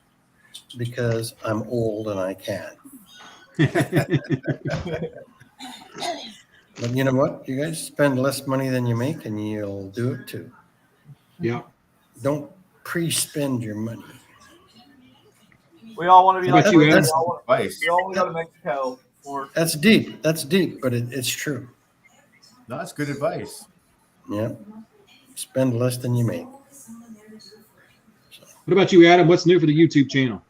because I'm old and I can. But you know what? You guys spend less money than you make and you'll do it too.
Yeah.
Don't pre-spend your money.
We all want to be
How
like
about you,
we
Adam?
all
Advice.
want to go to Mexico. Or
That's deep. That's deep, but it's true.
No, that's good advice.
Yeah. Spend less than you make.
What about you, Adam? What's new for the YouTube channel?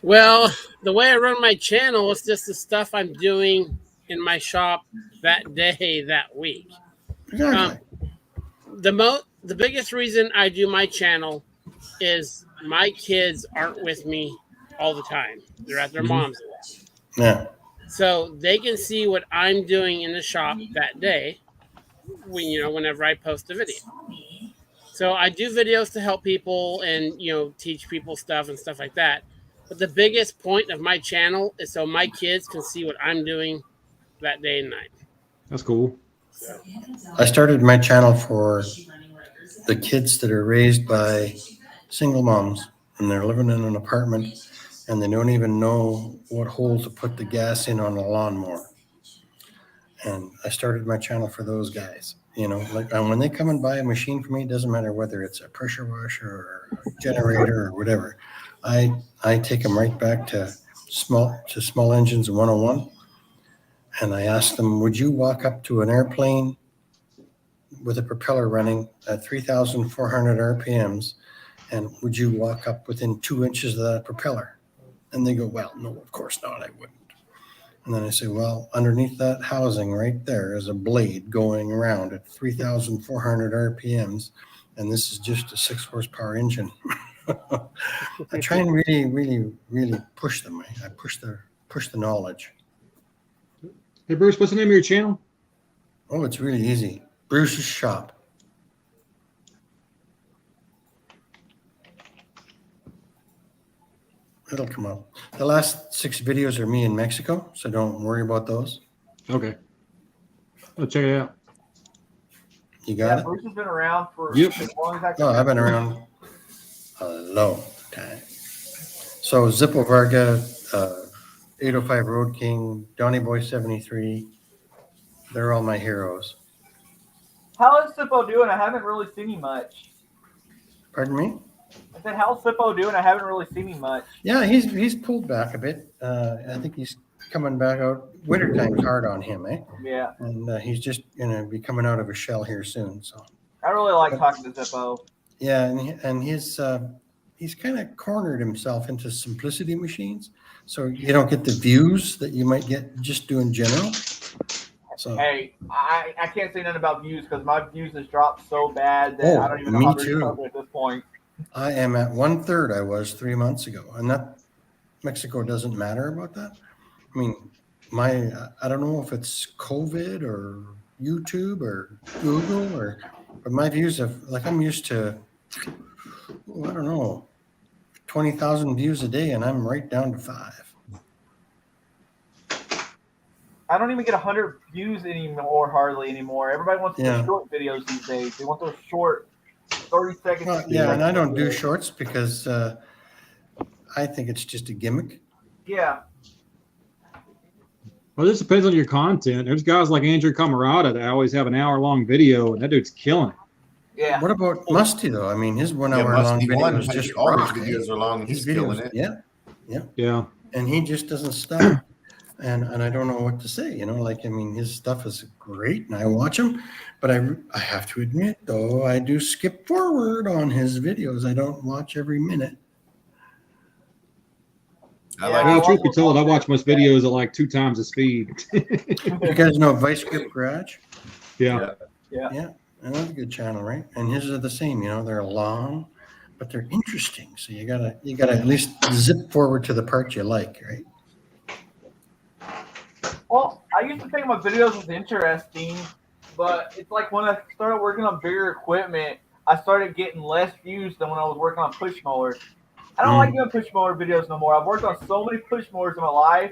Well, the way I run my channel is just the stuff I'm doing in my shop that day, that week.
Exactly.
The biggest reason I do my channel is my kids aren't with me all the time. They're at their mom's a lot.
Yeah.
So they can see what I'm doing in the shop that day whenever I post a video. So I do videos to help people and, teach people stuff and stuff like that. But the biggest point of my channel is so my kids can see what I'm doing that day and night.
That's cool.
I started my channel for the kids that are raised by single moms and they're living in an apartment and they don't even know what hole to put the gas in on a lawnmower. And I started my channel for those guys, and when they come and buy a machine for me, it doesn't matter whether it's a pressure washer or a generator or whatever. I take them right back to Small Engines 101. And I ask them, would you walk up to an airplane with a propeller running at 3,400 RPMs? And would you walk up within 2 inches of that propeller? And they go, well, no, of course not, I wouldn't. And then I say, well, underneath that housing right there is a blade going around at 3,400 RPMs. And this is just a 6 horsepower engine. I try and really, really, really push them. I push the knowledge.
Hey, Bruce, what's the name of your channel?
Oh, it's really easy. Bruce's Shop. It'll come up. The last 6 videos are me in Mexico, so don't worry about those.
Okay. I'll check it out.
You got it?
Bruce has been around for
Yep.
as long as I can.
No, I've been around a long time. So Zippo Varga, 805 Road King, Donny Boy 73, they're all my heroes.
How is Sippo doing? I haven't really seen him much.
Pardon me?
I said, how's Sippo doing? I haven't really seen him much.
Yeah, he's pulled back a bit. I think he's coming back out. Wintertime's hard on him, eh?
Yeah.
And he's just going to be coming out of a shell here soon. So
I really like talking to Zippo.
yeah, and he's kind of cornered himself into simplicity machines, so you don't get the views that you might get just doing general. So
Hey, I can't say nothing about views because my views has dropped so bad that I don't even know
me
how to
too.
recover at this point.
I am at 1/3 I was 3 months ago, and that Mexico doesn't matter about that. I mean, I don't know if it's COVID or YouTube or Google but my views I'm used to, I don't know, 20,000 views a day, and I'm right down to 5.
I don't even get 100 views hardly anymore. Everybody wants to do short videos these days. They want those short 30 seconds.
Well, yeah, and I don't do shorts because I think it's just a gimmick.
Yeah.
Well, this depends on your content. There's guys like Andrew Camarada that always have an hour-long video, and that dude's killing it.
Yeah.
What about Musty though? I mean, his 1 hour long video is just
all
rock.
his videos are long. He's
His
killing
videos,
it.
Yeah.
And he just doesn't stop. And I don't know what to say, his stuff is great and I watch him, but I have to admit though, I do skip forward on his videos. I don't watch every minute.
Well, truth be told, I watch most videos at like 2 times the speed.
You guys know Vice Grip Garage?
Yeah.
Yeah. Another good channel, right? And his are the same, they're long, but they're interesting. So you gotta at least zip forward to the part you like, right?
Well, I used to think my videos was interesting, but it's like when I started working on bigger equipment, I started getting less views than when I was working on push mowers. I don't like doing push mower videos no more. I've worked on so many push mowers in my life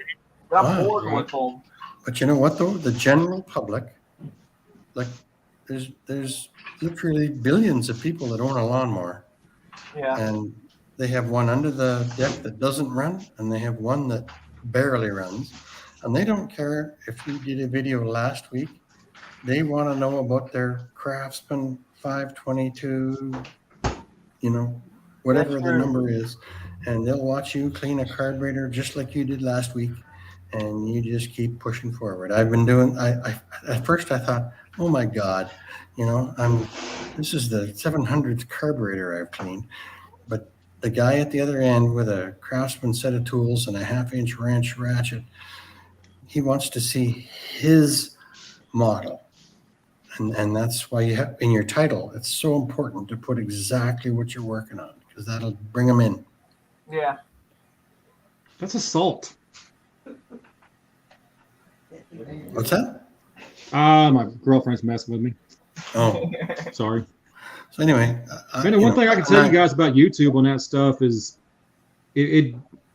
that I'm bored with them.
But you know what though? The general public, there's literally billions of people that own a lawnmower.
Yeah.
And they have one under the deck that doesn't run, and they have one that barely runs. And they don't care if you did a video last week. They want to know about their Craftsman 522, whatever the number is. And they'll watch you clean a carburetor just like you did last week. And you just keep pushing forward. I've been doing, at first I thought, oh my God, this is the 700th carburetor I've cleaned. But the guy at the other end with a Craftsman set of tools and a 1/2-inch wrench ratchet, he wants to see his model. And that's why you have in your title, it's so important to put exactly what you're working on, because that'll bring them in.
Yeah.
That's assault.
What's that?
My girlfriend's messing with me.
Oh,
sorry.
So anyway,
one thing I can tell you guys about YouTube on that stuff is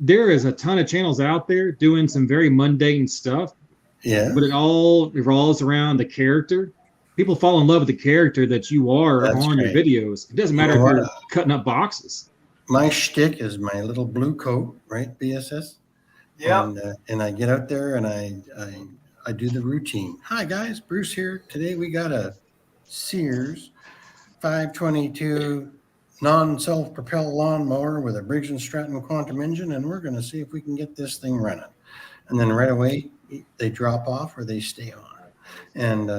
there is a ton of channels out there doing some very mundane stuff.
Yeah.
But it all revolves around the character. People fall in love with the character that you are on your videos. It doesn't matter if you're cutting up boxes.
My shtick is my little blue coat, right? BSS.
Yeah.
And I get out there and I do the routine. Hi guys, Bruce here. Today we got a Sears 522 non-self-propelled lawnmower with a Briggs & Stratton quantum engine, and we're going to see if we can get this thing running. And then right away they drop off or they stay on. And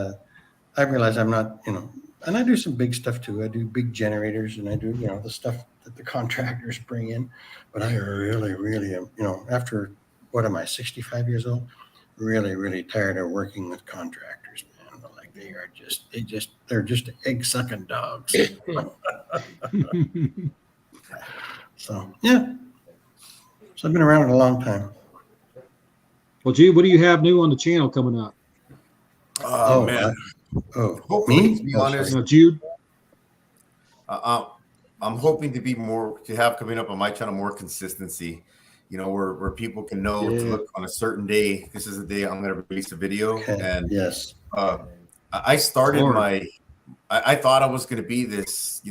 I realize I'm not, and I do some big stuff too. I do big generators and I do, the stuff that the contractors bring in. But I really, really am, after, what am I, 65 years old? Really, really tired of working with contractors, man. Like they're just egg-sucking dogs. So, yeah. So I've been around a long time.
Well, Jude, what do you have new on the channel coming up?
Man.
Me?
To be honest,
Jude.
I'm hoping to have coming up on my channel more consistency. Where people can know to look on a certain day. This is the day I'm going to release a video.
Okay.
And
yes,
I started I thought I was going to be this,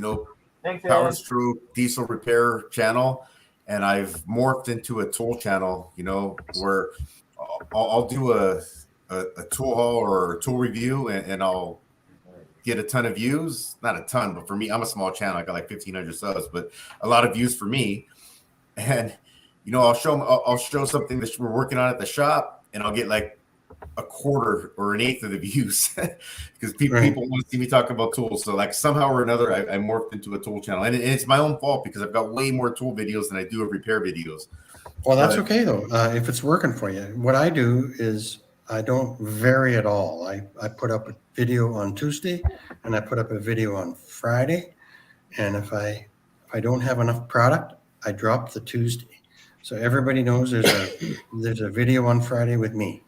power stroke diesel repair channel, and I've morphed into a tool channel. Where I'll do a tool haul or a tool review, and I'll get a ton of views. Not a ton, but for me, I'm a small channel. I got like 1,500 subs, but a lot of views for me. And I'll show something that we're working on at the shop, and I'll get like a quarter or an eighth of the views because people want to see me talk about tools. So like somehow or another, I morphed into a tool channel, and it's my own fault because I've got way more tool videos than I do of repair videos.
Well, that's okay though. If it's working for you, what I do is I don't vary at all. I put up a video on Tuesday and I put up a video on Friday. And if I don't have enough product, I drop the Tuesday. So everybody knows there's a video on Friday with me.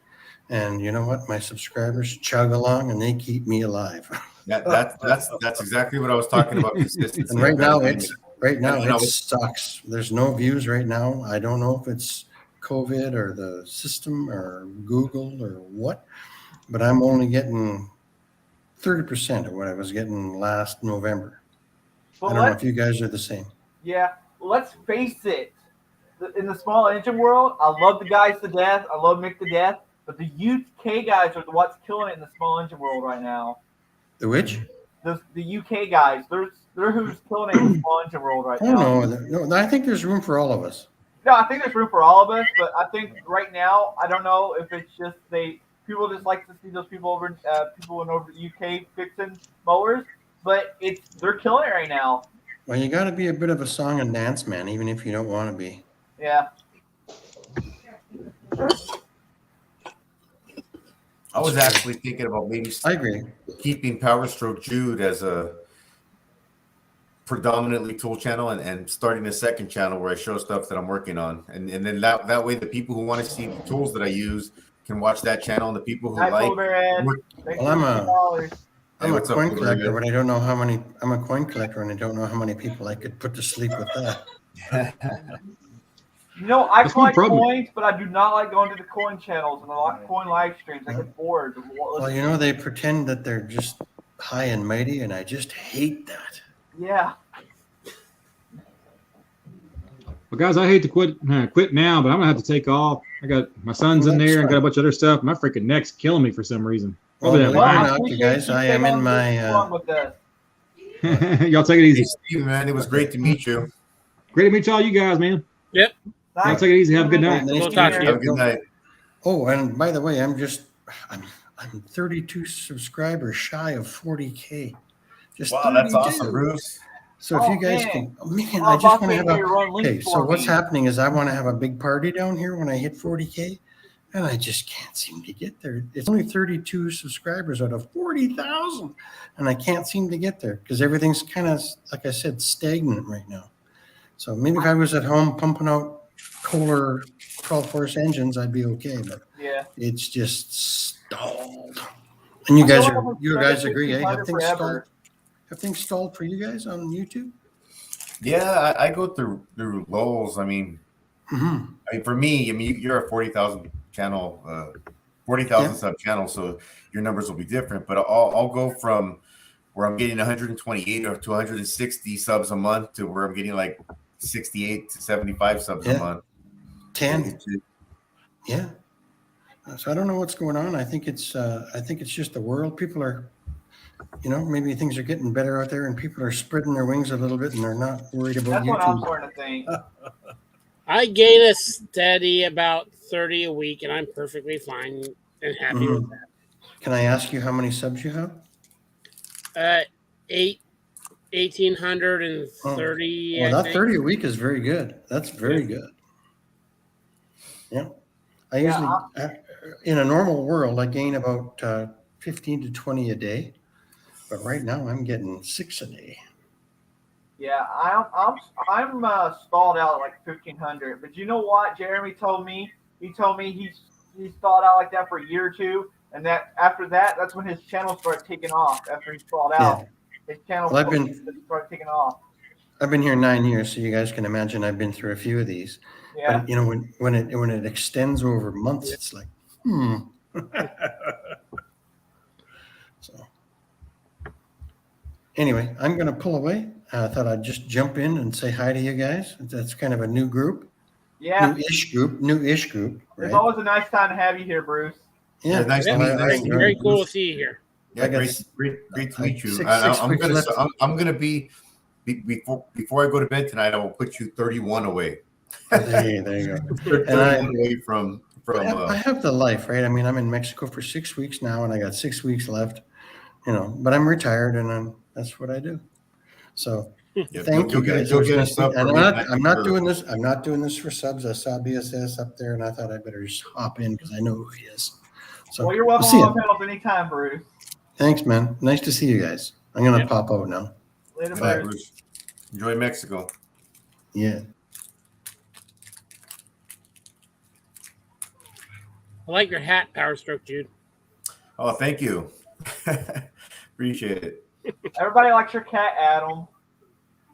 And you know what? My subscribers chug along and they keep me alive.
That's exactly what I was talking about. Consistency.
And right now it sucks. There's no views right now. I don't know if it's COVID or the system or Google or what, but I'm only getting 30% of what I was getting last November.
Well,
I don't know if you guys are the same.
Yeah, let's face it. In the small engine world, I love the guys to death. I love Mick to death. But the UK guys are what's killing it in the small engine world right now.
The which?
The UK guys. They're who's killing it in the small engine world right now.
No, I think there's room for all of us.
No, I think there's room for all of us, but I think right now, I don't know if it's just people just like to see those people over in the UK fixing mowers, but they're killing it right now.
Well, you got to be a bit of a song and dance man, even if you don't want to be.
Yeah.
I was actually thinking about maybe keeping Power Stroke Jude as a predominantly tool channel and starting a second channel where I show stuff that I'm working on. And then that way the people who want to see the tools that I use can watch that channel, and the people who
Well, I'm a coin collector, but I don't know how many. I'm a coin collector, and I don't know how many people I could put to sleep with that.
I collect coins, but I do not like going to the coin channels and the coin live streams. I get bored.
Well, they pretend that they're just high and mighty, and I just hate that.
Yeah.
Well, guys, I hate to quit now, but I'm gonna have to take off. I got my son's
Well,
in
that's
there and got a
fine.
bunch of other stuff. My freaking neck's killing me for some reason.
Well,
Probably
believe it or
that
not, you guys, I am in my.
Fun with us.
line. Y'all take it
Hey,
easy.
Steve, man, it was great to meet you.
Great to meet y'all, you guys, man.
Yep.
Y'all take it easy. Have a good night.
Nice
We'll
to
talk
meet
to
you.
Have a good night.
Oh, and by the way, I'm 32 subscribers shy of 40K. Just
Wow, that's
32.
awesome, Bruce.
So if
Oh,
you guys
man.
can, man,
Oh,
I just
boss
want to have
lady, run links
okay. So
for
what's
me.
happening is I want to have a big party down here when I hit 40K, and I just can't seem to get there. It's only 32 subscribers out of 40,000, and I can't seem to get there because everything's kind of, like I said, stagnant right now. So maybe if I was at home pumping out Kohler 12-horse engines, I'd be okay, but
Yeah.
it's just stalled. And you
I feel
guys
like
are,
I've
you
been
guys
spending
agree, eh? Have
$1,500
things stalled?
forever.
Have things stalled for you guys on YouTube?
Yeah, I go through lulls. I mean, for me, you're a 40,000 channel, 40,000
Yeah.
sub channel, so your numbers will be different. But I'll go from where I'm getting 128 or to 160 subs a month to where I'm getting like 68 to 75 subs a
Yeah.
month.
10. Yeah. So I don't know what's going on. I think it's just the world. People are, maybe things are getting better out there and people are spreading their wings a little bit and they're not worried about
That's what I'm
YouTube.
starting to think.
I gain a steady about 30 a week, and I'm perfectly fine and happy with that.
Can I ask you how many subs you have?
1,830.
Well,
I
that
think.
30 a week is very good. That's very good. Yeah. I usually, in a normal world, I gain about 15 to 20 a day. But right now I'm getting 6 a day.
Yeah, I'm stalled out at like 1,500. But you know what? Jeremy told me. He told me he's stalled out like that for a year or two, and that after that, that's when his channel started taking off. After he stalled out, his channel started taking off.
I've been here 9 years, so you guys can imagine I've been through a few of these.
Yeah.
But when it extends over months, it's like, So anyway, I'm going to pull away. I thought I'd just jump in and say hi to you guys. That's kind of a new group.
Yeah.
New-ish group. Right?
It's always a nice time to have you here, Bruce.
Yeah,
nice to meet you.
Very cool to see you here.
Yeah, great to meet you.
Six
I'm
weeks left.
gonna be before I go to bed tonight. I will put you 31 away.
There you go.
31 away from.
I have the life, right? I mean, I'm in Mexico for 6 weeks now, and I got 6 weeks left. But I'm retired, and that's what I do. So thank you guys. I'm not doing this. I'm not doing this for subs. I saw BSS up there, and I thought I better just hop in because I know who he is. So
well, you're welcome on panels anytime, Bruce.
Thanks, man. Nice to see you guys. I'm gonna pop out now.
Later,
Bye,
Bruce.
Enjoy Mexico.
Yeah.
I like your hat, Power Stroke, Jude.
Oh, thank you. Appreciate it.
Everybody likes your cat, Adam.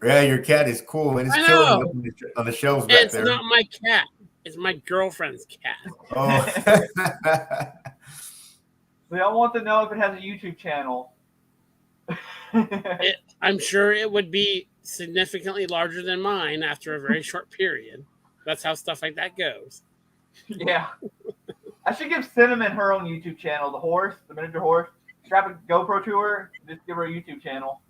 Yeah, your cat is cool, and it's chilling on the shelves back there.
It's not my cat. It's my girlfriend's cat.
Oh.
We all want to know if it has a YouTube channel.
I'm sure it would be significantly larger than mine after a very short period. That's how stuff like that goes.
Yeah. I should give Cinnamon her own YouTube channel, the miniature horse. Strap a GoPro to her, just give her a YouTube channel.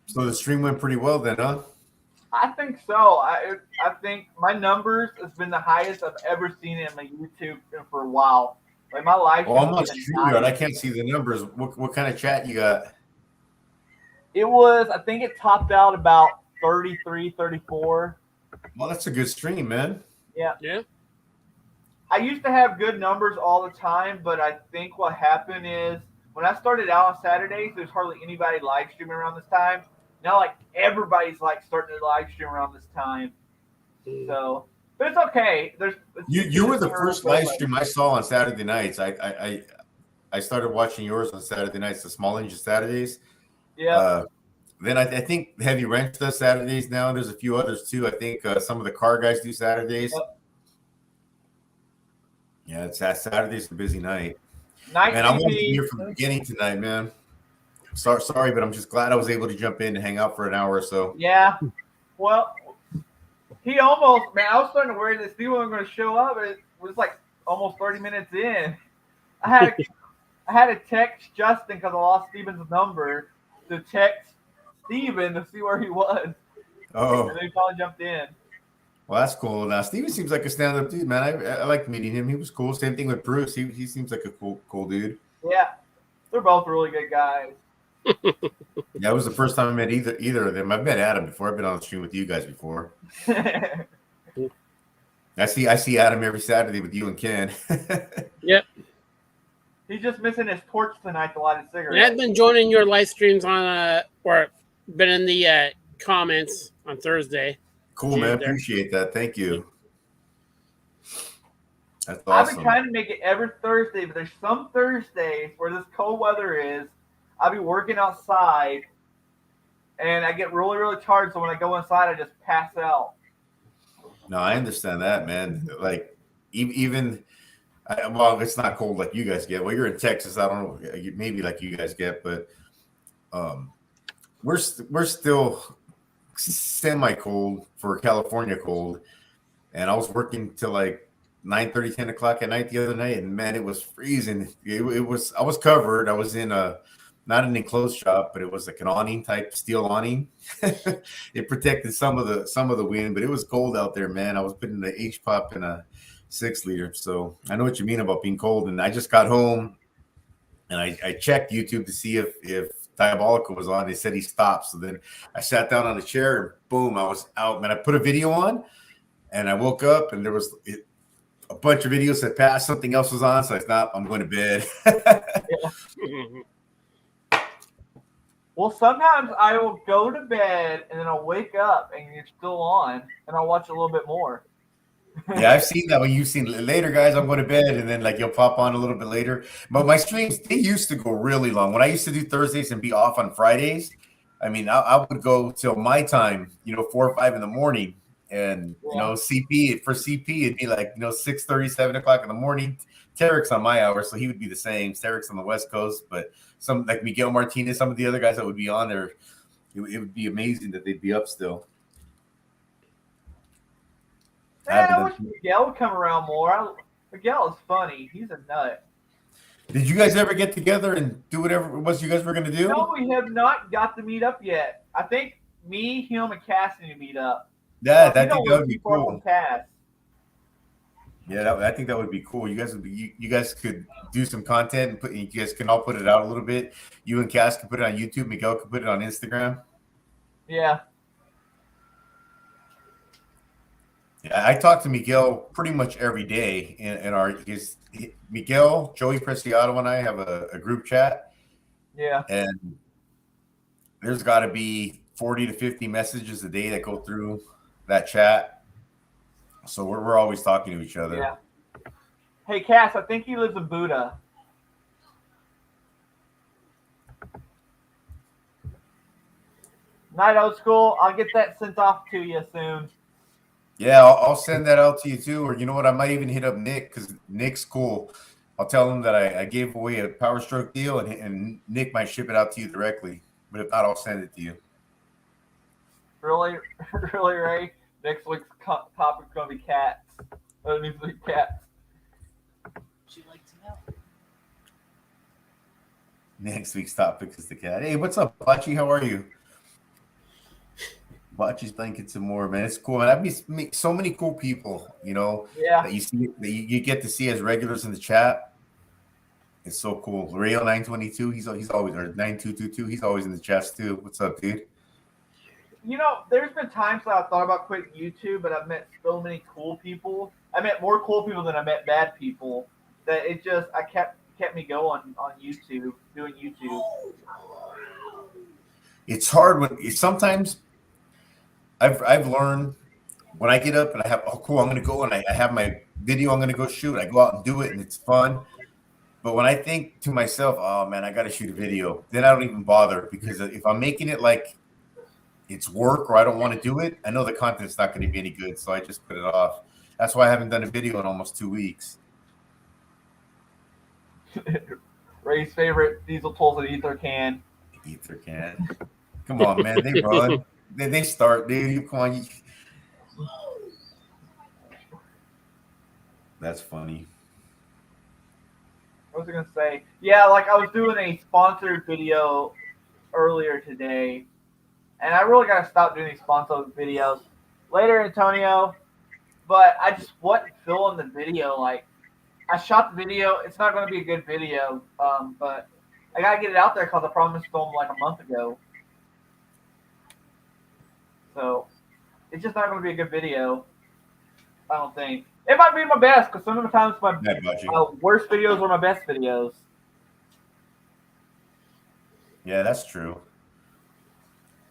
So the stream went pretty well then, huh?
I think so. I think my numbers has been the highest I've ever seen it in my YouTube for a while. Like my life.
Well, I'm on StreamYard. I can't see the numbers. What kind of chat you got?
It was, I think it topped out about 33, 34.
Well, that's a good stream, man.
Yeah.
Yeah.
I used to have good numbers all the time, but I think what happened is when I started out on Saturdays, there's hardly anybody live streaming around this time. Now, like, everybody's, like, starting to live stream around this time. So, but it's okay.
You were the first live stream I saw on Saturday nights. I started watching yours on Saturday nights, the Small Engine Saturdays.
Yeah.
Then I think Heavy Wrench does Saturdays now. There's a few others, too. I think some of the car guys do Saturdays. Yeah, it's Saturday's a busy night.
Night
Man, I wanted to be
TV.
here from the beginning tonight, man. Sorry, but I'm just glad I was able to jump in and hang out for an hour or so.
Yeah. Well, he almost, man, I was starting to worry that Steve wasn't going to show up. It was like almost 30 minutes in. I had to text Justin because I lost Steven's number to text Steven to see where he was.
Oh,
And then he finally jumped in.
well, that's cool. Now, Steven seems like a stand-up dude, man. I liked meeting him. He was cool. Same thing with Bruce. He seems like a cool dude.
Yeah. They're both really good guys.
Yeah, it was the first time I met either of them. I've met Adam before. I've been on the stream with you guys before. I see Adam every Saturday with you and Ken.
Yep.
He's just missing his torch tonight to light a cigarette.
And I've been joining your live streams on or been in the comments on Thursday.
Cool, man. Appreciate that. Thank you. That's awesome.
I've been trying to make it every Thursday, but there's some Thursdays where this cold weather is. I'll be working outside, and I get really, really tired. So when I go inside, I just pass out.
No, I understand that, man. Like, even well, it's not cold like you guys get. Well, you're in Texas. I don't know, maybe like you guys get, but we're still semi-cold for California cold. And I was working till like 9:30, 10 o'clock at night the other night, and man, it was freezing. I was covered. I was in not an enclosed shop, but it was like an awning type steel awning. It protected some of the wind, but it was cold out there, man. I was putting the H-pop in a 6-liter. So I know what you mean about being cold. And I just got home and I checked YouTube to see if Diabolical was on. They said he stopped. So then I sat down on a chair and boom, I was out, man. I put a video on and I woke up and there was a bunch of videos that passed. Something else was on. So I thought, I'm going to bed.
Well, sometimes I will go to bed and then I'll wake up and it's still on and I'll watch a little bit more.
Yeah, I've seen that when you've seen later, guys. I'm going to bed, and then like you'll pop on a little bit later. But my streams, they used to go really long. When I used to do Thursdays and be off on Fridays, I mean, I would go till my time, 4 or 5 in the morning, and CP it'd be like 6:30, 7 o'clock in the morning. Tarek's on my hour, so he would be the same. Tarek's on the West Coast, but some like Miguel Martinez, some of the other guys that would be on there, it would be amazing that they'd be up still.
Man, I wish Miguel would come around more. Miguel is funny. He's a nut.
Did you guys ever get together and do whatever it was you guys were going to do?
No, we have not got to meet up yet. I think me, him, and Cass need to meet up.
Yeah, I think that would be cool.
Cass.
Yeah, I think that would be cool. You guys could do some content and you guys can all put it out a little bit. You and Cass can put it on YouTube. Miguel can put it on Instagram.
Yeah.
I talk to Miguel pretty much every day in Miguel, Joey Preciado, and I have a group chat.
Yeah.
And there's got to be 40 to 50 messages a day that go through that chat. So we're always talking to each other.
Yeah. Hey, Cass, I think he lives in Buda. Night Old School. I'll get that sent off to you soon.
Yeah, I'll send that out to you too. Or you know what? I might even hit up Nick because Nick's cool. I'll tell him that I gave away a Power Stroke deal and Nick might ship it out to you directly. But if not, I'll send it to you.
Really, Ray? Next week's topic's going to be cats. It needs to be cats.
Would you like to know?
Next week's topic is the cat. Hey, what's up, Bachi? How are you? Bachi's blankets and more, man. It's cool, man. I've met so many cool people,
Yeah.
that you see, that you get to see as regulars in the chat. It's so cool. Rayo 922, he's always, or 9222, he's always in the chats too. What's up, dude?
There's been times that I've thought about quitting YouTube, but I've met so many cool people. I met more cool people than I met bad people. That I kept me going on YouTube, doing YouTube.
It's hard when sometimes I've learned when I get up and I have, oh cool, I'm gonna go and I have my video I'm gonna go shoot. I go out and do it and it's fun. But when I think to myself, oh man, I gotta shoot a video, then I don't even bother, because if I'm making it like it's work or I don't want to do it, I know the content's not going to be any good, so I just put it off. That's why I haven't done a video in almost 2 weeks.
Ray's favorite diesel tools an ether can.
Ether can. Come on, man. They run. They start, dude. Come on. That's funny.
What was I gonna say? Yeah, like I was doing a sponsored video earlier today, and I really gotta stop doing these sponsored videos. Later, Antonio, but I just wasn't feeling the video. Like I shot the video, it's not gonna be a good video, but I gotta get it out there because I promised to film like a month ago. So it's just not gonna be a good video. I don't think. It might be my best because sometimes my worst videos are my best videos.
Yeah, that's true.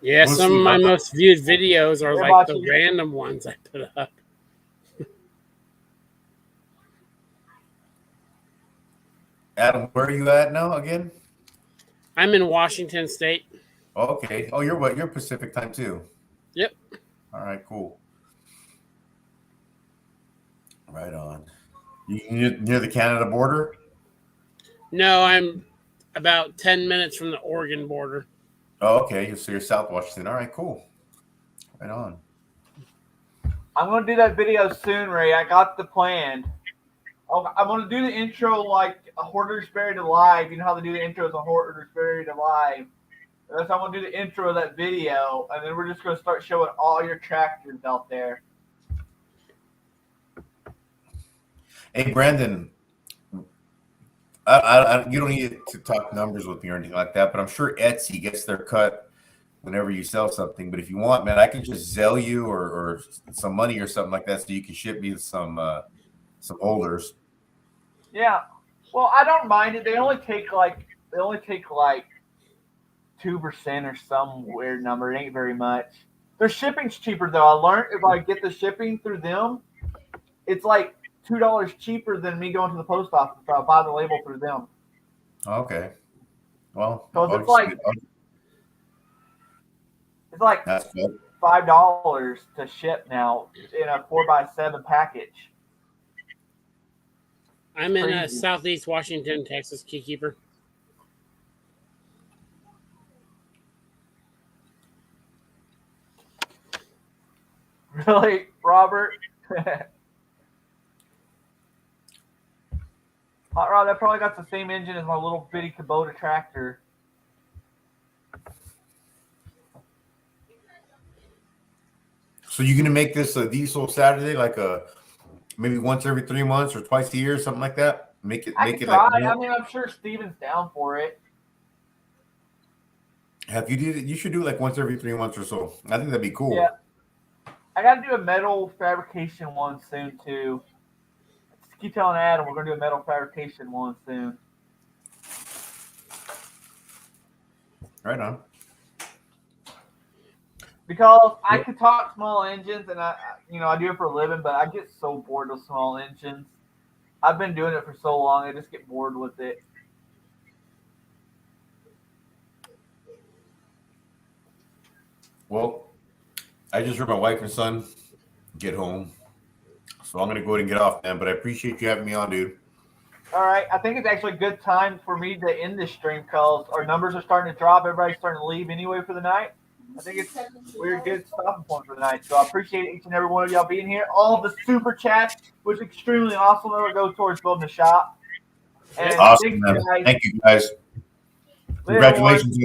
Yeah, some of my most viewed videos are like the random ones I put up.
Adam, where are you at now again?
I'm in Washington State.
Okay. Oh, you're what? You're Pacific time too.
Yep.
All right, cool. Right on. You near the Canada border?
No, I'm about 10 minutes from the Oregon border.
Oh, okay. So you're South Washington. All right, cool. Right on.
I'm going to do that video soon, Ray. I got the plan. I'm going to do the intro like a Hoarders Buried Alive. You know how they do the intros on Hoarders Buried Alive? That's how I'm going to do the intro of that video. And then we're just going to start showing all your tractors out there.
Hey, Brandon, you don't need to talk numbers with me or anything like that, but I'm sure Etsy gets their cut whenever you sell something. But if you want, man, I can just Zelle you or some money or something like that so you can ship me some holders.
Yeah. Well, I don't mind it. They only take like 2% or some weird number. It ain't very much. Their shipping's cheaper though. I learned if I get the shipping through them, it's like $2 cheaper than me going to the post office if I buy the label through them.
Okay. Well,
it's like $5 to ship now in a 4x7 package.
I'm in Southeast Washington, Texas, Keykeeper.
Really, Robert? Hot Rod, that probably got the same engine as my little bitty Kubota tractor.
So you're gonna make this a diesel Saturday, like maybe once every 3 months or twice a year, something like that? Make it.
I mean, I'm sure Steven's down for it.
You should do it like once every 3 months or so. I think that'd be cool.
Yeah. I got to do a metal fabrication one soon too. Just keep telling Adam we're going to do a metal fabrication one soon.
Right on.
Because I could talk small engines, and I do it for a living, but I get so bored with small engines. I've been doing it for so long, I just get bored with it.
Well, I just heard my wife and son get home, so I'm gonna go ahead and get off, man. But I appreciate you having me on, dude.
All right, I think it's actually a good time for me to end this stream because our numbers are starting to drop. Everybody's starting to leave anyway for the night. I think we're a good stopping point for the night. So I appreciate each and every one of y'all being here. All of the super chats was extremely awesome. It'll go towards building a shop. And
awesome, man. Thank you, guys. Congratulations.